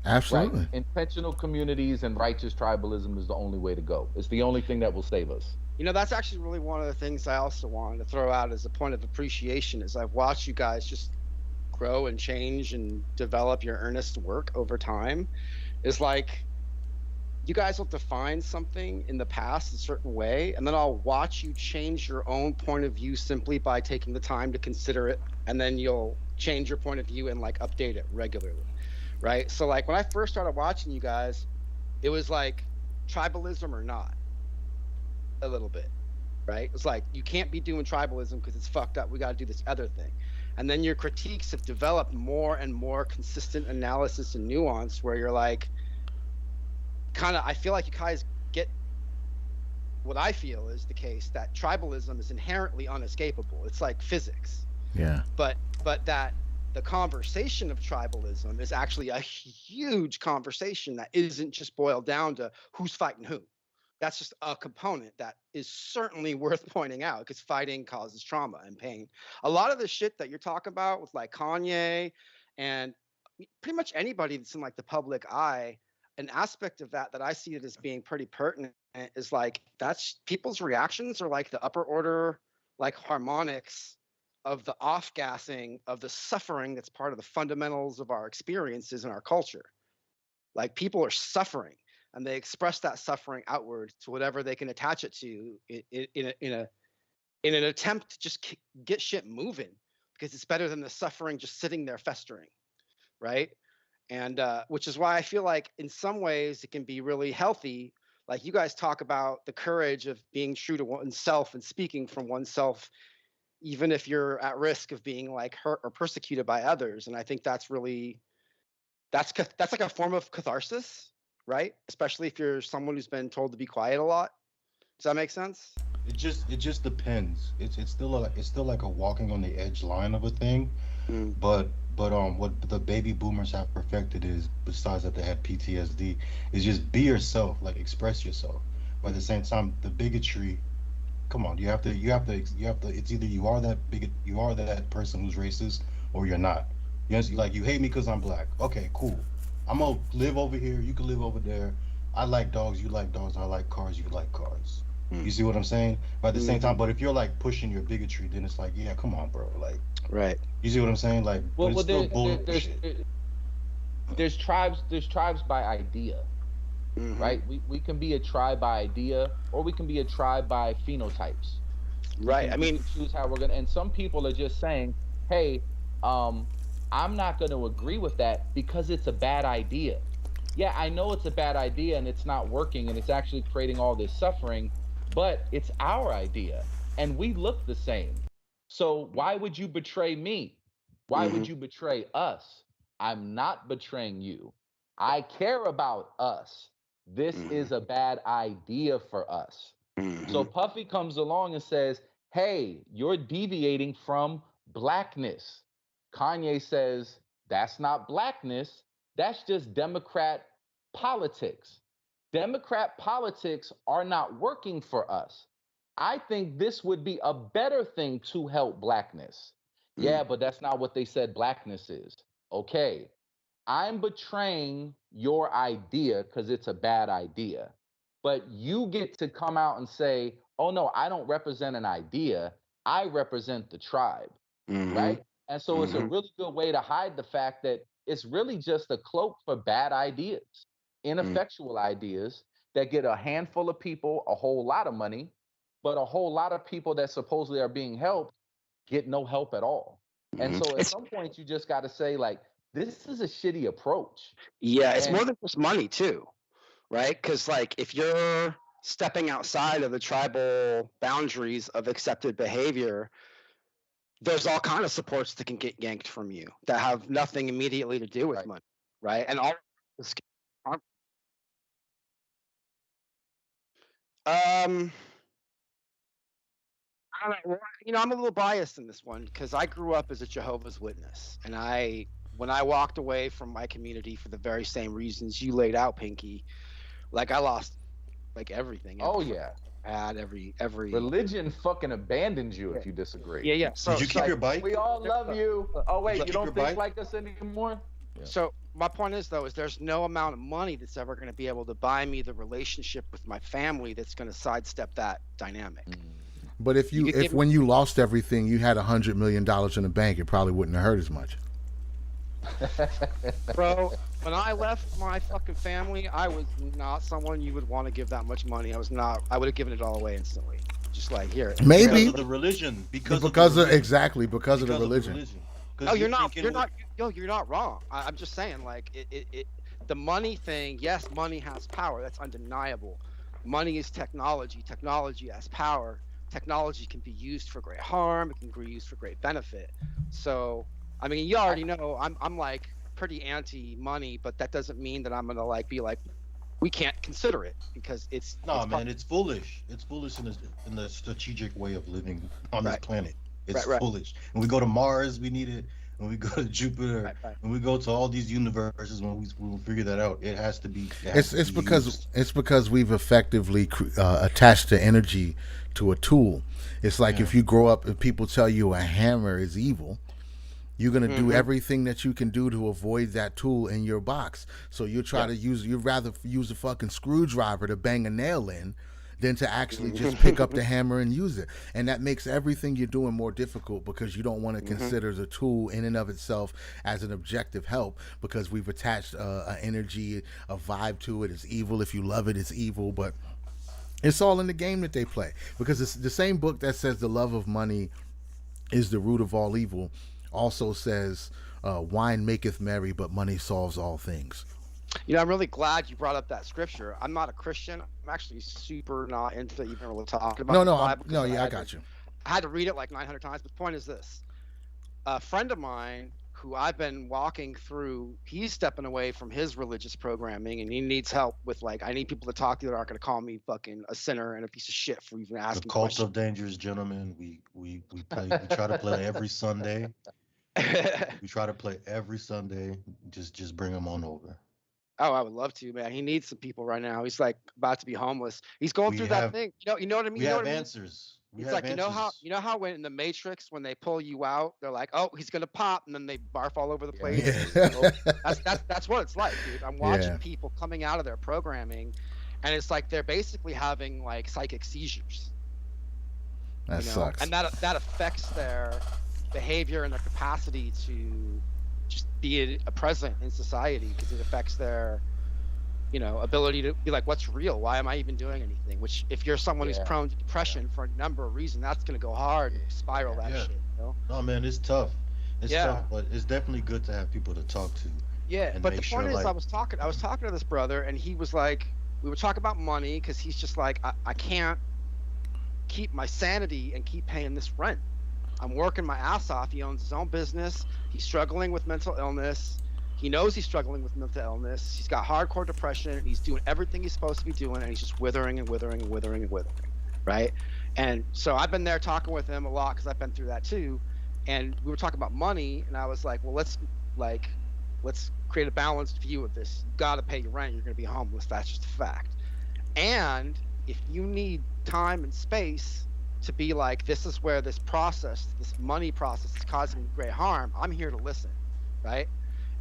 right, Absolutely. intentional communities and righteous tribalism is the only way to go. It's the only thing that will save us. You know, that's actually really one of the things I also wanted to throw out as a point of appreciation is I've watched you guys just grow and change and develop your earnest work over time. Is like you guys will define something in the past a certain way, and then I'll watch you change your own point of view simply by taking the time to consider it, and then you'll change your point of view and like update it regularly, right? So like when I first started watching you guys, it was like tribalism or not, a little bit, right? It's like you can't be doing tribalism because it's fucked up. We got to do this other thing. And then your critiques have developed more and more consistent analysis and nuance where you're like, kind of, I feel like you guys get what I feel is the case that tribalism is inherently unescapable. It's like physics. Yeah. But that the conversation of tribalism is actually a huge conversation that isn't just boiled down to who's fighting who. That's just a component that is certainly worth pointing out because fighting causes trauma and pain. A lot of the shit that you're talking about with like Kanye and pretty much anybody that's in like the public eye, an aspect of that I see it as being pretty pertinent is like that's people's reactions are like the upper order like harmonics of the off-gassing of the suffering that's part of the fundamentals of our experiences in our culture. Like people are suffering and they express that suffering outward to whatever they can attach it to in an attempt to just get shit moving because it's better than the suffering just sitting there festering, right? And which is why I feel like in some ways it can be really healthy. Like you guys talk about the courage of being true to oneself and speaking from oneself, even if you're at risk of being like hurt or persecuted by others. And I think that's really, that's like a form of catharsis, right? Especially if you're someone who's been told to be quiet a lot. Does that make sense? It just depends. It's still like a walking on the edge line of a thing. But what the baby boomers have perfected is, besides that they had PTSD, is just be yourself, like express yourself. But at the same time, the bigotry, come on, you have to it's either you are that person who's racist or you're not. Yes, like you hate me because I'm black. Okay, cool. I'm gonna live over here, you can live over there. I like dogs, you like dogs, I like cars, you like cars. You see what I'm saying? But at the same time, but if you're like pushing your bigotry, then it's like, yeah, come on, bro. Like, right. You see what I'm saying? Like, Well, but it's still bullshit. There's tribes by idea, right? We can be a tribe by idea, or we can be a tribe by phenotypes. Right. I mean, choose how we're gonna. And some people are just saying, "Hey, I'm not going to agree with that because it's a bad idea." Yeah, I know it's a bad idea and it's not working and it's actually creating all this suffering, but it's our idea and we look the same. So why would you betray me? Why would you betray us? I'm not betraying you. I care about us. This is a bad idea for us. So Puffy comes along and says, hey, you're deviating from blackness. Kanye says, that's not blackness. That's just Democrat politics. Democrat politics are not working for us. I think this would be a better thing to help blackness. Yeah, but that's not what they said blackness is. Okay, I'm betraying your idea because it's a bad idea. But you get to come out and say, oh no, I don't represent an idea. I represent the tribe, right? And so it's a really good way to hide the fact that it's really just a cloak for bad ideas, ineffectual ideas that get a handful of people a whole lot of money, but a whole lot of people that supposedly are being helped get no help at all. And so at some point you just got to say like, this is a shitty approach. Yeah, it's more than just money too, right? Because like if you're stepping outside of the tribal boundaries of accepted behavior, there's all kind of supports that can get yanked from you that have nothing immediately to do with Right. money, right? And all this, I don't know, I'm a little biased in this one because I grew up as a Jehovah's Witness, and when I walked away from my community for the very same reasons you laid out, Pinky, like I lost like everything. Oh yeah. Had every Religion fucking abandons you if you disagree. Yeah. So Did you keep your bike? We all love you. Oh wait, Did you you don't keep your think bike? like us anymore? Yeah. So my point is though, is there's no amount of money that's ever going to be able to buy me the relationship with my family that's going to sidestep that dynamic. But if You could give me- when you lost everything, you had $100 million in the bank, it probably wouldn't have hurt as much. Bro, when I left my fucking family, I was not someone you would want to give that much money. I was not. I would have given it all away instantly. Just like here. Maybe Because of the religion. Because of the religion. exactly because of the religion. 'Cause No, you're not. thinking You're with- not. Yo, you're not wrong. I'm just saying, like the money thing. Yes, money has power. That's undeniable. Money is technology. Technology has power. Technology can be used for great harm. It can be used for great benefit. So, I mean, you already know I'm like pretty anti-money, but that doesn't mean that I'm gonna like be like, we can't consider it because it's No, it's man, it's foolish. It's foolish in the strategic way of living on this Right. planet. It's Right. foolish. When we go to Mars, we need it. When we go to Jupiter, Right. when we go to all these universes, when we'll figure that out, it has to be. It has It's to be because used. we've effectively attached the energy to a tool. It's like if you grow up and people tell you a hammer is evil, you're gonna do everything that you can do to avoid that tool in your box. So you try to you'd rather use a fucking screwdriver to bang a nail in than to actually just pick up the hammer and use it. And that makes everything you're doing more difficult because you don't want to consider the tool in and of itself as an objective help because we've attached an energy, a vibe to it. It's evil. If you love it, it's evil. But it's all in the game that they play because it's the same book that says the love of money is the root of all evil also says wine maketh merry, but money solves all things. I'm really glad you brought up that scripture. I'm not a Christian. I'm actually super not into even really talking about the Bible. I got you. I had to read it like 900 times. But the point is this: a friend of mine who I've been walking through, he's stepping away from his religious programming, and he needs help with like, I need people to talk to that aren't going to call me fucking a sinner and a piece of shit for even The asking cult questions. of dangerous gentlemen. We try to play every Sunday. We try to play every Sunday. Just bring them on over. Oh, I would love to, man. He needs some people right now. He's like about to be homeless. He's going We through have- that thing. You know what I mean? We You know have what I mean? answers. We It's have like answers. you know how when in the Matrix when they pull you out, they're like, oh, he's gonna pop, and then they barf all over the place. Yeah. That's what it's like, dude. I'm watching Yeah. people coming out of their programming, and it's like they're basically having like psychic seizures. That sucks. And that affects their behavior and their capacity to just be a present in society because it affects their ability to be like, what's real? Why am I even doing anything? Which if you're someone who's prone to depression for a number of reasons, that's going to go hard and spiral that shit. No, man, it's tough. It's tough, but it's definitely good to have people to talk to. Yeah, and but the make point sure, is, like- I was talking to this brother, and he was like, we were talking about money because he's just like, I can't keep my sanity and keep paying this rent. I'm working my ass off. He owns his own business. He's struggling with mental illness. He knows he's struggling with mental illness. He's got hardcore depression. And he's doing everything he's supposed to be doing, and he's just withering and withering and withering and withering, right? And so I've been there talking with him a lot because I've been through that too. And we were talking about money, and I was like, well, let's create a balanced view of this. You got to pay your rent. You're going to be homeless. That's just a fact. And if you need time and space to be like, this is where this money process is causing me great harm, I'm here to listen, right?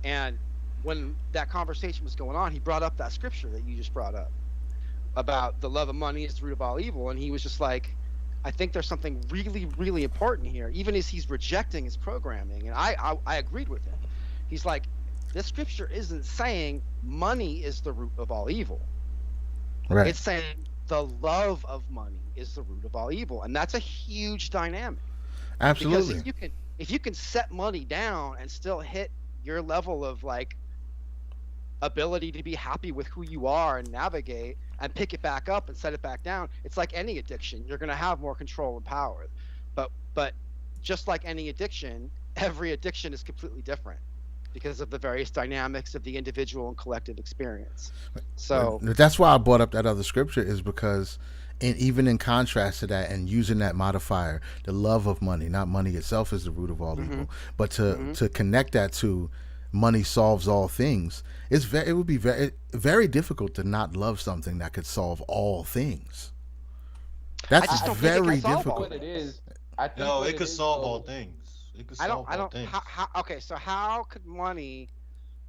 And when that conversation was going on, he brought up that scripture that you just brought up about the love of money is the root of all evil. And he was just like, I think there's something really, really important here, even as he's rejecting his programming. And I agreed with him. He's like, this scripture isn't saying money is the root of all evil. Right. It's saying the love of money is the root of all evil. And that's a huge dynamic. Absolutely. Because if you can set money down and still hit your level of like ability to be happy with who you are and navigate and pick it back up and set it back down. It's like any addiction. You're going to have more control and power. But just like any addiction, every addiction is completely different because of the various dynamics of the individual and collective experience. So that's why I brought up that other scripture, is because, and even in contrast to that, and using that modifier, the love of money, not money itself is the root of all evil, but to connect that to money solves all things, it would be very difficult to not love something that could solve all things. I That's just don't think it very can solve all difficult. What it things. is, I think No, what it it could is solve all though. things. It could I don't. solve I all don't. things. Okay, so how could money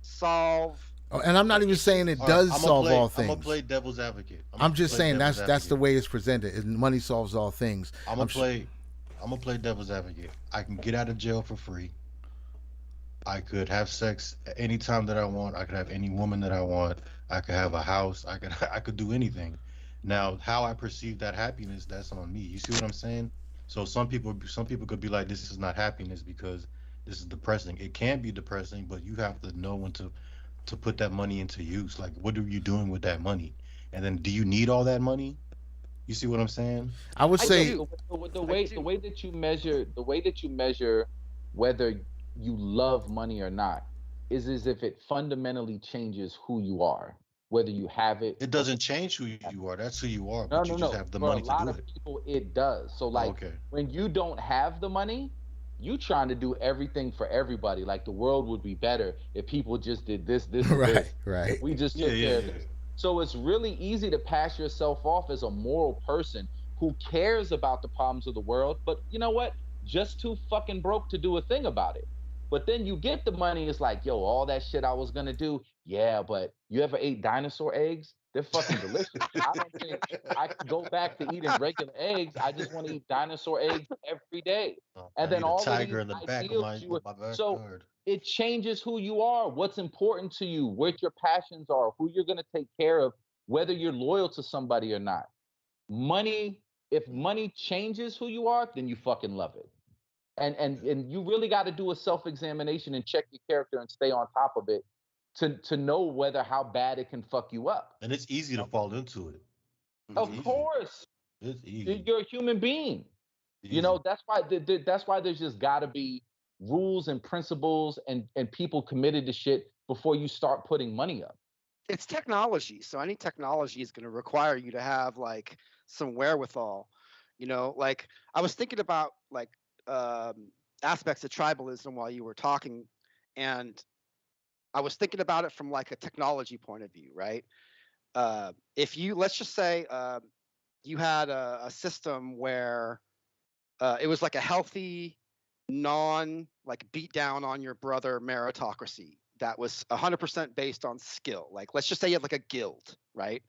solve Oh, and I'm the not even saying issues? it All right, does solve all I'm gonna things. play devil's advocate. I'm just play saying devil's that's the advocate. way it's presented. Is money solves all things. I'm I'm gonna play. I'm gonna play devil's advocate. I can get out of jail for free. I could have sex any time that I want. I could have any woman that I want. I could have a house. I could I could do anything. Now, how I perceive that happiness, that's on me. You see what I'm saying? So some people could be like, this is not happiness because this is depressing. It can be depressing, but you have to know when to put that money into use. Like, what are you doing with that money? And then, do you need all that money? You see what I'm saying? I would I But say do. I the do. way that you measure whether you love money or not is as if it fundamentally changes who you are, whether you have it It or doesn't change who you are. That's who you are, no, but you no, just no. have the For a money to lot do of it. people, it does. So, Oh, like, okay. when you don't have the money, you trying to do everything for everybody. Like, the world would be better if people just did this, this, and right, this. If right. we just Yeah, took yeah, care of yeah. this. So it's really easy to pass yourself off as a moral person who cares about the problems of the world, but you know what? Just too fucking broke to do a thing about it. But then you get the money, it's like, yo, all that shit I was gonna do, yeah, but you ever ate dinosaur eggs? They're fucking delicious. I don't think I can go back to eating regular eggs. I just want to eat dinosaur eggs every day. And I then need a all of tiger these in the back ideals you of were my so backyard. it changes who you are, what's important to you, what your passions are, who you're gonna take care of, whether you're loyal to somebody or not. Money, if money changes who you are, then you fucking love it. And you really got to do a self-examination and check your character and stay on top of it to know whether how bad it can fuck you up. And it's easy to fall into it. It's Of Mhm. easy. course, It's easy. you're a human being. You Easy. know, that's why there's just got to be rules and principles and people committed to shit before you start putting money up. It's technology, so any technology is going to require you to have like some wherewithal. Like I was thinking about like aspects of tribalism while you were talking, and I was thinking about it from like a technology point of view, right? If you let's just say you had a system where it was like a healthy, non like beat down on your brother meritocracy that was 100% based on skill. Like let's just say you had like a guild, right?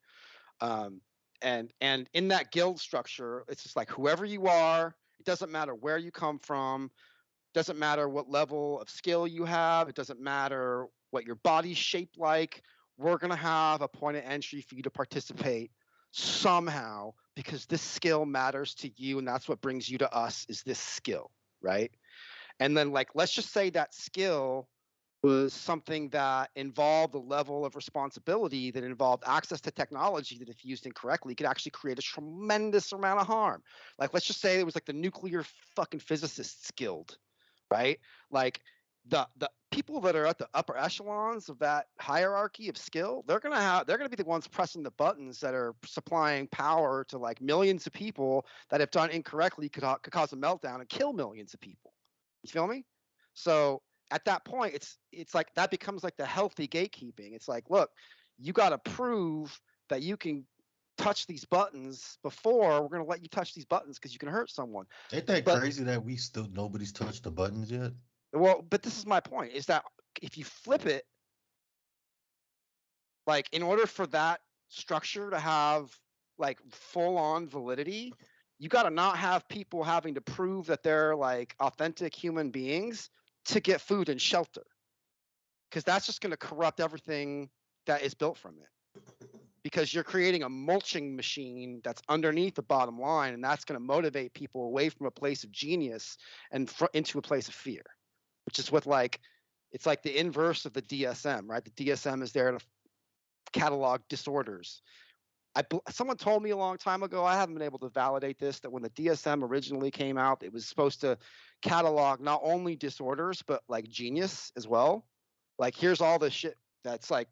Um, and in that guild structure, it's just like whoever you are, it doesn't matter where you come from, doesn't matter what level of skill you have, it doesn't matter what your body's shaped like. We're gonna have a point of entry for you to participate somehow because this skill matters to you, and that's what brings you to us is this skill, right? And then like let's just say that skill was something that involved a level of responsibility that involved access to technology that if used incorrectly could actually create a tremendous amount of harm. Like let's just say it was like the nuclear fucking physicists guild, right? Like the people that are at the upper echelons of that hierarchy of skill, they're gonna be the ones pressing the buttons that are supplying power to like millions of people that if done incorrectly could cause a meltdown and kill millions of people. You feel me? So at that point, it's like that becomes like the healthy gatekeeping. It's like, look, you got to prove that you can touch these buttons before we're going to let you touch these buttons because you can hurt someone. Ain't that But crazy that we still nobody's touched the buttons yet? well, but this is my point: is that if you flip it, like in order for that structure to have like full on validity, you got to not have people having to prove that they're like authentic human beings to get food and shelter, because that's just going to corrupt everything that is built from it, because you're creating a mulching machine that's underneath the bottom line, and that's going to motivate people away from a place of genius and into a place of fear, which is what like it's like the inverse of the DSM, right? The DSM is there to catalog disorders. Someone told me a long time ago, I haven't been able to validate this, that when the DSM originally came out, it was supposed to catalog not only disorders, but like Genius as well. Like, here's all the shit that's like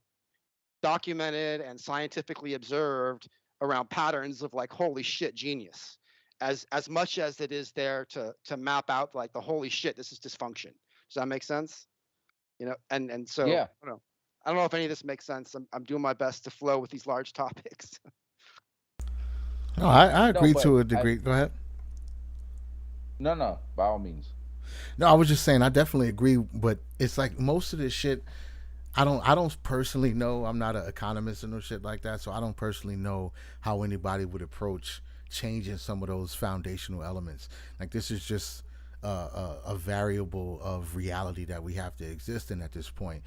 documented and scientifically observed around patterns of like, holy shit, genius. As much as it is there to map out like the holy shit, this is dysfunction. Does that make sense? And so Yeah. I don't know if any of this makes sense. I'm doing my best to flow with these large topics. No, I No, agree but to a degree. Go ahead. no, by all means. No, I was just saying I definitely agree, but it's like most of this shit I don't personally know. I'm not an economist and no shit like that, so I don't personally know how anybody would approach changing some of those foundational elements. Like this is just a variable of reality that we have to exist in at this point.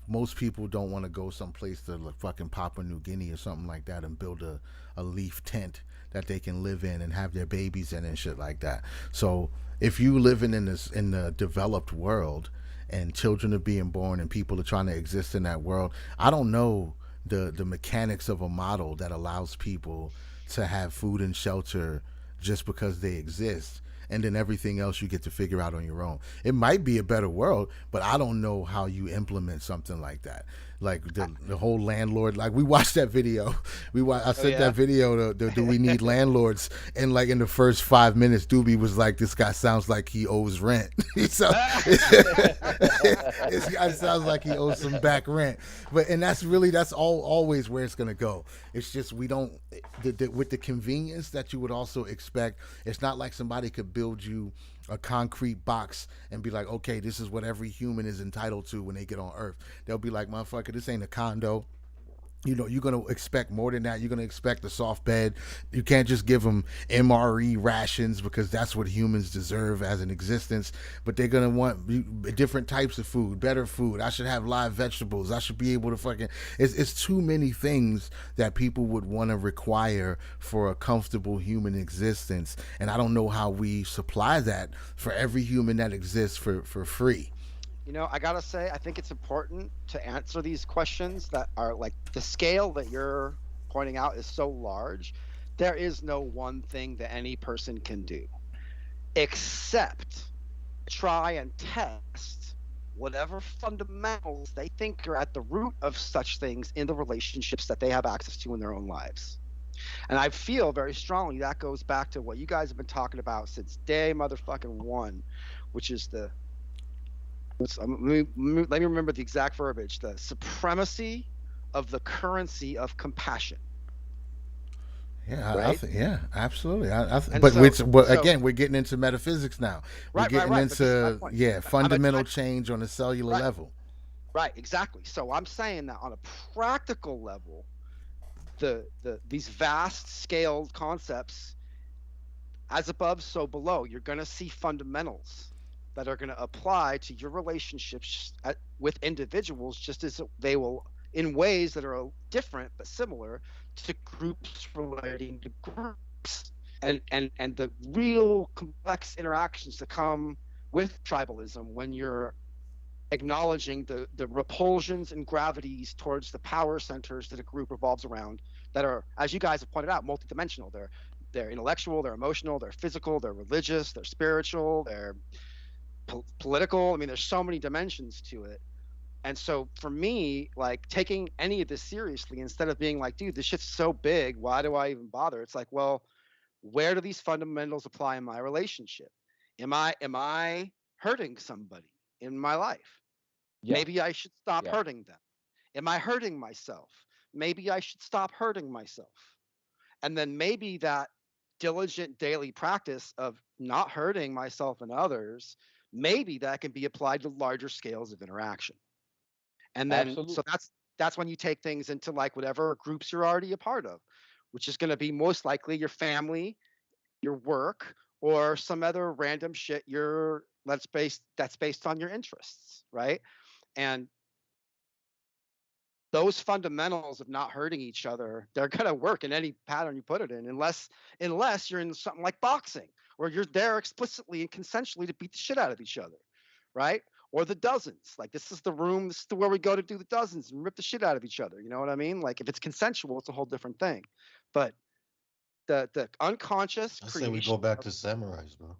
Most people don't want to go someplace to like fucking Papua New Guinea or something like that and build a leaf tent that they can live in and have their babies in and shit like that. So if you living in the developed world and children are being born and people are trying to exist in that world, I don't know the mechanics of a model that allows people to have food and shelter just because they exist, and then everything else you get to figure out on your own. It might be a better world, but I don't know how you implement something like that. Like the whole landlord, like we watched that video. I sent that video to Do We Need Landlords? And like in the first 5 minutes, Doobie was like, this guy sounds like he owes rent. So this guy sounds like he owes some back rent. And that's always where it's gonna go. It's just we don't with the convenience that you would also expect. It's not like somebody could build you a concrete box and be like, okay, this is what every human is entitled to when they get on Earth. They'll be like, motherfucker, this ain't a condo. You're going to expect more than that. You're going to expect a soft bed. You can't just give them MRE rations because that's what humans deserve as an existence. But they're going to want different types of food, better food. I should have live vegetables. I should be able to fucking... It's too many things that people would want to require for a comfortable human existence. And I don't know how we supply that for every human that exists for free. I gotta say, I think it's important to answer these questions that are like the scale that you're pointing out is so large. There is no one thing that any person can do except try and test whatever fundamentals they think are at the root of such things in the relationships that they have access to in their own lives. And I feel very strongly that goes back to what you guys have been talking about since day motherfucking one, which is let me remember the exact verbiage: the supremacy of the currency of compassion. Yeah, right? Yeah, absolutely. But again, we're getting into metaphysics now. We're getting into fundamental change on a cellular level. Right, exactly. So I'm saying that on a practical level, these vast scaled concepts, as above, so below, you're going to see fundamentals that are going to apply to your relationships with individuals, just as they will in ways that are different but similar to groups relating to groups, and the real complex interactions that come with tribalism when you're acknowledging the repulsions and gravities towards the power centers that a group revolves around, that are, as you guys have pointed out, multidimensional. They're intellectual, they're emotional, they're physical, they're religious, they're spiritual, they're political. I mean, there's so many dimensions to it. And so for me, like, taking any of this seriously, instead of being like, dude, this shit's so big, why do I even bother? It's like, well, where do these fundamentals apply in my relationship? Am I hurting somebody in my life? Yeah. Maybe I should stop hurting them. Am I hurting myself? Maybe I should stop hurting myself. And then maybe that diligent daily practice of not hurting myself and others, maybe that can be applied to larger scales of interaction. And then so that's when you take things into like whatever groups you're already a part of, which is going to be most likely your family, your work, or some other random shit that's based on your interests, right? And those fundamentals of not hurting each other, they're going to work in any pattern you put it in, unless you're in something like boxing, where you're there explicitly and consensually to beat the shit out of each other, right? or the dozens. Like, this is the room, this is where we go to do the dozens and rip the shit out of each other. You know what I mean? Like, if it's consensual, it's a whole different thing. But the unconscious I say we creation. go back to samurais, bro.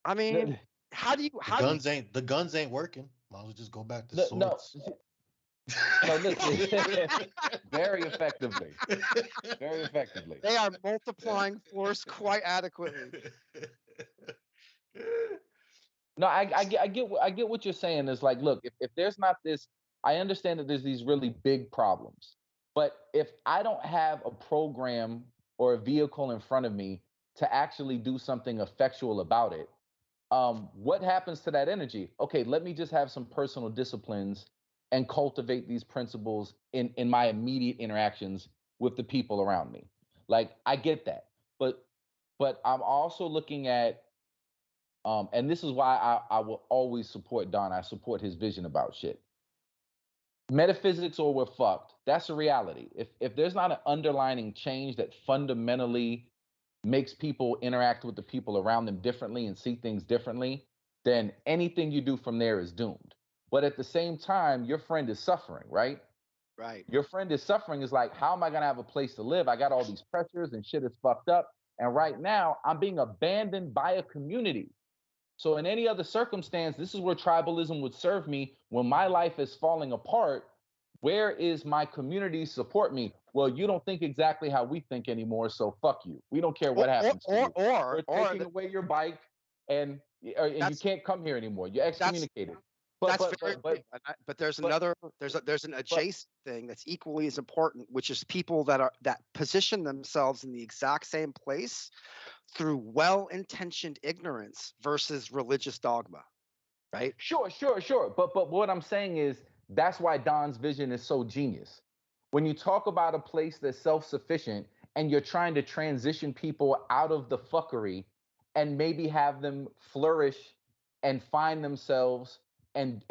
I mean, how do you The guns ain't working. Might as well just go back to No, swords. no, listen. Very effectively. Very effectively. They are multiplying force quite adequately. No, I get what you're saying. Is like, look, if there's not this, I understand that there's these really big problems, but if I don't have a program or a vehicle in front of me to actually do something effectual about it, what happens to that energy? Okay, let me just have some personal disciplines and cultivate these principles in my immediate interactions with the people around me. Like, I get that, but I'm also looking at and this is why I will always support Don. I support his vision about shit. Metaphysics or we're fucked. That's a reality. If there's not an underlining change that fundamentally makes people interact with the people around them differently and see things differently, then anything you do from there is doomed. But at the same time, your friend is suffering, right? Right. Your friend is suffering is like, how am I gonna have a place to live? I got all these pressures and shit is fucked up. And right now, I'm being abandoned by a community. So in any other circumstance, this is where tribalism would serve me when my life is falling apart. Where is my community support me? Well, you don't think exactly how we think anymore, so fuck you. We don't care what happens to you. We're taking away your bike, and you can't come here anymore. You're excommunicated. But there's there's an adjacent thing that's equally as important, which is people that position themselves in the exact same place through well-intentioned ignorance versus religious dogma, right? Sure. But what I'm saying is that's why Don's vision is so genius. When you talk about a place that's self-sufficient and you're trying to transition people out of the fuckery and maybe have them flourish and find themselves and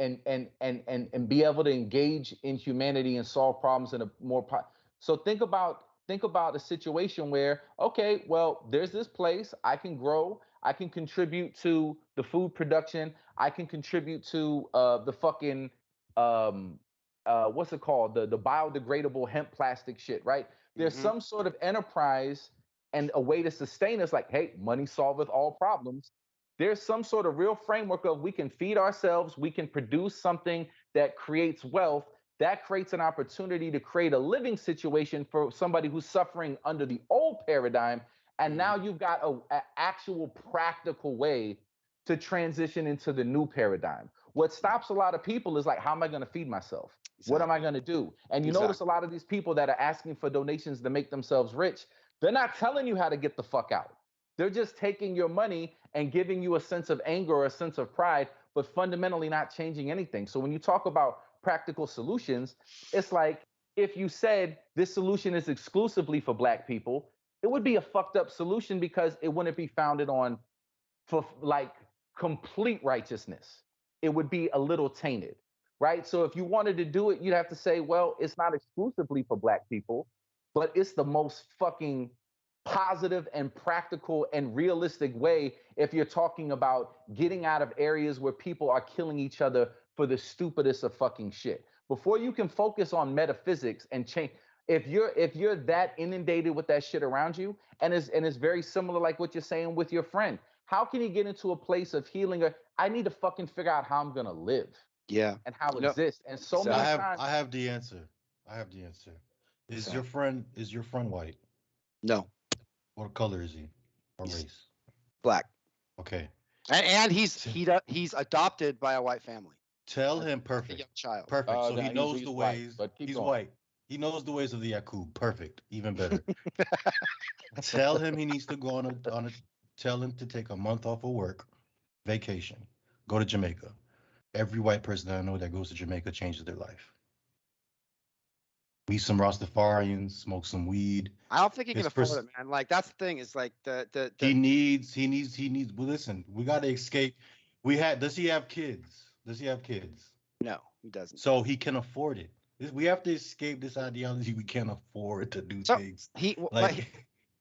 be able to engage in humanity and solve problems in a more so think about a situation where, okay, well, there's this place I can grow, I can contribute to the food production, I can contribute to the fucking what's it called, the biodegradable hemp plastic shit, right? There's some sort of enterprise and a way to sustain us. Like, hey, money solveth all problems. There's some sort of real framework of we can feed ourselves, we can produce something that creates wealth, that creates an opportunity to create a living situation for somebody who's suffering under the old paradigm. And now you've got an actual practical way to transition into the new paradigm. What stops a lot of people is like, how am I going to feed myself? Exactly. What am I going to do? And you notice a lot of these people that are asking for donations to make themselves rich, they're not telling you how to get the fuck out. They're just taking your money and giving you a sense of anger or a sense of pride, but fundamentally not changing anything. So when you talk about practical solutions, it's like if you said this solution is exclusively for Black people, it would be a fucked up solution because it wouldn't be founded on for like complete righteousness. It would be a little tainted, right? So if you wanted to do it, you'd have to say, well, it's not exclusively for Black people, but it's the most fucking positive and practical and realistic way if you're talking about getting out of areas where people are killing each other for the stupidest of fucking shit. Before you can focus on metaphysics and change, if you're that inundated with that shit around you, and it's very similar like what you're saying with your friend, how can you get into a place of healing? Or I need to fucking figure out how I'm gonna live. Yeah. And how to exist. And so many times I have the answer. Is your friend white? No. What color is he? Or race? Black. Okay. And he's adopted by a white family. Tell him perfect. A young child. Perfect. So he knows the white, ways. but He's going. white. He knows the ways of the Yakub. Perfect. Even better. Tell him he needs to go on a tell him to take a month off of work, vacation, go to Jamaica. Every white person that I know that goes to Jamaica changes their life. Meet some Rastafarians, smoke some weed. I don't think he can afford it, man. Like that's the thing. Is like the he needs. Well, listen, we got to escape. Does he have kids? No, he doesn't. So he can afford it. We have to escape this ideology. We can't afford to do things.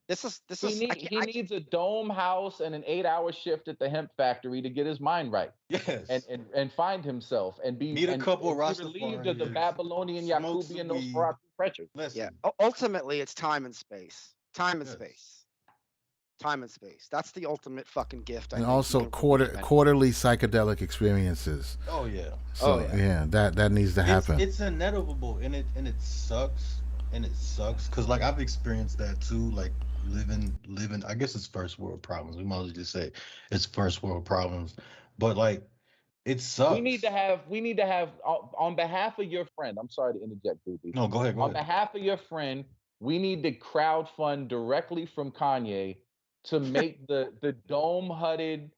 This is He needs a dome house and an 8-hour shift at the hemp factory to get his mind right. Yes. And find himself and be Meet a couple and be relieved of the Rastafarians, Babylonian, smoke some Yakubian, weed. Nosferatu pressures. yeah. Listen, Ultimately, it's time and space. Time and Yes. space. Time and space. That's the ultimate fucking gift. I And think you also can really give quarterly psychedelic experiences. oh yeah. So yeah. that needs to happen. It's inevitable, and it sucks, because like I've experienced that too. Like living. I guess it's first world problems. We might as well just say it's first world problems, but like it sucks. We need to have on behalf of your friend. I'm sorry to interject, Doobie. No, go ahead. On behalf of your friend, we need to crowdfund directly from Kanye to make the dome-hutted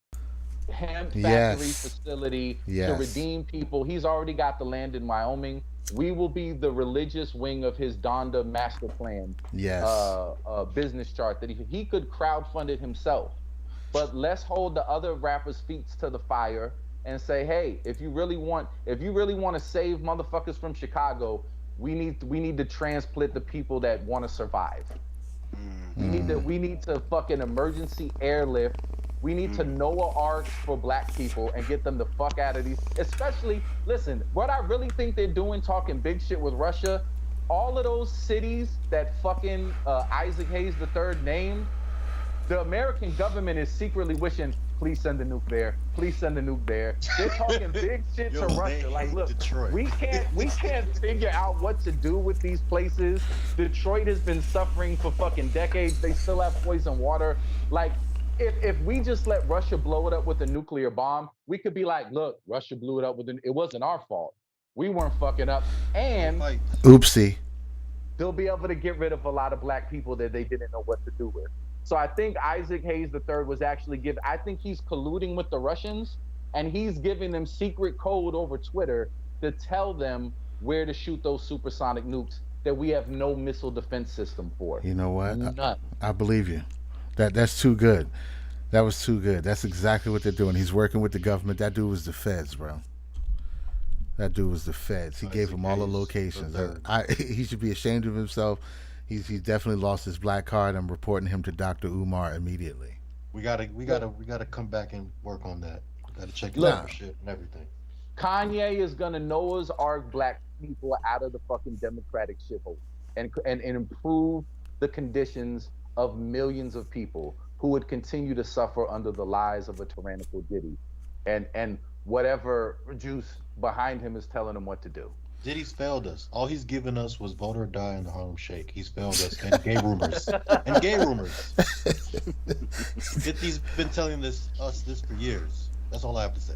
hemp factory Yes. facility to Yes. redeem people. He's already got the land in Wyoming. We will be the religious wing of his Donda master plan Yes. business chart that he could crowdfund it himself. But let's hold the other rappers' feet to the fire and say, hey, if you really want to save motherfuckers from Chicago, we need to transplant the people that want to survive. We need to fucking emergency airlift. We need to Noah Ark for black people and get them the fuck out of these. Especially, listen, what I really think they're doing, talking big shit with Russia, all of those cities that fucking Isaac Hayes III named, the American government is secretly wishing, please send a nuke there. Please send a nuke there. They're talking big shit to Russia. Like, look, Detroit. we can't figure out what to do with these places. Detroit has been suffering for fucking decades. They still have poison water. Like, if we just let Russia blow it up with a nuclear bomb, we could be like, look, Russia blew it up it wasn't our fault. We weren't fucking up. And Oopsie. they'll be able to get rid of a lot of black people that they didn't know what to do with. So I think Isaac Hayes III was actually I think he's colluding with the Russians, and he's giving them secret code over Twitter to tell them where to shoot those supersonic nukes that we have no missile defense system for. You know what? None. I believe you. That's too good. That was too good. That's exactly what they're doing. He's working with the government. That dude was the feds, bro. That dude was the feds. He gave him all the locations. He should be ashamed of himself. He's definitely lost his black card. I'm reporting him to Dr. Umar immediately. We gotta come back and work on that. Gotta check his membership and everything. Kanye is gonna Noah's Ark black people out of the fucking democratic shithole and improve the conditions of millions of people who would continue to suffer under the lies of a tyrannical Diddy and whatever juice behind him is telling him what to do. Diddy's failed us. All he's given us was vote or die in the Harlem Shake. He's failed us and gay rumors. Diddy's been telling us this for years. That's all I have to say.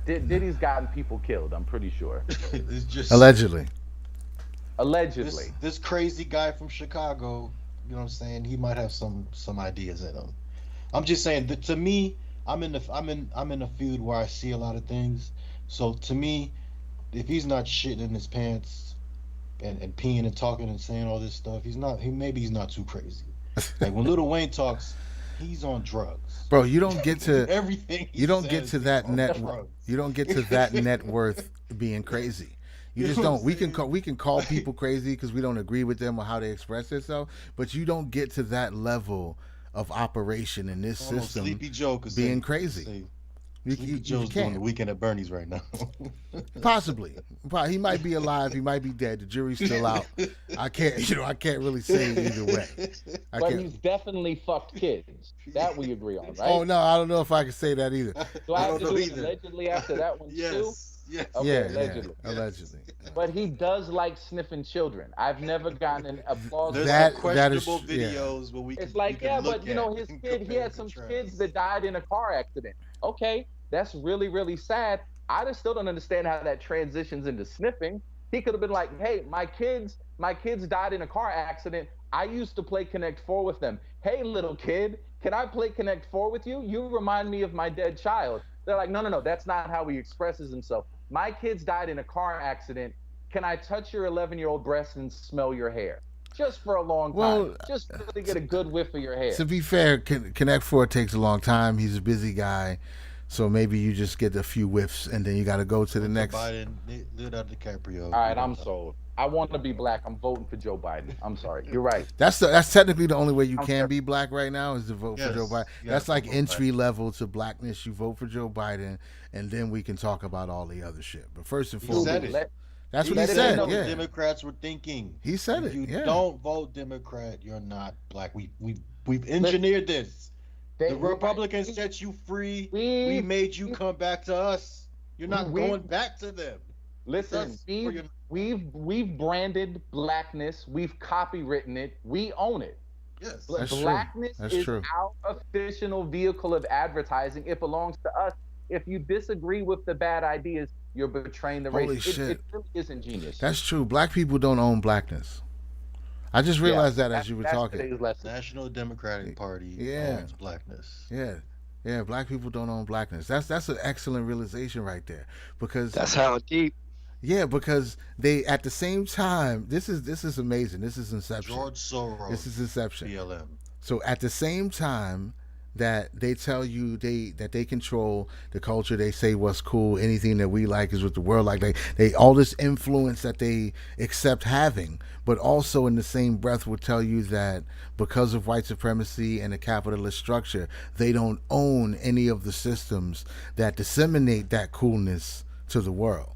Diddy's gotten people killed, I'm pretty sure. It's just Allegedly. This crazy guy from Chicago, you know what I'm saying? He might have some ideas in him. I'm just saying that to me, I'm in a field where I see a lot of things. So to me, if he's not shitting in his pants and peeing and talking and saying all this stuff, maybe he's not too crazy. Like when Lil Wayne talks, he's on drugs. Bro, you don't get to everything. You don't get to that net. You don't get to that net worth being crazy. You just don't. We can call people crazy because we don't agree with them or how they express themselves, but you don't get to that level of operation in this system. Sleepy Joe being crazy. You Joe's doing the Weekend at Bernie's right now. Possibly. He might be alive. He might be dead. The jury's still out. I can't really say either way. But he's definitely fucked kids. That we agree on, right? Oh no, I don't know if I can say that either. Do I have to do it allegedly after that one too? Yes. Okay, allegedly. Yeah, allegedly. But he does like sniffing children. I've never gotten an applause. There's questionable videos where we can. It's like, but you know, his kid. He had some kids that died in a car accident. Okay, that's really, really sad. I just still don't understand how that transitions into sniffing. He could have been like, hey, my kids died in a car accident. I used to play Connect 4 with them. Hey, little kid, can I play Connect 4 with you? You remind me of my dead child. They're like, no, that's not how he expresses himself. My kids died in a car accident. Can I touch your 11-year-old breast and smell your hair? Just for a long time. Just really get a good whiff of your hair. To be fair, Connect 4 takes a long time. He's a busy guy. So maybe you just get a few whiffs and then you got to go to the next. Biden, Leonardo DiCaprio. All right, I'm sold. I want to be black. I'm voting for Joe Biden. I'm sorry. You're right. That's technically the only way you I'm can sorry. be black right now is to vote for Joe Biden. Yes, you gotta That's like vote for entry Biden. level to blackness. You vote for Joe Biden, and then we can talk about all the other shit. But first and He foremost, said it. that's He what he let it be said said. what known. the Yeah, Democrats were thinking. he said If it. you Yeah. don't vote Democrat, you're not black. We've Let, engineered this. they, The we, Republicans set you free. We we, made you come back to us. You're not we, going back to them. It's listen. us or you're We've branded blackness. We've copywritten it. We own it. yes. That's true. Blackness That's is true. our official vehicle of advertising. It belongs to us. If you disagree with the bad ideas, you're betraying the race. Holy shit. It really is ingenious. That's true. Black people don't own blackness. I just Yeah, realized that as you were that's talking. today's lesson. National Democratic Party Yeah. owns blackness. Yeah. Yeah, black people don't own blackness. That's an excellent realization right there. Because That's hella deep. yeah, because they at the same time, this is amazing. This is Inception. George Soros. This is Inception. BLM. So at the same time that they tell you that they control the culture, they say what's cool, anything that we like is what the world like. They all this influence that they accept having, but also in the same breath will tell you that because of white supremacy and the capitalist structure, they don't own any of the systems that disseminate that coolness to the world.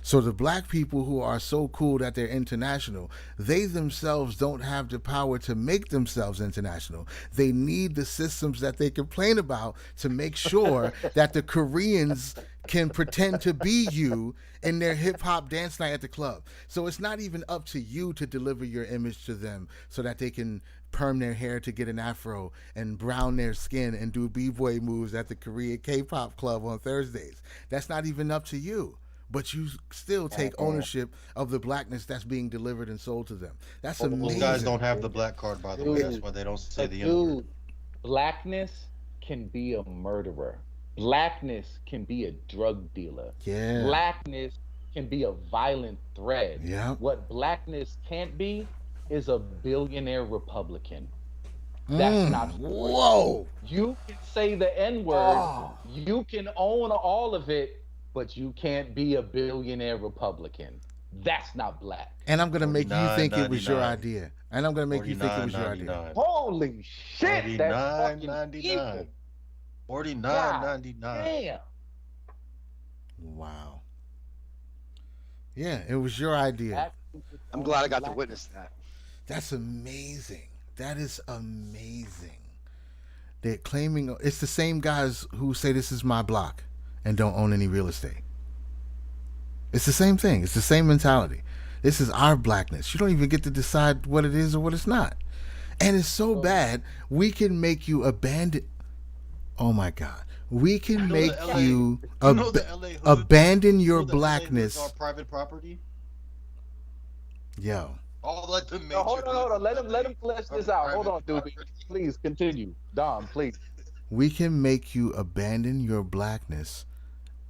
So the black people who are so cool that they're international, they themselves don't have the power to make themselves international. They need the systems that they complain about to make sure that the Koreans can pretend to be you in their hip hop dance night at the club. So it's not even up to you to deliver your image to them so that they can perm their hair to get an afro and brown their skin and do b-boy moves at the Korean K-pop club on Thursdays. That's not even up to you. But you still take ownership of the blackness that's being delivered and sold to them. That's Those amazing. guys don't have the black card, by the way. That's why they don't say the N word. Dude, blackness can be a murderer. Blackness can be a drug dealer. Yeah. Blackness can be a violent threat. Yeah. What blackness can't be is a billionaire Republican. That's not Whoa. You can say the N-word. You can own all of it, but you can't be a billionaire Republican. That's not black. And I'm gonna make you think it was your 49.99. idea. And I'm gonna make you think it was your idea. 49.99. Holy shit, that's fucking 49.99. evil. 49.99. Damn. Wow. Yeah, it was your idea. I'm glad I got to witness that. That's amazing. That is amazing. They're claiming it's the same guys who say this is my block and don't own any real estate. It's the same thing. It's the same mentality. This is our blackness. You don't even get to decide what it is or what it's not. And it's so bad, we can make you abandon. Oh my God. We can make you abandon your blackness. Our private property. Yo. All like the major. No, hold on. Let him flesh this out. Hold on, Doobie. Please continue. Dom, please. We can make you abandon your blackness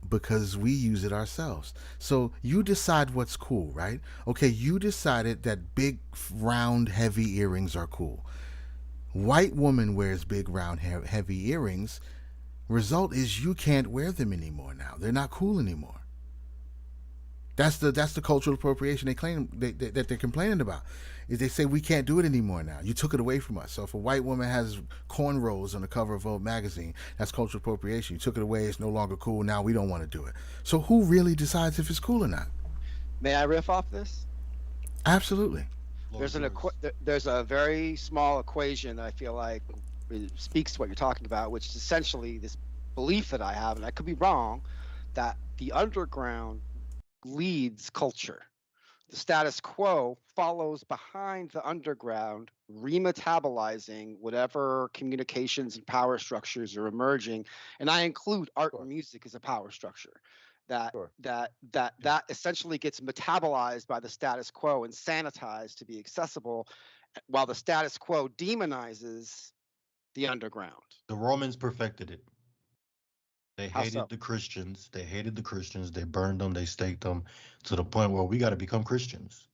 because we use it ourselves. So you decide what's cool, right? Okay, you decided that big, round, heavy earrings are cool. White woman wears big, round, heavy earrings. Result is you can't wear them anymore now. They're not cool anymore. That's the cultural appropriation they claim that they're complaining about. Is they say we can't do it anymore now. You took it away from us. So if a white woman has cornrows on the cover of Vogue magazine, that's cultural appropriation. You took it away. It's no longer cool. Now we don't want to do it. So who really decides if it's cool or not? May I riff off this? Absolutely. There's a very small equation that I feel like it speaks to what you're talking about, which is essentially this belief that I have, and I could be wrong, that the underground leads culture. The status quo follows behind the underground, remetabolizing whatever communications and power structures are emerging. And I include art and music as a power structure. That essentially gets metabolized by the status quo and sanitized to be accessible, while the status quo demonizes the underground. The Romans perfected it. They How hated so? the Christians. They hated the Christians. They burned them. They staked them to the point where we got to become Christians.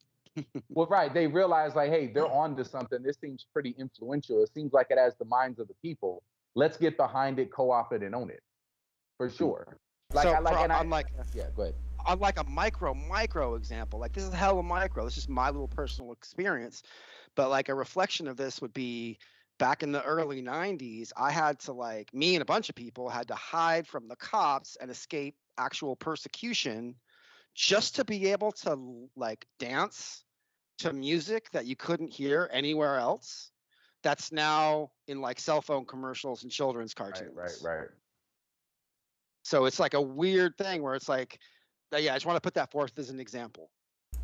Well, right. They realize, like, hey, they're on to something. This seems pretty influential. It seems like it has the minds of the people. Let's get behind it, co-op it, and own it. For sure. Yeah, go ahead. on like a micro example. Like this is hella micro. This is my little personal experience. But like a reflection of this would be back in the early 90s, I had to like me and a bunch of people had to hide from the cops and escape actual persecution just to be able to like dance to music that you couldn't hear anywhere else. That's now in like cell phone commercials and children's cartoons. Right. So it's like a weird thing where it's like, yeah, I just want to put that forth as an example.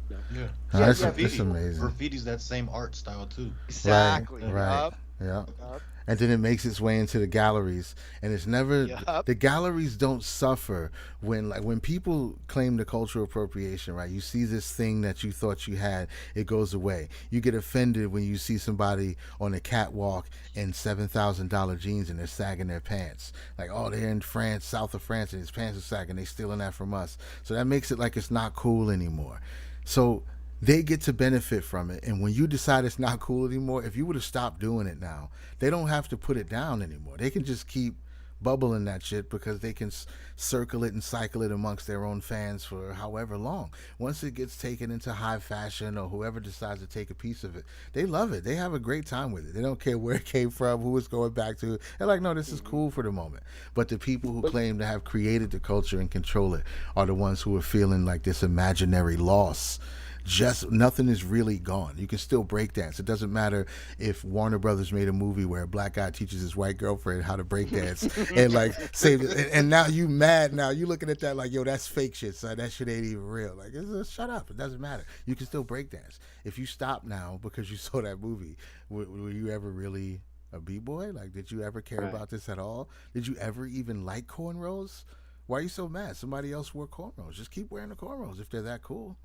Yeah. That's Graffiti. amazing. Graffiti's that same art style too. Exactly. Right. Yup. Yeah. Yup. And then it makes its way into the galleries, and it's never Yup. the galleries don't suffer when people claim the cultural appropriation, right? You see this thing that you thought you had, it goes away. You get offended when you see somebody on a catwalk in $7,000 jeans and they're sagging their pants, like, oh, they're in France, south of France, and his pants are sagging, they stealing that from us. So that makes it like it's not cool anymore. So they get to benefit from it. And when you decide it's not cool anymore, if you would have stopped doing it now, they don't have to put it down anymore. They can just keep bubbling that shit because they can circle it and cycle it amongst their own fans for however long. Once it gets taken into high fashion or whoever decides to take a piece of it, they love it. They have a great time with it. They don't care where it came from, who it's going back to. They're like, no, this is cool for the moment. But the people who claim to have created the culture and control it are the ones who are feeling like this imaginary loss. Just nothing is really gone. You can still break dance. It doesn't matter if Warner Brothers made a movie where a black guy teaches his white girlfriend how to break dance and like save it. And now you mad. Now you looking at that like, yo, that's fake shit, son. That shit ain't even real. Like, shut up. It doesn't matter. You can still break dance. If you stop now because you saw that movie, were you ever really a b-boy? Like, did you ever care about this at all? Did you ever even like cornrows? Why are you so mad? Somebody else wore cornrows. Just keep wearing the cornrows if they're that cool.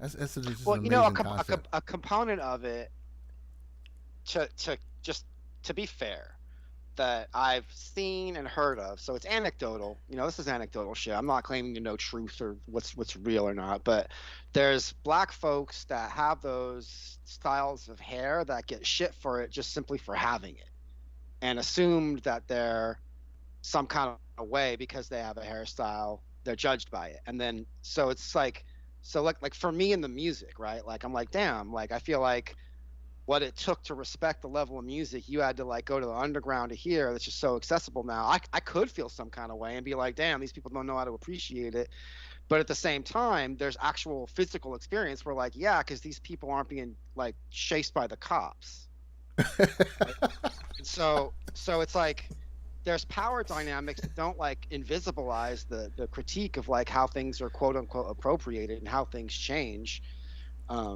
That's just Well, an you know, amazing concept. a component of it, to be fair, that I've seen and heard of. So it's anecdotal. You know, this is anecdotal shit. I'm not claiming to know truth or what's real or not. But there's black folks that have those styles of hair that get shit for it just simply for having it, and assumed that they're some kind of way because they have a hairstyle. They're judged by it, and then so it's like. So like for me in the music, right? Like I'm like, damn, like I feel like what it took to respect the level of music, you had to like go to the underground to hear. That's just so accessible now. I could feel some kind of way and be like, damn, these people don't know how to appreciate it. But at the same time, there's actual physical experience where like, yeah, because these people aren't being like chased by the cops. Right? So it's like there's power dynamics that don't like invisibilize the critique of like how things are quote unquote appropriated and how things change. I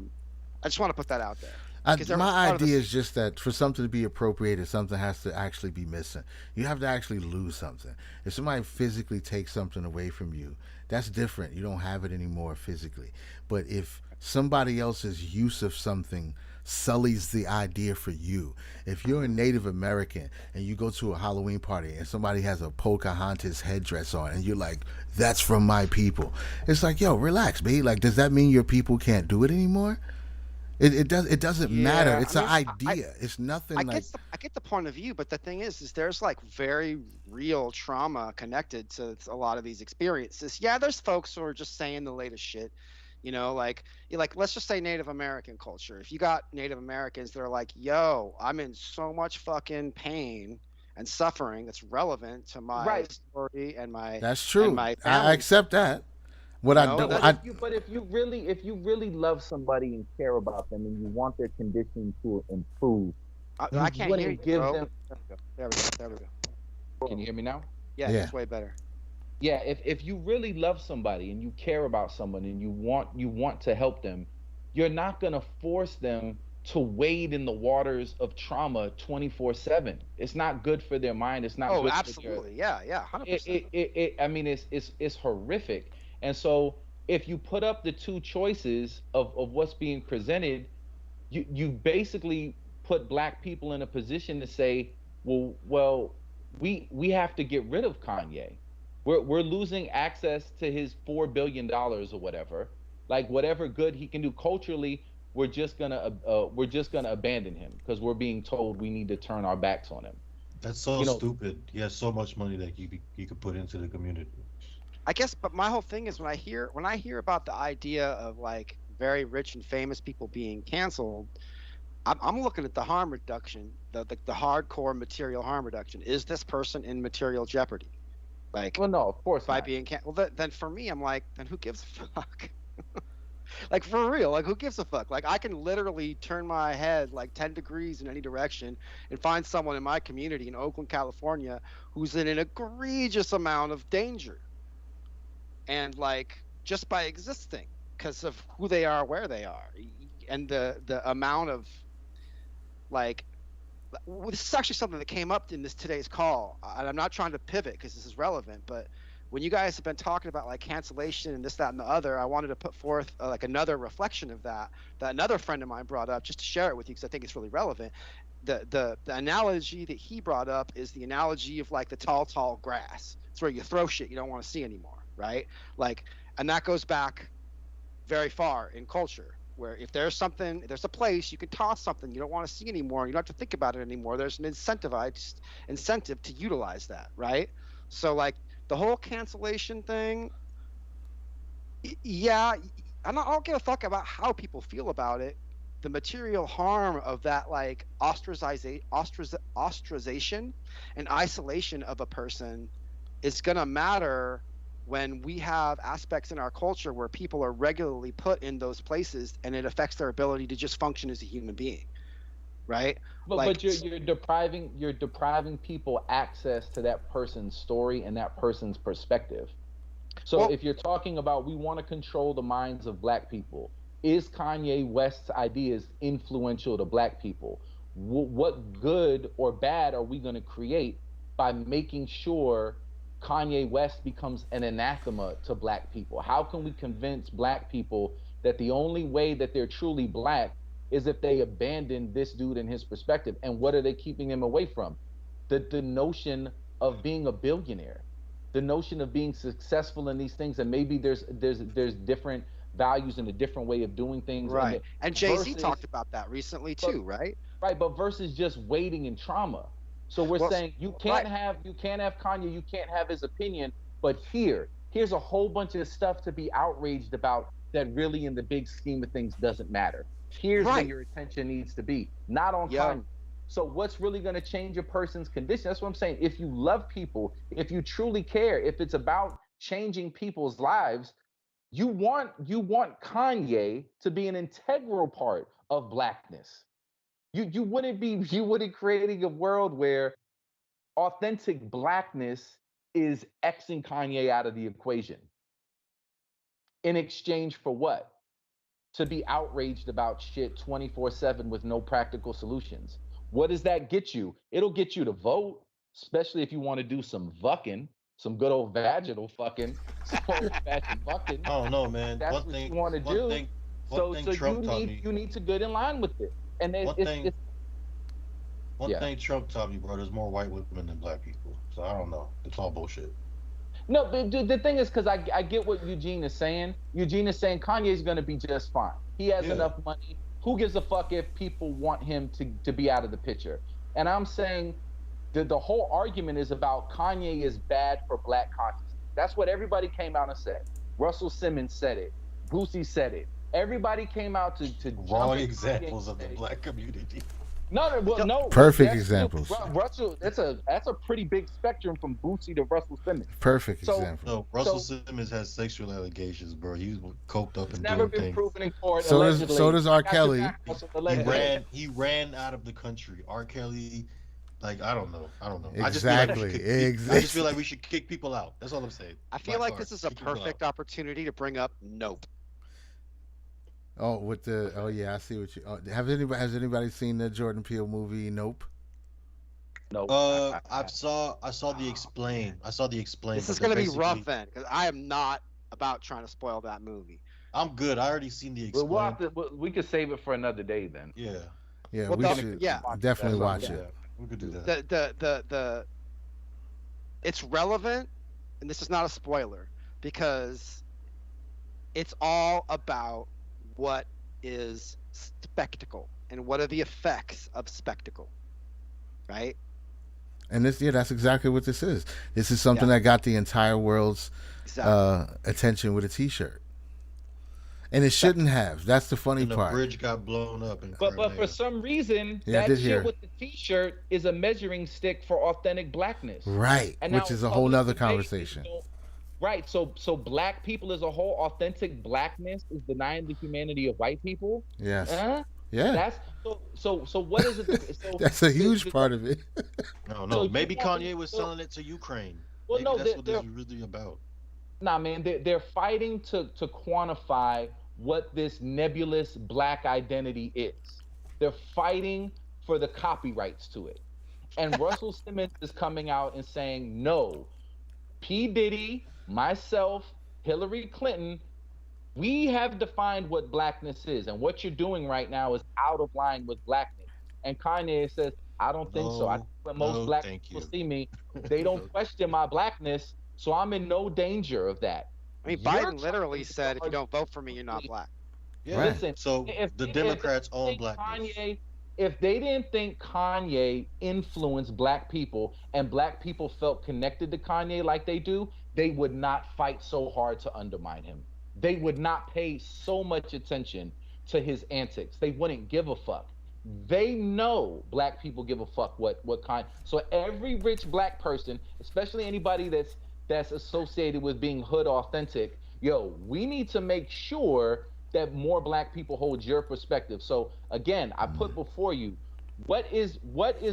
just want to put that out there. My idea is just that for something to be appropriated, something has to actually be missing. You have to actually lose something. If somebody physically takes something away from you, that's different. You don't have it anymore physically. But if somebody else's use of something sullies the idea for you. If you're a Native American and you go to a Halloween party and somebody has a Pocahontas headdress on and you're like, that's from my people. It's like, yo, relax, babe. Like, does that mean your people can't do it anymore? It doesn't matter. It's an idea. It's nothing I get the point of view, but the thing is there's like very real trauma connected to a lot of these experiences. Yeah, there's folks who are just saying the latest shit. You know, like let's just say Native American culture. If you got Native Americans that are like, yo, I'm in so much fucking pain and suffering that's relevant to my story and my That's true. And my I accept that. What I don't But if you really love somebody and care about them and you want their condition to improve, I can't hear you, give bro. them. There we go. Can you hear me now? Yeah, it's way better. Yeah, if you really love somebody and you care about someone and you want to help them, you're not gonna force them to wade in the waters of trauma 24/7. It's not good for their mind. It's not. Oh, good absolutely. For their, yeah, 100%. I mean, it's horrific. And so if you put up the two choices of what's being presented, you basically put black people in a position to say, well, we have to get rid of Kanye. We're losing access to his $4 billion or whatever. Like whatever good he can do culturally, we're just gonna abandon him because we're being told we need to turn our backs on him. That's so stupid. He has so much money that he could put into the community. I guess, but my whole thing is when I hear about the idea of like very rich and famous people being canceled, I'm looking at the harm reduction, the hardcore material harm reduction. Is this person in material jeopardy? Like, Well, no, of course by not. being canceled. Well, then for me, I'm like, then who gives a fuck? Like, for real, like, who gives a fuck? Like, I can literally turn my head like 10 degrees in any direction and find someone in my community in Oakland, California, who's in an egregious amount of danger. And like, just by existing, because of who they are, where they are, and the amount of like, this is actually something that came up in this today's call, and I'm not trying to pivot because this is relevant, but when you guys have been talking about like cancellation and this, that, and the other, I wanted to put forth like another reflection of that another friend of mine brought up, just to share it with you because I think it's really relevant. The analogy that he brought up is the analogy of like the tall grass. It's where you throw shit you don't want to see anymore, right? Like, and that goes back very far in culture, where if there's a place you can toss something you don't want to see anymore, you don't have to think about it anymore, there's an incentive to utilize that, right? So like the whole cancellation thing, yeah, I don't give a fuck about how people feel about it. The material harm of that, like ostracization and isolation of a person, is gonna matter when we have aspects in our culture where people are regularly put in those places and it affects their ability to just function as a human being, right? But you're depriving people access to that person's story and that person's perspective. So Well, if you're talking about we want to control the minds of black people, is Kanye West's ideas influential to black people? What good or bad are we going to create by making sure Kanye West becomes an anathema to black people? How can we convince black people that the only way that they're truly black is if they abandon this dude and his perspective? And what are they keeping him away from? The notion of being a billionaire, the notion of being successful in these things, and maybe there's different values and a different way of doing things. right. And Jay-Z versus, talked about that recently too, right? right, but versus just waiting in trauma. So we're saying you can't have Kanye, you can't have his opinion, but here's a whole bunch of stuff to be outraged about that really in the big scheme of things doesn't matter. Here's where your attention needs to be, not on Kanye. So what's really going to change a person's condition? That's what I'm saying. If you love people, if you truly care, if it's about changing people's lives, you want Kanye to be an integral part of blackness. You wouldn't creating a world where authentic blackness is Xing Kanye out of the equation. In exchange for what? To be outraged about shit 24/7 with no practical solutions. What does that get you? It'll get you to vote, especially if you want to do some vucking, some good old vaginal fucking, some old-fashioned fucking. I don't know, man. That's what you want to do. So you need to get in line with it. And then one thing Trump taught me, bro, there's more white women than black people. So I don't know. It's all bullshit. No, the thing is, because I get what Eugene is saying. Eugene is saying Kanye's going to be just fine. He has enough money. Who gives a fuck if people want him to be out of the picture? And I'm saying the whole argument is about Kanye is bad for black consciousness. That's what everybody came out and said. Russell Simmons said it. Boosie said it. Everybody came out to wrong examples of the black community. No. Perfect examples. Russell, that's a pretty big spectrum from Boosie to Russell Simmons. Perfect example. No, Russell Simmons has sexual allegations, bro. He was coked up and never doing been things. proven in court. So does R. Kelly. He ran out of the country. R. Kelly, like I don't know. Exactly. I just feel like we should kick people out. That's all I'm saying. I feel like this is a perfect opportunity to bring up Nope. I see what you. Has anybody seen the Jordan Peele movie Nope? Nope. I saw the explain. I saw the explain. This is gonna be rough then, because I am not about trying to spoil that movie. I'm good. I already seen the explain. We could save it for another day then. Yeah. Yeah, we should definitely watch it. We could do that. It's relevant, and this is not a spoiler, because it's all about what is spectacle and what are the effects of spectacle, right? And that's exactly what this is. This is something Yeah. that got the entire world's Exactly. attention with a T-shirt, and it shouldn't have. That's the funny And the part. bridge got blown up in But for Crimea. some reason, Yeah, I that did shit hear. with the T-shirt is a measuring stick for authentic blackness. Right, And which now is a whole public nother debate is conversation. right. So black people as a whole, authentic blackness is denying the humanity of white people. Yes. Huh? Yeah. That's so. What is it? So That's a huge part of it. No, So maybe you want Kanye me- was so- selling it to Ukraine. Well, Maybe no, that's they're- what this they're- is really about. Nah, man, they're fighting to quantify what this nebulous black identity is. They're fighting for the copyrights to it. And Russell Simmons is coming out and saying, no, P. Diddy, myself, Hillary Clinton, we have defined what blackness is. And what you're doing right now is out of line with blackness. And Kanye says, I don't think so. I think when most black people see me, they don't question my blackness. So I'm in no danger of that. I mean, You're Biden literally trying to said, if you charge- don't vote for me, you're not black. Yeah. Right. Listen, So the Democrats they own think blackness. if they didn't think Kanye influenced black people and black people felt connected to Kanye like they do, they would not fight so hard to undermine him. They would not pay so much attention to his antics. They wouldn't give a fuck. They know black people give a fuck what Kanye. So every rich black person, especially anybody that's associated with being hood authentic, yo, we need to make sure that more black people hold your perspective. So again, I put before you, what is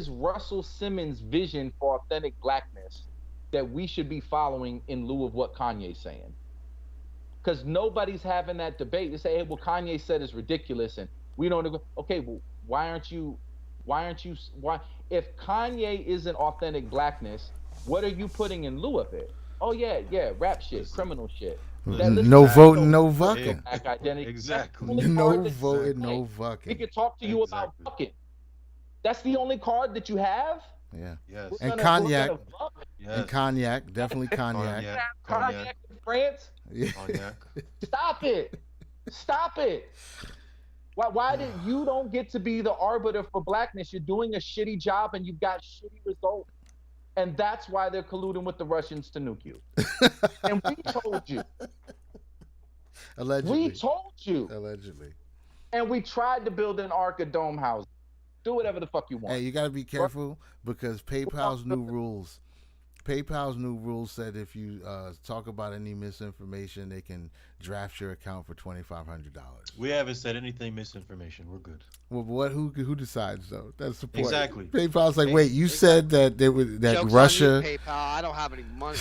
Russell Simmons' vision for authentic blackness that we should be following in lieu of what Kanye's saying? Because nobody's having that debate. They say, hey, well, Kanye said it's ridiculous, and we don't agree. Okay, well, why if Kanye isn't authentic blackness, what are you putting in lieu of it? Oh yeah, rap shit, criminal shit. No voting, no vuckin. Black identity. Exactly. No voting, no We vuckin. can talk to you about fucking. That's the only card that you have. Yeah. Yes. And We're cognac. gonna fuck. Yes. And cognac, definitely cognac. Cognac in France. Cognac. Stop it. Stop it. Why did you don't get to be the arbiter for blackness? You're doing a shitty job and you've got shitty results. And that's why they're colluding with the Russians to nuke you. And we told you. Allegedly. We told you. Allegedly. And we tried to build an arc of dome house. Do whatever the fuck you want. Hey, you got to be careful because PayPal's new rules. PayPal's new rules said if you talk about any misinformation, they can draft your account for $2,500. We haven't said anything misinformation. We're good. Well, what? Who decides though? That's the point. Exactly. PayPal's like, wait, you said that Joke's Russia. on you, PayPal. I don't have any money.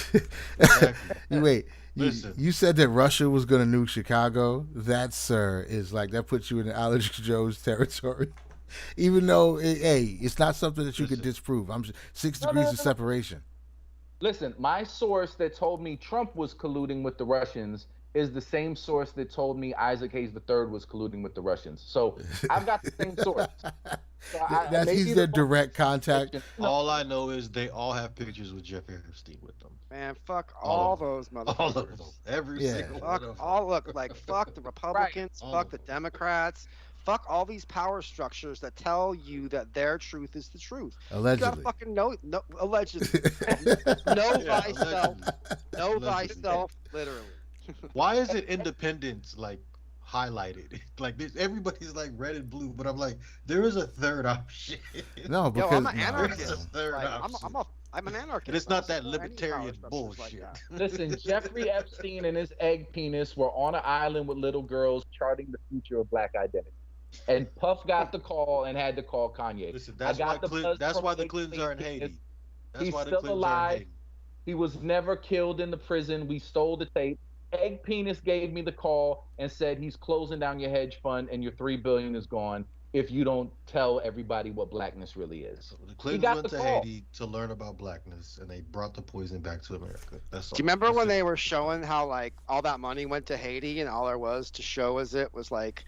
Exactly. Wait, Listen. you said that Russia was going to nuke Chicago. That, sir, is like that puts you in Alex Joe's territory. Even though, it's not something that you could disprove. I'm 6 degrees of separation. Listen, my source that told me Trump was colluding with the Russians is the same source that told me Isaac Hayes III was colluding with the Russians. So I've got the same source. So He's their direct contact. All I know is they all have pictures with Jeffrey Epstein with them. Man, fuck All all of them. those motherfuckers. All of them. Every single one Fuck of them. all look like fuck the Republicans, All fuck of the them. Democrats, fuck all these power structures that tell you that their truth is the truth. You Allegedly. gotta fucking know allegedly. Know thyself. Know Allegedly. thyself, literally. Why is it independence like highlighted? Like this, everybody's like red and blue, but I'm like, there is a third option. No, Yo, because I'm an There's a anarchist. third Like, option. I'm an anarchist. And it's I not that don't support any power libertarian structures like bullshit. that. Listen, Jeffrey Epstein and his egg penis were on an island with little girls charting the future of black identity. And Puff got the call and had to call Kanye. Listen, I got the buzz that's from why the egg Clintons are in penis. Haiti. That's He's why the still Clintons are in alive. Haiti. He was never killed in the prison. We stole the tape. Egg Penis gave me the call and said he's closing down your hedge fund and your $3 billion is gone if you don't tell everybody what blackness really is. So the He Clintons got went the to call. Haiti to learn about blackness, and they brought the poison back to America. That's all. Do you remember That's when it. they were showing how like all that money went to Haiti and all there was to show as it was like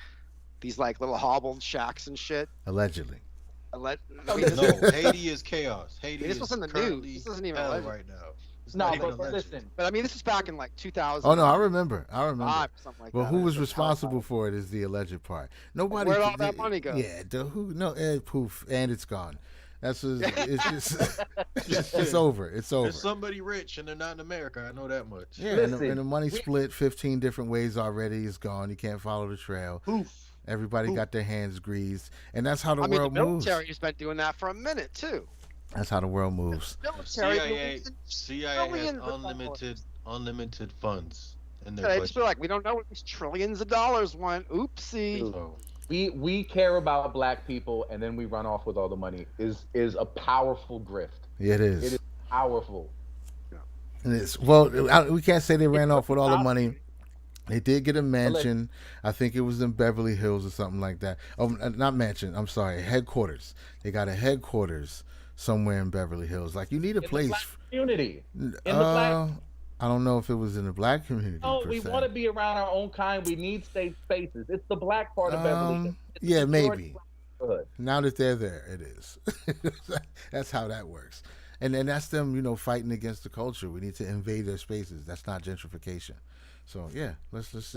these like little hobbled shacks and shit? allegedly. I mean, No, Haiti is chaos. Haiti This is was in the news. currently This isn't even hell alleged. right now. It's No, not even but alleged. listen, but I mean, this was back in like 2000. Oh no, I remember. Something like Well, that. who was It responsible for it is the alleged part. Nobody. Where'd all that money go? Yeah, the who? No, poof, and it's gone. That's it's over. It's over. There's somebody rich and they're not in America. I know that much. Yeah, and the money split 15 different ways already. It's gone. You can't follow the trail. Poof. Everybody got their hands greased, and that's how the I mean, the world moves. military's been doing that for a minute too. That's how the world moves. The military CIA has trillions of unlimited funds in their They budget. just be like, we don't know where these trillions of dollars went. Oopsie. So, We care about black people, and then we run off with all the money. Is a powerful grift. Yeah, it is. It is powerful. It is. Well, we can't say they ran off with all the money. They did get a mansion. I think it was in Beverly Hills or something like that. Oh, not mansion. I'm sorry, headquarters. They got a headquarters somewhere in Beverly Hills. Like, you need a place. The black community. In the black. I don't know if it was in the black community. No, we want to be around our own kind. We need safe spaces. It's the black part of Beverly Hills. Yeah, maybe. Now that they're there, it is. That's how that works. And that's them, fighting against the culture. We need to invade their spaces. That's not gentrification. So yeah, let's just.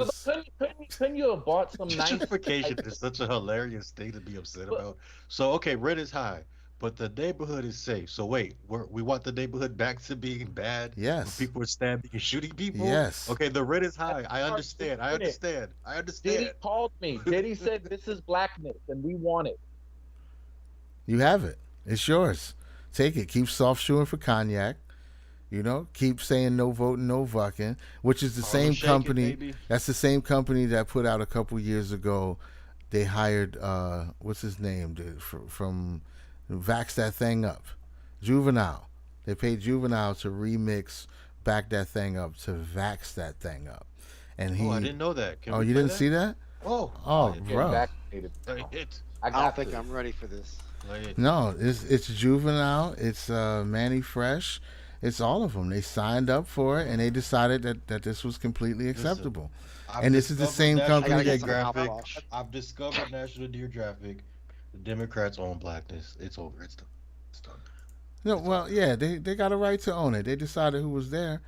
Couldn't you have bought some nice? Gentrification is such a hilarious thing to be upset about. So okay, rent is high, but the neighborhood is safe. So wait, we want the neighborhood back to being bad? Yes. Where people are stabbing and shooting people? Yes. Okay, the rent is high. I understand. Diddy called me. Diddy said this is blackness and we want it. You have it. It's yours. Take it. Keep soft shoeing for Cognac. Keep saying no voting, no vuckin, which is the same company. That's the same company that put out a couple years ago. They hired what's his name from Vax That Thing Up, Juvenile. They paid Juvenile to remix Back That Thing Up to Vax That Thing Up, and he. Oh, I didn't know that. You didn't see that? Oh, bro. I don't think I'm ready for this. No, it's Juvenile. It's Manny Fresh. It's all of them. They signed up for it, and they decided that this was completely acceptable. And this is the same company that. I've discovered National Geographic. The Democrats own blackness. It's over. It's done. No, well, yeah, they got a right to own it. They decided who was there.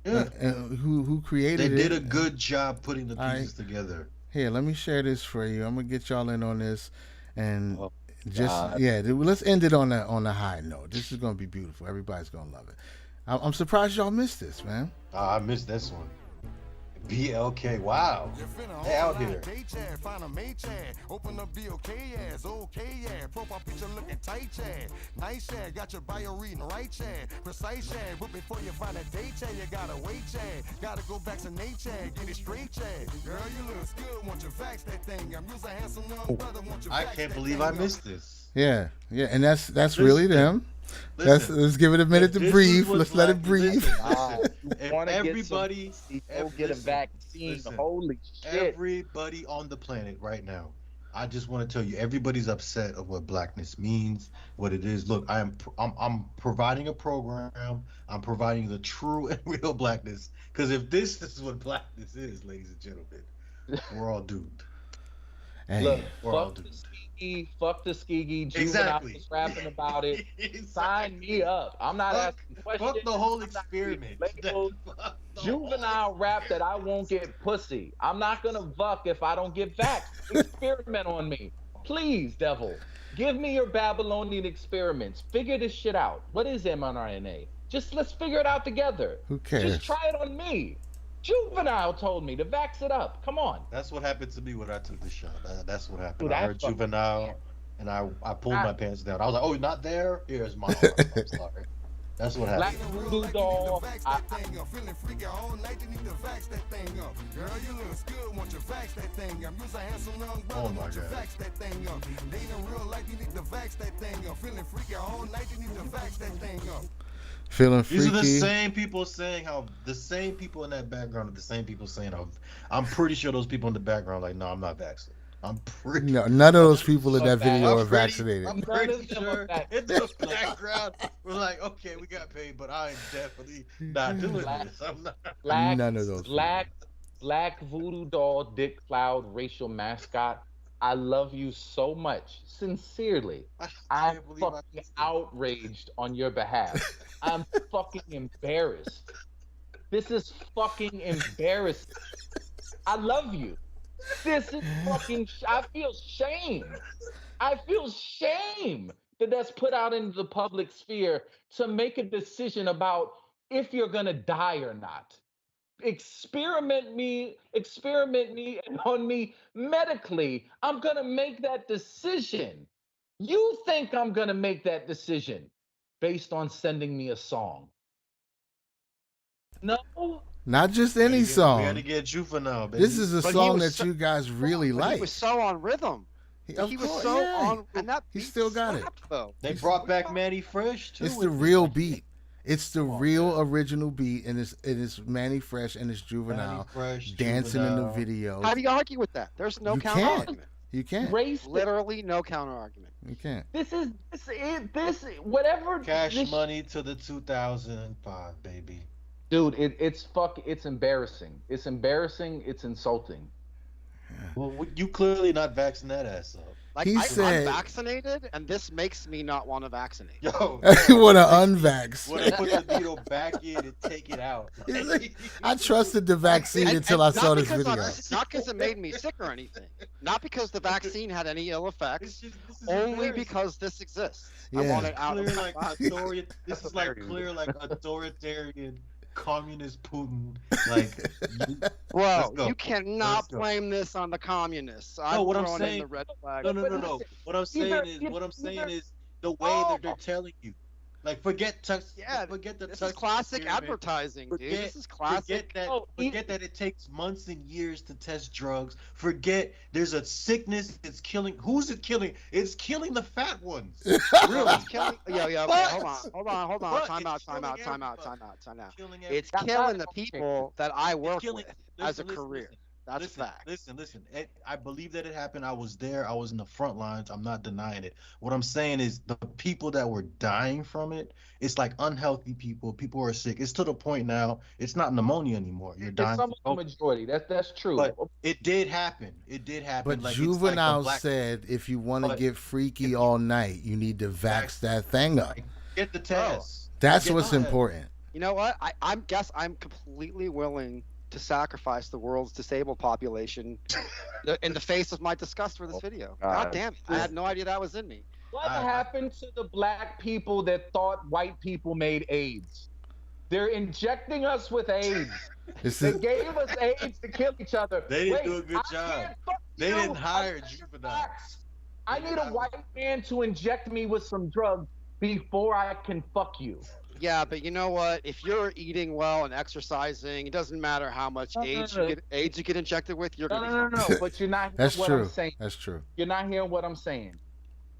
Yeah. And who created it. They did a good job putting the pieces together. Here, let me share this for you. I'm gonna get y'all in on this, and let's end it on a high note. This is gonna be beautiful. Everybody's gonna love it. I'm surprised y'all missed this, man. I missed this one. BLK, wow. They out here. Open up BLK ass, okay, yeah. Profile picture looking tight, yeah. Nice, yeah. Got your bio reading right, yeah. Precise, yeah. But before you find a date, yeah, you gotta wait, yeah. Gotta go back to nature, get it straight, yeah. Girl, you look good, want you vax that thing. I'm using handsome young brother, want you I can't believe I missed this. Yeah, and that's really them. Let's give it a minute to breathe. Let's let it breathe. Everybody get a vaccine. Holy shit! Everybody on the planet right now. I just want to tell you, everybody's upset of what blackness means, what it is. Look, I'm providing a program. I'm providing the true and real blackness. Because if this is what blackness is, ladies and gentlemen, we're all doomed. Hey. Look, fuck the skeegee. Juvenile was rapping about it. Sign me up. I'm not asking questions. Fuck the whole experiment. Juvenile rap that I won't get pussy. I'm not gonna vuck if I don't get vaxxed. Experiment on me, please, devil. Give me your Babylonian experiments. Figure this shit out. What is mRNA? Let's figure it out together. Who cares? Just try it on me. Juvenile told me to vax it up. Come on. That's what happened to me when I took the shot. That's what happened. Dude, I heard Juvenile, and I pulled my pants down. I was like, "Oh, you're not there? Here's my arm. I'm sorry." That's what happened. Black voodoo doll. Feeling freaky all night, you need to vax that thing up. Girl, you look good, want you vax that thing up. You's a handsome young brother, want you vax that thing up. Dating real life, you need to vax that thing up. Feeling freaky all night, you need to vax that thing up. Feeling freaky. These are the same people saying how the same people in that background are the same people saying how. I'm pretty sure those people in the background are like, no, I'm not vaccinated. I'm pretty. No, none of those people in that video are vaccinated. I'm pretty sure in the background we're like, okay, we got paid, but I'm definitely not doing this. I'm not. None of those. Black voodoo doll, Dick Cloud, racial mascot. I love you so much, sincerely. I'm fucking outraged on your behalf. I'm fucking embarrassed. This is fucking embarrassing. I love you. This is fucking. I feel shame. I feel shame that's put out into the public sphere to make a decision about if you're gonna die or not. Experiment me on me medically. I'm gonna make that decision. You think I'm gonna make that decision based on sending me a song? No. Not just We any gotta song. get Juvenile, baby. This is a But he song was that so, you guys really but he like. was so on rhythm. Of He was course, so yeah. on, and that He beat still got it. slapped, though. They brought back Manny Fresh too. It's with the this, real like, beat. It's the real original beat, and it's Manny Fresh and it's Juvenile Fresh, dancing in the Juvenile. video. How do you argue with that? There's no You counter can't. argument. You can't. Literally no counter argument. You can't. This whatever Cash this, Money to the 2005, baby. dude. It's embarrassing. It's embarrassing. It's insulting. Well, you clearly not vaccinating that ass up. Like He I'm said- vaccinated, and this makes me not want to vaccinate. Yo, You want to unvax? when they put the needle back in and take it out. He's like, I trusted the vaccine until I saw this video. Not because it made me sick or anything. Not because the vaccine had any ill effects. This is Only embarrassing. because this exists. Yeah. I want it out of Clear my like body. this is like clear like authoritarian communist Putin. Like, Bro, let's go. you cannot Let's go. blame this on the communists. No, I'm what I'm throwing saying- in the red flag. No. What I'm saying is the way that they're telling you. Like, forget touch. Yeah, forget the This touch is classic experiment. advertising, dude. This is classic. Forget that it takes months and years to test drugs. Forget there's a sickness that's killing. Who's it killing? It's killing the fat ones. Really? It's killing. Okay, hold on. But Time out. it's killing Killing It's everybody. killing the people that I work killing- with as a listen, career. That's a fact. Listen. I believe that it happened. I was there. I was in the front lines. I'm not denying it. What I'm saying is the people that were dying from it, it's like unhealthy people. People are sick. It's to the point now, it's not pneumonia anymore. You're dying. It's some of the majority. That's true. But it did happen. It did happen. But like, Juvenile it's like said, if you want to But- get freaky all night, you need to vax that thing up. get the test. That's Get what's the test. important. You know what? I'm completely willing to sacrifice the world's disabled population in the face of my disgust for this video. God damn it! I had no idea that was in me. What happened to the black people that thought white people made AIDS? They're injecting us with AIDS. They gave us AIDS to kill each other. They didn't Wait, do a good I job. can't fuck They you. didn't hire I need Juvenile. I need a white man to inject me with some drugs before I can fuck you. Yeah, but you know what? If you're eating well and exercising, it doesn't matter how much AIDS you get injected with. You're gonna No. But you're not hearing That's what true. I'm saying. That's true. You're not hearing what I'm saying.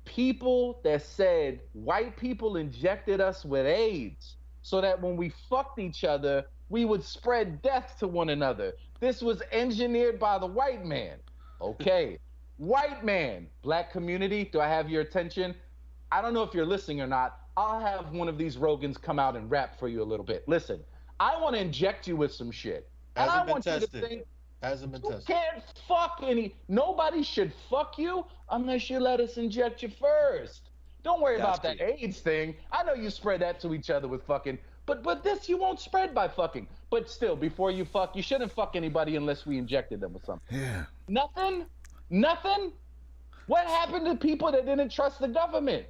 People that said white people injected us with AIDS so that when we fucked each other, we would spread death to one another. This was engineered by the white man. Okay. White man, black community, do I have your attention? I don't know if you're listening or not. I'll have one of these Rogans come out and rap for you a little bit. Listen, I want to inject you with some shit. And I Hasn't been want you to tested. think Hasn't been you tested. can't fuck nobody should fuck you unless you let us inject you first. Don't worry about that AIDS thing. I know you spread that to each other with fucking, but this you won't spread by fucking. But still, before you fuck, you shouldn't fuck anybody unless we injected them with something. Yeah. Nothing? What happened to people that didn't trust the government?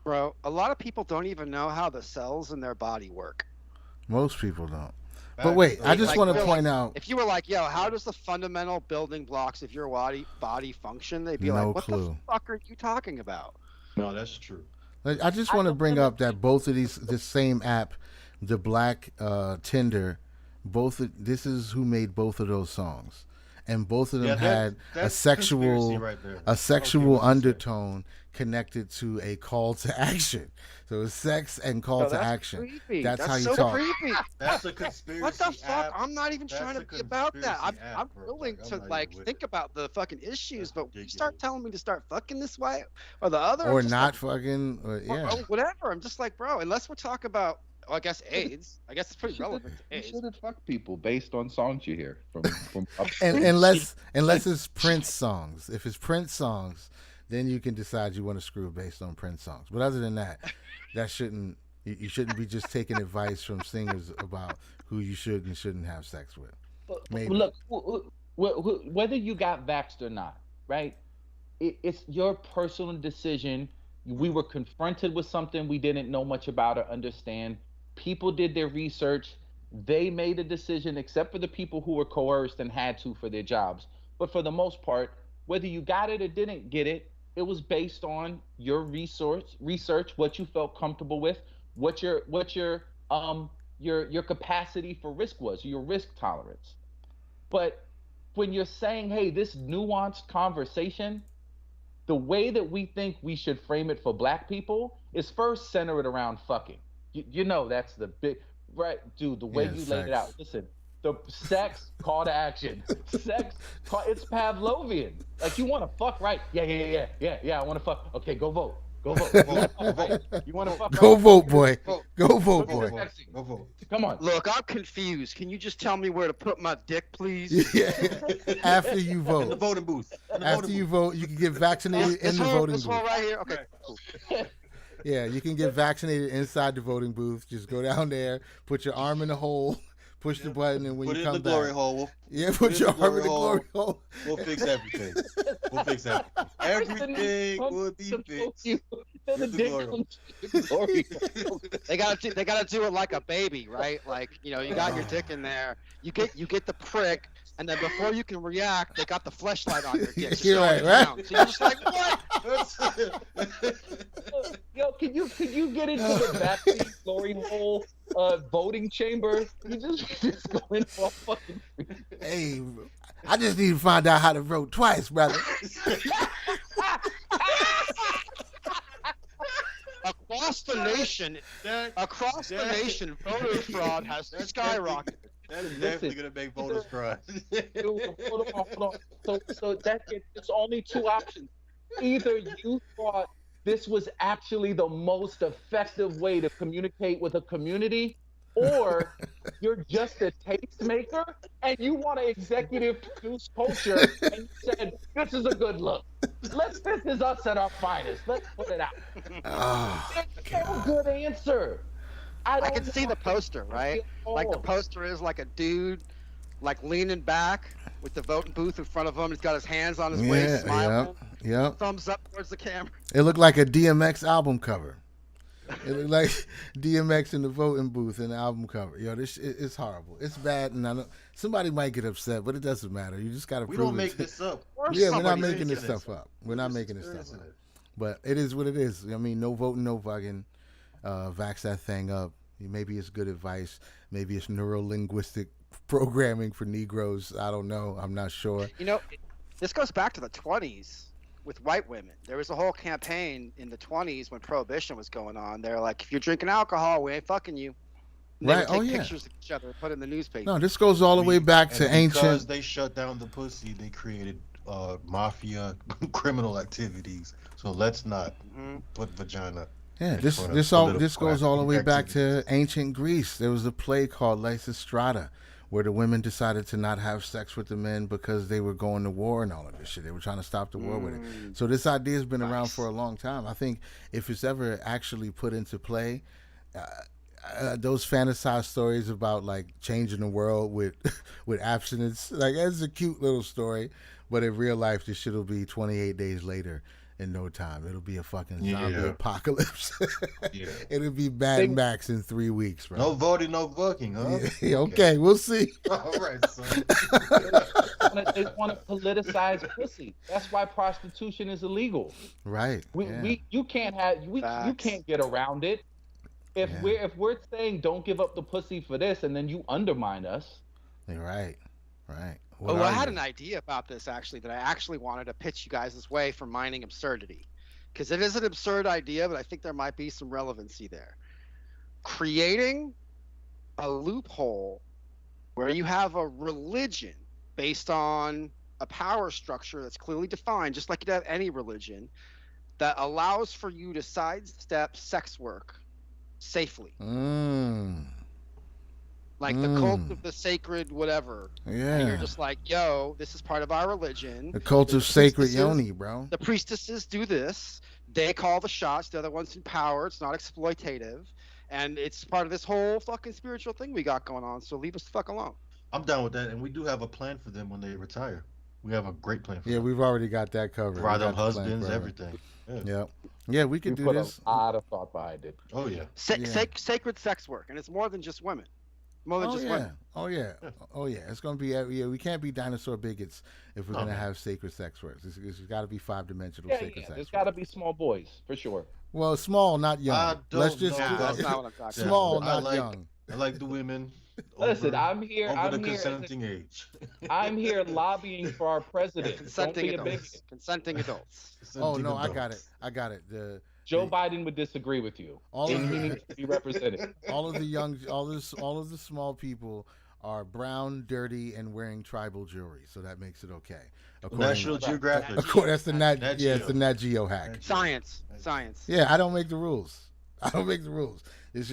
Bro, a lot of people don't even know how the cells in their body work. Most people don't. But wait, I just want to point out. If you were like, yo, how does the fundamental building blocks of your body function? They'd be No like, what clue. the fuck are you talking about? No, that's true. I just want to bring up that both of this same app, the Black Tinder, this is who made both of those songs, and both of them had a sexual undertone connected to a call to action. So it's sex and call to action. Creepy. That's how you so talk. Creepy. That's a conspiracy. What the fuck? app. I'm not even That's trying to a be about that. I'm conspiracy app, bro. willing Like, to I'm not like even with think it. about the fucking issues, but you ridiculous. start telling me to start fucking this way or the other, Or I'm just not like, fucking, yeah. or whatever. I'm just like, bro, unless we're talking about, I guess AIDS. I guess it's pretty relevant to You AIDS. shouldn't fuck people based on songs you hear from And unless it's Prince songs. If it's Prince songs, then you can decide you want to screw based on Prince songs. But other than that, you shouldn't be just taking advice from singers about who you should and shouldn't have sex with. Maybe. Look, whether you got vaxxed or not, right? It's your personal decision We were confronted with something we didn't know much about or understand. People did their research. They made a decision, except for the people who were coerced and had to for their jobs. But for the most part, whether you got it or didn't get it, it was based on your research, what you felt comfortable with, what your capacity for risk was, your risk tolerance. But when you're saying, hey, this nuanced conversation, the way that we think we should frame it for black people is first center it around fucking. You know that's the big right, dude. The way Yeah, you laid it out. sex. Listen, the sex call to action. Sex call. It's Pavlovian. Like you want to fuck, right? Yeah. I want to fuck. Okay, go vote. Go vote. You want to fuck, right? You want to fuck, Go right? vote, boy. Vote. Go vote, Go to the boy. next scene. Go vote. Come on. Look, I'm confused. Can you just tell me where to put my dick, please? Yeah. After you In the vote. voting booth. In the After voting you booth. vote, you can get vaccinated in This the hole, voting this hole booth. right here. Okay, cool. Yeah, you can get vaccinated inside the voting booth. Just go down there, put your arm in the hole, push the button, and when Put you it in come the glory back, hole. yeah, put your arm in the glory hole. We'll fix everything. We'll fix everything. Everything will be fixed. The With the dick glory. comes to the glory. They gotta do it like a baby, right? Like, you know, you got your dick in there, you get the prick, and then before you can react, they got the fleshlight on your dick. Just You're going right, down. So you're just like, what? Yo, can you get into the vaccine glory hole voting chamber? You just go in for a fucking. Hey, I just need to find out how to vote twice, brother. Across the nation, voter fraud has skyrocketed. That is definitely gonna make voters cry. Hold on. So it's only two options. Either you thought this was actually the most effective way to communicate with a community, or you're just a tastemaker and you want to executive produce culture and you said, this is a good look. This is us at our finest. Let's put it out. Oh, There's no good answer. I can see the poster, right? Like the poster is like a dude like leaning back with the voting booth in front of him. He's got his hands on his waist, smiling. Yep. Thumbs up towards the camera. It looked like a DMX album cover. It looked like DMX in the voting booth in the album cover. Yo, it's horrible. It's bad, and I know somebody might get upset, but it doesn't matter. You just gotta We prove don't it. make this up. Yeah, we're not Somebody's making this experiencing stuff it. up. We're not making this stuff Experiencing up. it. But it is what it is. I mean, no voting, no fucking. Vax that thing up. Maybe it's good advice. Maybe it's neuro-linguistic programming for Negroes. I don't know. I'm not sure. You know, this goes back to the 20s with white women. There was a whole campaign in the 20s when Prohibition was going on. They're like, if you're drinking alcohol, we ain't fucking you. And they Right. would Oh, take yeah. pictures of each other and put it in the newspaper. No, this goes all the way back to And because ancient. they shut down the pussy, they created mafia criminal activities. So let's not put vagina. Yeah, in this front of this political goes all the way back activities. to ancient Greece. There was a play called Lysistrata, where the women decided to not have sex with the men because they were going to war and all of this shit. They were trying to stop the war with it. So this idea has been around for a long time. I think if it's ever actually put into play, those fantasized stories about like changing the world with with abstinence, like that's a cute little story, but in real life, this shit will be 28 days later. In no time, it'll be a fucking zombie apocalypse. It'll be Mad Max in 3 weeks, bro. No voting, no fucking, huh? Yeah, okay, we'll see. All right, son. They want to politicize pussy. That's why prostitution is illegal. Right. You can't get around it. If we're saying don't give up the pussy for this, and then you undermine us. Right. I had an idea about this actually that I actually wanted to pitch you guys this way for mining absurdity, because it is an absurd idea, but I think there might be some relevancy there. Creating a loophole where you have a religion based on a power structure that's clearly defined, just like you'd have any religion, that allows for you to sidestep sex work safely. Like the cult of the sacred whatever. Yeah. And you're just like, yo, this is part of our religion. The cult of sacred yoni, bro. The priestesses do this. They call the shots. They're the ones in power. It's not exploitative. And it's part of this whole fucking spiritual thing we got going on. So leave us the fuck alone. I'm down with that. And we do have a plan for them when they retire. We have a great plan for Yeah, them. we've already got that covered. For We them got the plan husbands, for everything. Yeah. Yep. Yeah, we We could do put this. a lot of thought behind it. Oh yeah. Yeah. Sacred sex work, and it's more than just women. More than Oh just yeah. women. Oh yeah. Oh yeah. It's gonna be yeah. We can't be dinosaur bigots if we're No, gonna man. have sacred sex works. It's got to be 5-dimensional Yeah, sacred yeah. sex. There's got to work. be small boys for sure. Well, small, not I young. don't Let's just know do about That's not what I'm talking small, about. I not like young. I like the women. Listen, over, I'm here. over the I'm here. consenting age. I'm here lobbying for our president. Don't Consenting be a adults. bigot. Consenting adults. Oh Consenting no, I got it. adults. I got it. Joe Biden would disagree with you. All And of he the- needs to be represented. all of the young, all of the small people are brown, dirty, and wearing tribal jewelry, so that makes it okay. National Geographic. Of course, that's the Nat. Nat Yeah, it's Geo. the Nat Geo hack. Nat Geo. Science. Science. Yeah, I don't make the rules. I don't make the rules.